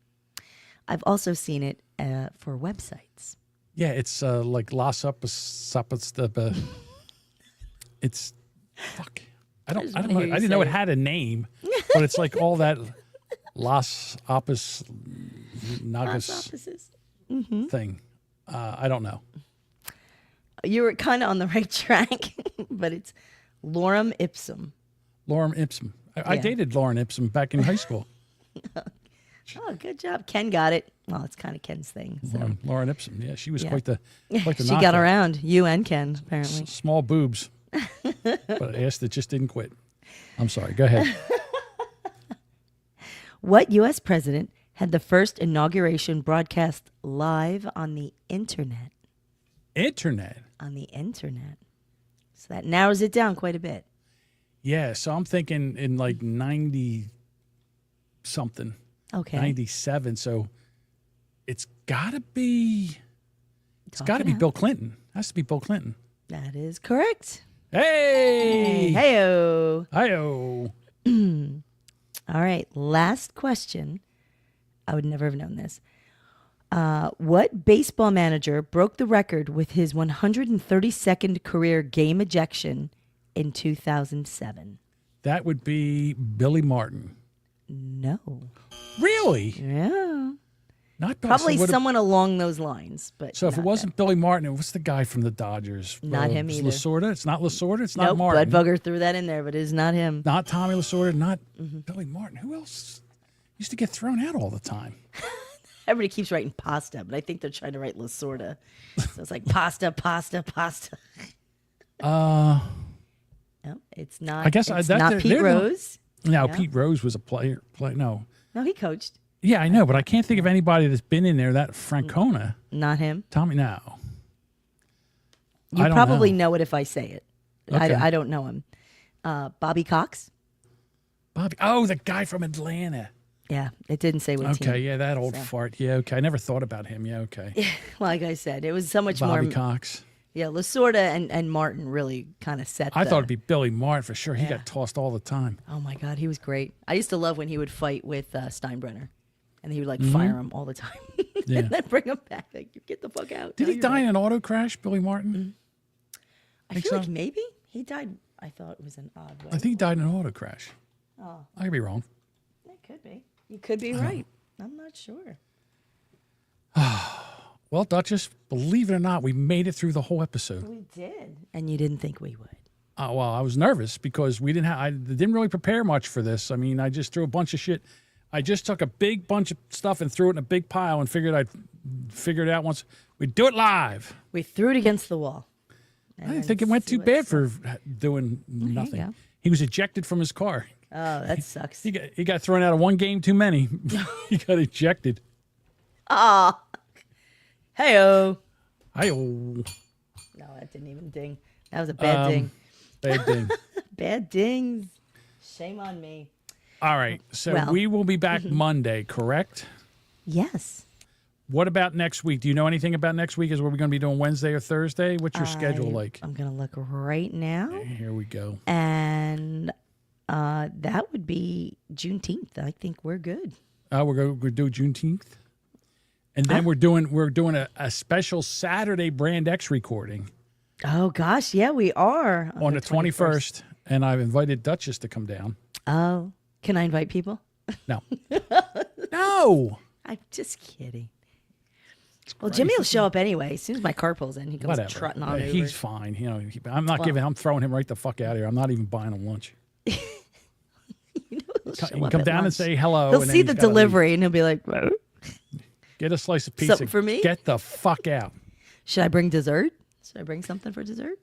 I've also seen it for websites. Yeah, it's like Las Uppas. It's fuck. I don't know. I didn't know it had a name, but it's like all that Las Appas Nagas thing. I don't know. You were kind of on the right track, but it's lorem ipsum. Lorem ipsum. I dated Lorem ipsum back in high school. Oh, good job. Ken got it. Well, it's kind of Ken's thing. So. Lorem ipsum. Yeah, she was quite the She knockout. got around. You and Ken, apparently. Small boobs. But ass that just didn't quit. I'm sorry. Go ahead. What U.S. president had the first inauguration broadcast live on the internet? Internet? On the internet. So that narrows it down quite a bit. Yeah, so I'm thinking in like 90 something. Okay. 97. So it's got to be Bill Clinton. Has to be Bill Clinton. That is correct. Hey! Hey-o. Hi-yo. All right, last question. I would never have known this. What baseball manager broke the record with his 132nd career game ejection in 2007? That would be Billy Martin. No. Really? Yeah. Not Probably someone along those lines. But so if it wasn't Billy Martin, it was the guy from the Dodgers. Not him either. Lasorda? It's not Lasorda? It's nope, not Martin. Budvugger threw that in there, but it's not him. Not Tommy Lasorda, not Billy Martin. Who else used to get thrown out all the time? Everybody keeps writing pasta, but I think they're trying to write Lasorda. So it's like pasta. No, it's not. I guess it's not Pete Rose. No, Yeah. Pete Rose was a player. No. No, he coached. Yeah, I know, but I can't think of anybody that's been in there. That Francona. Not him. Tommy, no. You probably know it if I say it. Okay. I don't know him. Bobby Cox. Bobby. Oh, the guy from Atlanta. Yeah, it didn't say what team. Okay, yeah, that old fart. Yeah, okay. I never thought about him. Yeah, okay. Like I said, it was so much Bobby more. Cox. Yeah, Lasorda and Martin really kind of set. I thought it'd be Billy Martin for sure. He got tossed all the time. Oh my God, he was great. I used to love when he would fight with Steinbrenner, and he would fire him all the time. Yeah. And then bring him back. Like, you get the fuck out. Did No, he you're die right. in an auto crash, Billy Martin? I Think feel so? like maybe he died. I thought it was an odd way. I think he died in an auto crash. Oh, I could be wrong. that could be. You could be right. I'm not sure. Well, Duchess, believe it or not, we made it through the whole episode. We did. And you didn't think we would. Well, I was nervous because I didn't really prepare much for this. I mean, I just threw a bunch of shit. I just took a big bunch of stuff and threw it in a big pile and figured I'd figure it out once. We'd do it live. We threw it against the wall. I didn't think it went too bad for doing you nothing. go. He was ejected from his car. Oh, that sucks. He got thrown out of one game too many. He got ejected. Aw. Hey-oh. Hi-oh. No, that didn't even ding. That was a bad ding. Bad ding. Bad dings. Shame on me. All right. So Well. we will be back Monday, correct? Yes. What about next week? Do you know anything about next week? Is what we're going to be doing Wednesday or Thursday? What's your schedule like? I'm going to look right now. Here we go. And that would be Juneteenth. I think we're good. We're going to do Juneteenth. And then we're doing a special Saturday Brand X recording. Oh, gosh. Yeah, we are. On the 21st. And I've invited Duchess to come down. Oh, can I invite people? No. No. I'm just kidding. Well, Jimmy will show up anyway. As soon as my car pulls in, he comes Whatever. trotting on over. He's fine. You know, I'm throwing him right the fuck out of here. I'm not even buying him lunch. He can come down and say hello. He'll and then see he's the gotta leave. delivery and he'll be like, "Whoa." Get a slice of pizza. Something for me? Get the fuck out. Should I bring dessert? Should I bring something for dessert?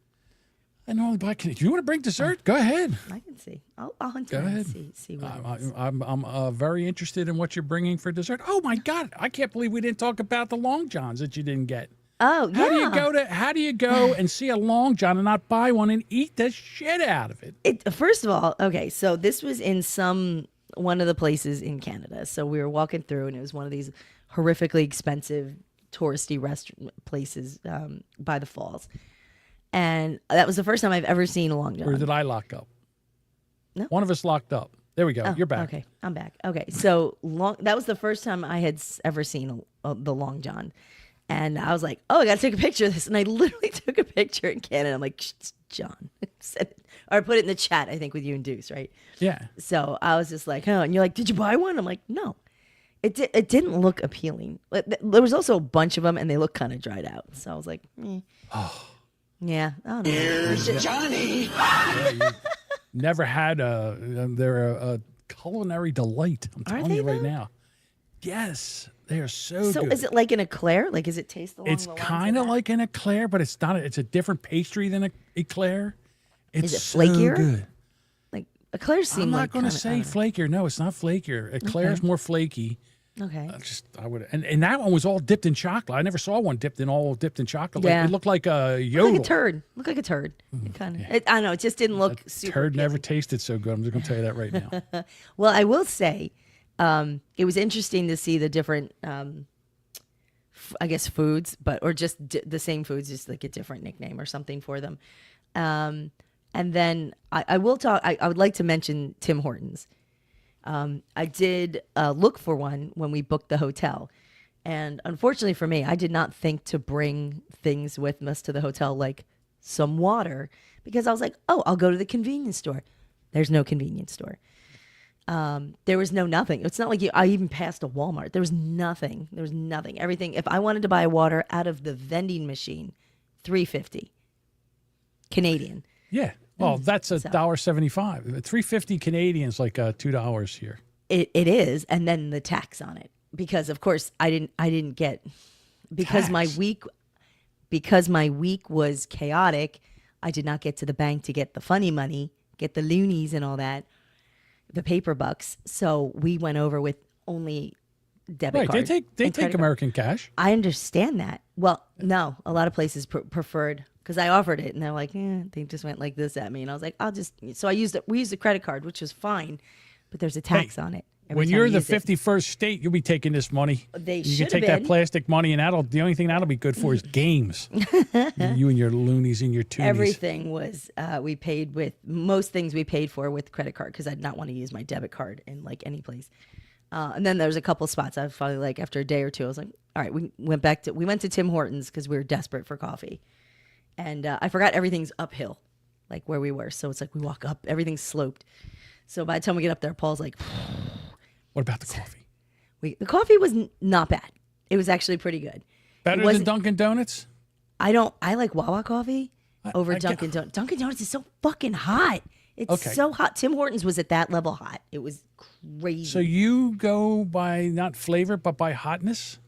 I know. If you want to bring dessert, go ahead. I can see. I'll hunt Go around ahead. and see what it is. I'm very interested in what you're bringing for dessert. Oh my God! I can't believe we didn't talk about the Long Johns that you didn't get. Oh yeah. How do you go and see a Long John and not buy one and eat the shit out of it? First of all, okay, so this was in one of the places in Canada. So we were walking through, and it was one of these horrifically expensive touristy restaurant places by the falls. And that was the first time I've ever seen a Long John. Or did I lock up? No. One of us locked up. There we go. Oh, You're back. Okay, I'm back. Okay, so that was the first time I had ever seen the Long John. And I was like, oh, I got to take a picture of this. And I literally took a picture in Canada. I'm like, it's John. Or I put it in the chat, I think, with you and Deuce, right? Yeah. So I was just like, oh, and you're like, did you buy one? I'm like, no. It didn't look appealing. There was also a bunch of them, and they looked kind of dried out. So I was like, yeah, I don't know. Here's Johnny. Never had they're a culinary delight. I'm telling you right now. Yes, they are so So good. is it like an eclair? Like, does it taste along It's the lines kind of like an eclair, but it's not. It's a different pastry than an eclair. It's Is it so flakier? good. Like, eclairs seem I'm not like going to kinda- say flakier. No, it's not flakier. Eclair is more flaky. Okay. I would, and that one was all dipped in chocolate. I never saw one dipped in chocolate. Yeah. It looked like a yodel. Looked like a turd. Looked like a turd. It kind of. I don't know. It just didn't look super. Turd never tasted so good. I'm just going to tell you that right now. Well, I will say, it was interesting to see the different, I guess, foods, or just the same foods, just like a different nickname or something for them. And then I will talk. I would like to mention Tim Hortons. I did look for one when we booked the hotel. And unfortunately for me, I did not think to bring things with us to the hotel, like some water, because I was like, oh, I'll go to the convenience store. There's no convenience store. There was nothing. It's not like I even passed a Walmart. There was nothing. Everything. If I wanted to buy water out of the vending machine, $3.50 Canadian. Yeah. Well, that's $1.75. $3.50 Canadian is like $2 here. It is, and then the tax on it, because of course I didn't get, because my week was chaotic. I did not get to the bank to get the funny money, get the loonies and all that, the paper bucks. So we went over with only debit card. They take credit American cash. I understand that. Well, no, a lot of places preferred, because I offered it and they're like, they just went like this at me, and I was like, so I used it. We used a credit card, which was fine, but there's a tax on it. When you're the 51st state, you'll be taking this money. They you should can take have that been. plastic money, and the only thing that'll be good for is games. You and your loonies and your toonies. Everything was most things we paid for with credit card, because I did not want to use my debit card in like any place. And then there was a couple spots I finally like after a day or two. I was like, all right, we went to Tim Hortons because we were desperate for coffee. And I forgot everything's uphill, like where we were. So it's like we walk up, everything's sloped. So by the time we get up there, Paul's like, what about the coffee? The coffee was not bad. It was actually pretty good. Better than Dunkin' Donuts? I like Wawa coffee over Dunkin' Donuts. Dunkin' Donuts is so fucking hot. It's so hot. Tim Hortons was at that level hot. It was crazy. So you go by not flavor, but by hotness?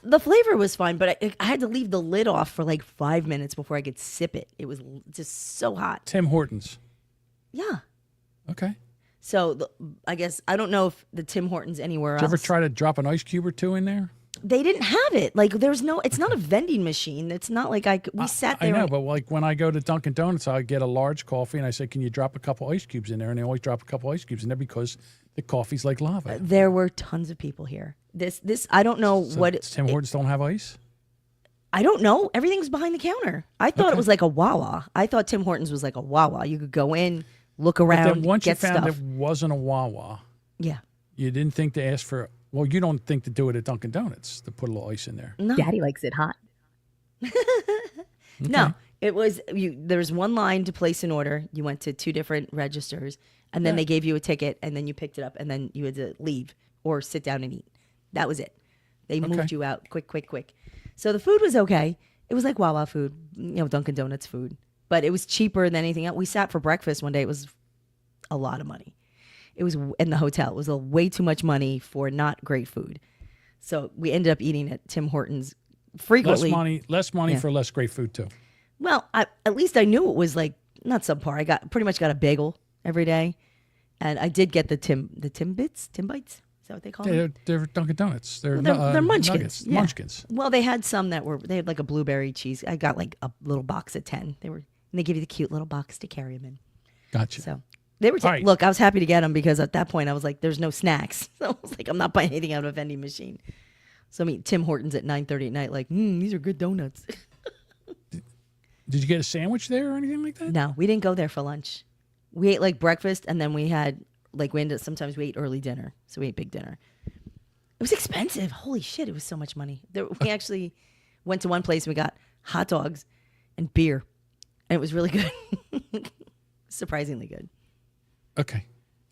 The flavor was fine, but I had to leave the lid off for like 5 minutes before I could sip it. It was just so hot. Tim Hortons. Yeah. Okay. So I guess I don't know if the Tim Hortons anywhere else. Did you ever try to drop an ice cube or two in there? They didn't have it. Like there's no. It's not a vending machine. It's not like we sat there. I know, but like when I go to Dunkin' Donuts, I get a large coffee and I say, "Can you drop a couple ice cubes in there?" And they always drop a couple ice cubes in there because the coffee's like lava. There were tons of people here. This I don't know So what. Tim Hortons don't have ice? I don't know. Everything's behind the counter. I thought it was like a Wawa. I thought Tim Hortons was like a Wawa. You could go in, look around, But then once get you found stuff. it wasn't a Wawa, Yeah. you didn't think to ask for. Well, you don't think to do it at Dunkin' Donuts to put a little ice in there. No. Daddy likes it hot. No, it was there was one line to place an order. You went to 2 different registers, and then Yeah. they gave you a ticket, and then you picked it up, and then you had to leave or sit down and eat. That was it. They moved you out quick. So the food was okay. It was like Wawa food, Dunkin' Donuts food, but it was cheaper than anything else. We sat for breakfast one day. It was a lot of money. It was in the hotel. It was way too much money for not great food. So we ended up eating at Tim Hortons frequently. Less money Yeah. for less great food too. Well, at least I knew it was like not subpar. I pretty much got a bagel every day, and I did get the Tim Bites. Is that what they call them? They're Dunkin' Donuts. They're munchkins. nuggets. Yeah. Munchkins. Well, they had some they had like a blueberry cheese. I got like a little box of 10. And they give you the cute little box to carry them in. Gotcha. So they were. Right. Look, I was happy to get them because at that point I was like, "There's no snacks." So I was like, "I'm not buying anything out of a vending machine." So I mean, Tim Hortons at 9:30 at night, like, these are good donuts. Did you get a sandwich there or anything like that? No, we didn't go there for lunch. We ate like breakfast, and then we had sometimes we ate early dinner, so we ate big dinner. It was expensive. Holy shit, it was so much money. We actually went to one place and we got hot dogs and beer, and it was really good. Surprisingly good. Okay.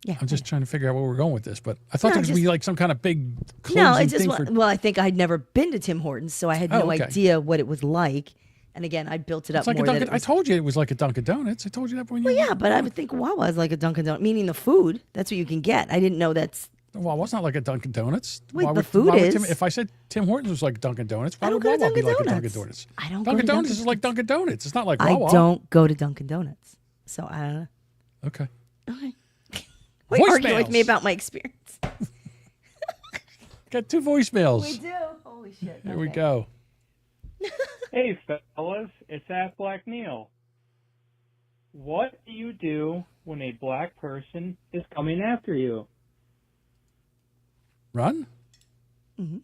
Yeah. I'm just trying to figure out where we're going with this, but I thought there was going to be like some kind of big closing No, it just thing well, I think I'd never been to Tim Hortons, so I had no okay. idea what it was like. And again, I built it up It's like more. a Dunkin', I told you it was like a Dunkin' Donuts. I told you that when you. Well, yeah, but I would think Wawa is like a Dunkin' Donut, meaning the food. That's what you can get. I didn't know that's. Well, it's not like a Dunkin' Donuts. Wait, Why the would- food why would is. if I said Tim Hortons was like Dunkin' Donuts, why I don't would go to Wawa be Dunkin' like a Dunkin' Donuts. Donuts? I don't go Dunkin' to Donuts Dunkin' is like Dunkin' Donuts. It's not like I Wawa. don't go to Dunkin' Donuts, so I don't know. Okay. Wait, argue with Voicemails. me about my experience. Got 2 voicemails. We do. Holy shit. Here we go. Hey, fellas, it's at Black Neil. What do you do when a black person is coming after you? Run? Mm-hmm.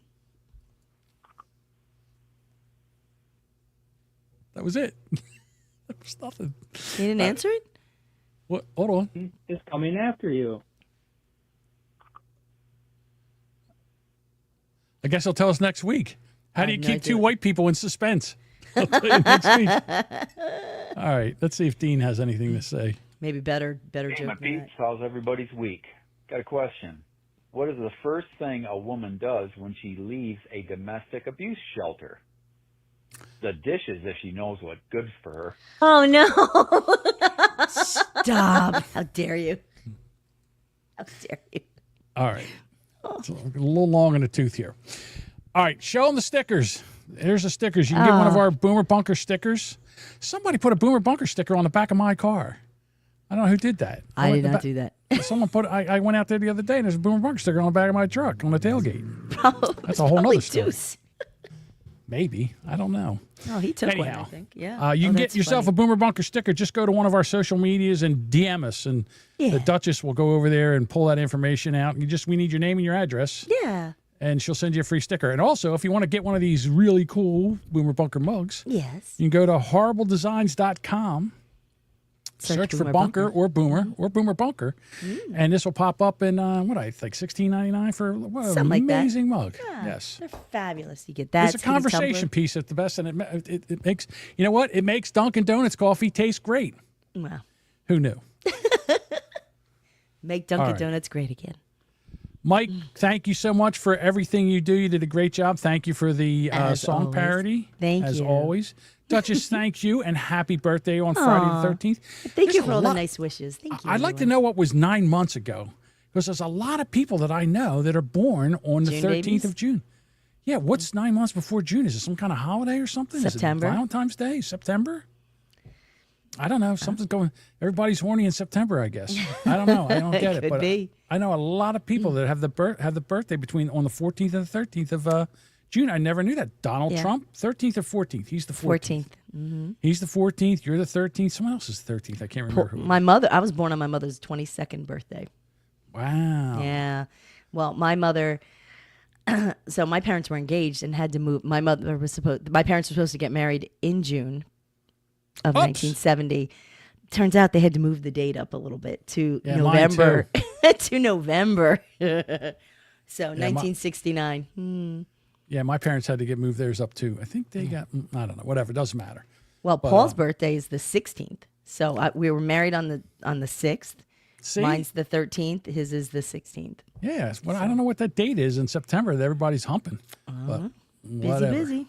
That was it. That was nothing. You didn't answer it? What? Hold on. Is coming after you. I guess he'll tell us next week. How do you have no keep 2 idea. white people in suspense? I'll tell you next week. All right. Let's see if Dean has anything to say. Maybe better Hey, joke my than peeps, how's everybody's week? Got a question. What is the first thing a woman does when she leaves a domestic abuse shelter? The dishes, if she knows what's good for her. Oh, no. Stop. How dare you? How dare you? All right. It's a little long in the tooth here. All right. Show them the stickers. Here's the stickers. You can get one of our Boomer Bunker stickers. Somebody put a Boomer Bunker sticker on the back of my car. I don't know who did that. I did not do that. Someone put. I went out there the other day and there's a Boomer Bunker sticker on the back of my truck on the tailgate. That's a whole nother story. Deuce. Maybe. I don't know. Oh, he took one, Anyhow, I think. Yeah. you can get that's yourself funny. a Boomer Bunker sticker. Just go to one of our social medias and DM us, and the Duchess will go over there and pull that information out. We need your name and your address, Yeah. and she'll send you a free sticker. And also, if you want to get one of these really cool Boomer Bunker mugs, Yes. you can go to horribledesigns.com, Search for Bunker or Boomer Bunker. And this will pop up in, $16.99 for what an Something like that. amazing mug. Yeah, Yes. They're fabulous. You get that. It's a conversation piece at the best, and it makes, you know what? It makes Dunkin' Donuts coffee taste great. Wow. Who knew? Make Dunkin' All right. Donuts great again. Mike, thank you so much for everything you do. You did a great job. Thank you for the song always. parody. Thank as you. always. Duchess, thank you, and happy birthday on Friday the 13th. Thank you There's for a all the lot- nice wishes. Thank you. I'd like to know what was 9 months ago, because there's a lot of people that I know that are born on the June 13th babies? of June. Yeah, what's 9 months before June? Is it some kind of holiday or something? September. Is it Valentine's Day? September? I don't know. Something's going. Everybody's horny in September, I guess. I don't know. I don't get it. Could But be. I know a lot of people that have the birthday between on the 14th and the 13th of June. I never knew that. Donald Yeah. Trump, 13th or 14th. He's the 14th. 14th. Mm-hmm. He's the 14th. You're the 13th. Someone else is the 13th. I can't remember who. My mother, I was born on my mother's 22nd birthday. Wow. Yeah. Well, my mother, so my parents were engaged and had to move. My parents were supposed to get married in June of 1970. Turns out they had to move the date up a little bit to Yeah, mine November. To November. So 1969. Yeah, my parents had to get moved theirs up too. I think they got, I don't know, whatever. It doesn't matter. Well, But, Paul's birthday is the 16th. So we were married on the 6th. See? Mine's the 13th. His is the 16th. Yeah, well, I don't know what that date is in September that everybody's humping. But whatever. Busy.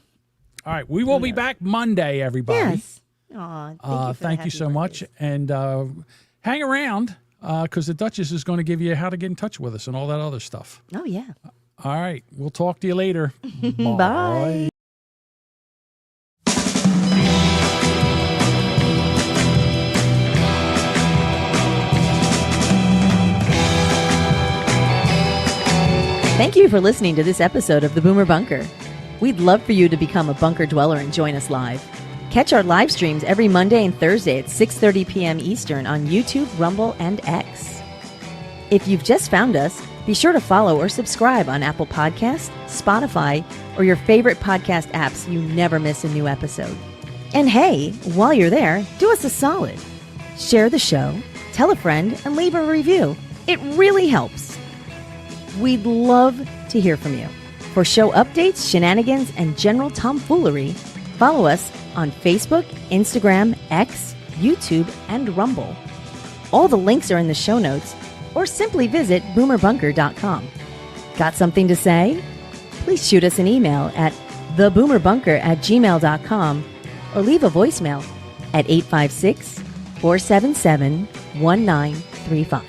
All right, we will be back Monday, everybody. Yes. Aw, Thank you so much. And hang around because the Duchess is going to give you how to get in touch with us and all that other stuff. Oh, yeah. All right, we'll talk to you later. Bye. Thank you for listening to this episode of The Boomer Bunker. We'd love for you to become a bunker dweller and join us live. Catch our live streams every Monday and Thursday at 6:30 p.m. Eastern on YouTube, Rumble, and X. If you've just found us, be sure to follow or subscribe on Apple Podcasts, Spotify, or your favorite podcast apps so you never miss a new episode. And hey, while you're there, do us a solid. Share the show, tell a friend, and leave a review. It really helps. We'd love to hear from you. For show updates, shenanigans, and general tomfoolery, follow us on Facebook, Instagram, X, YouTube, and Rumble. All the links are in the show notes, or simply visit boomerbunker.com. Got something to say? Please shoot us an email at theboomerbunker@gmail.com or leave a voicemail at 856-477-1935.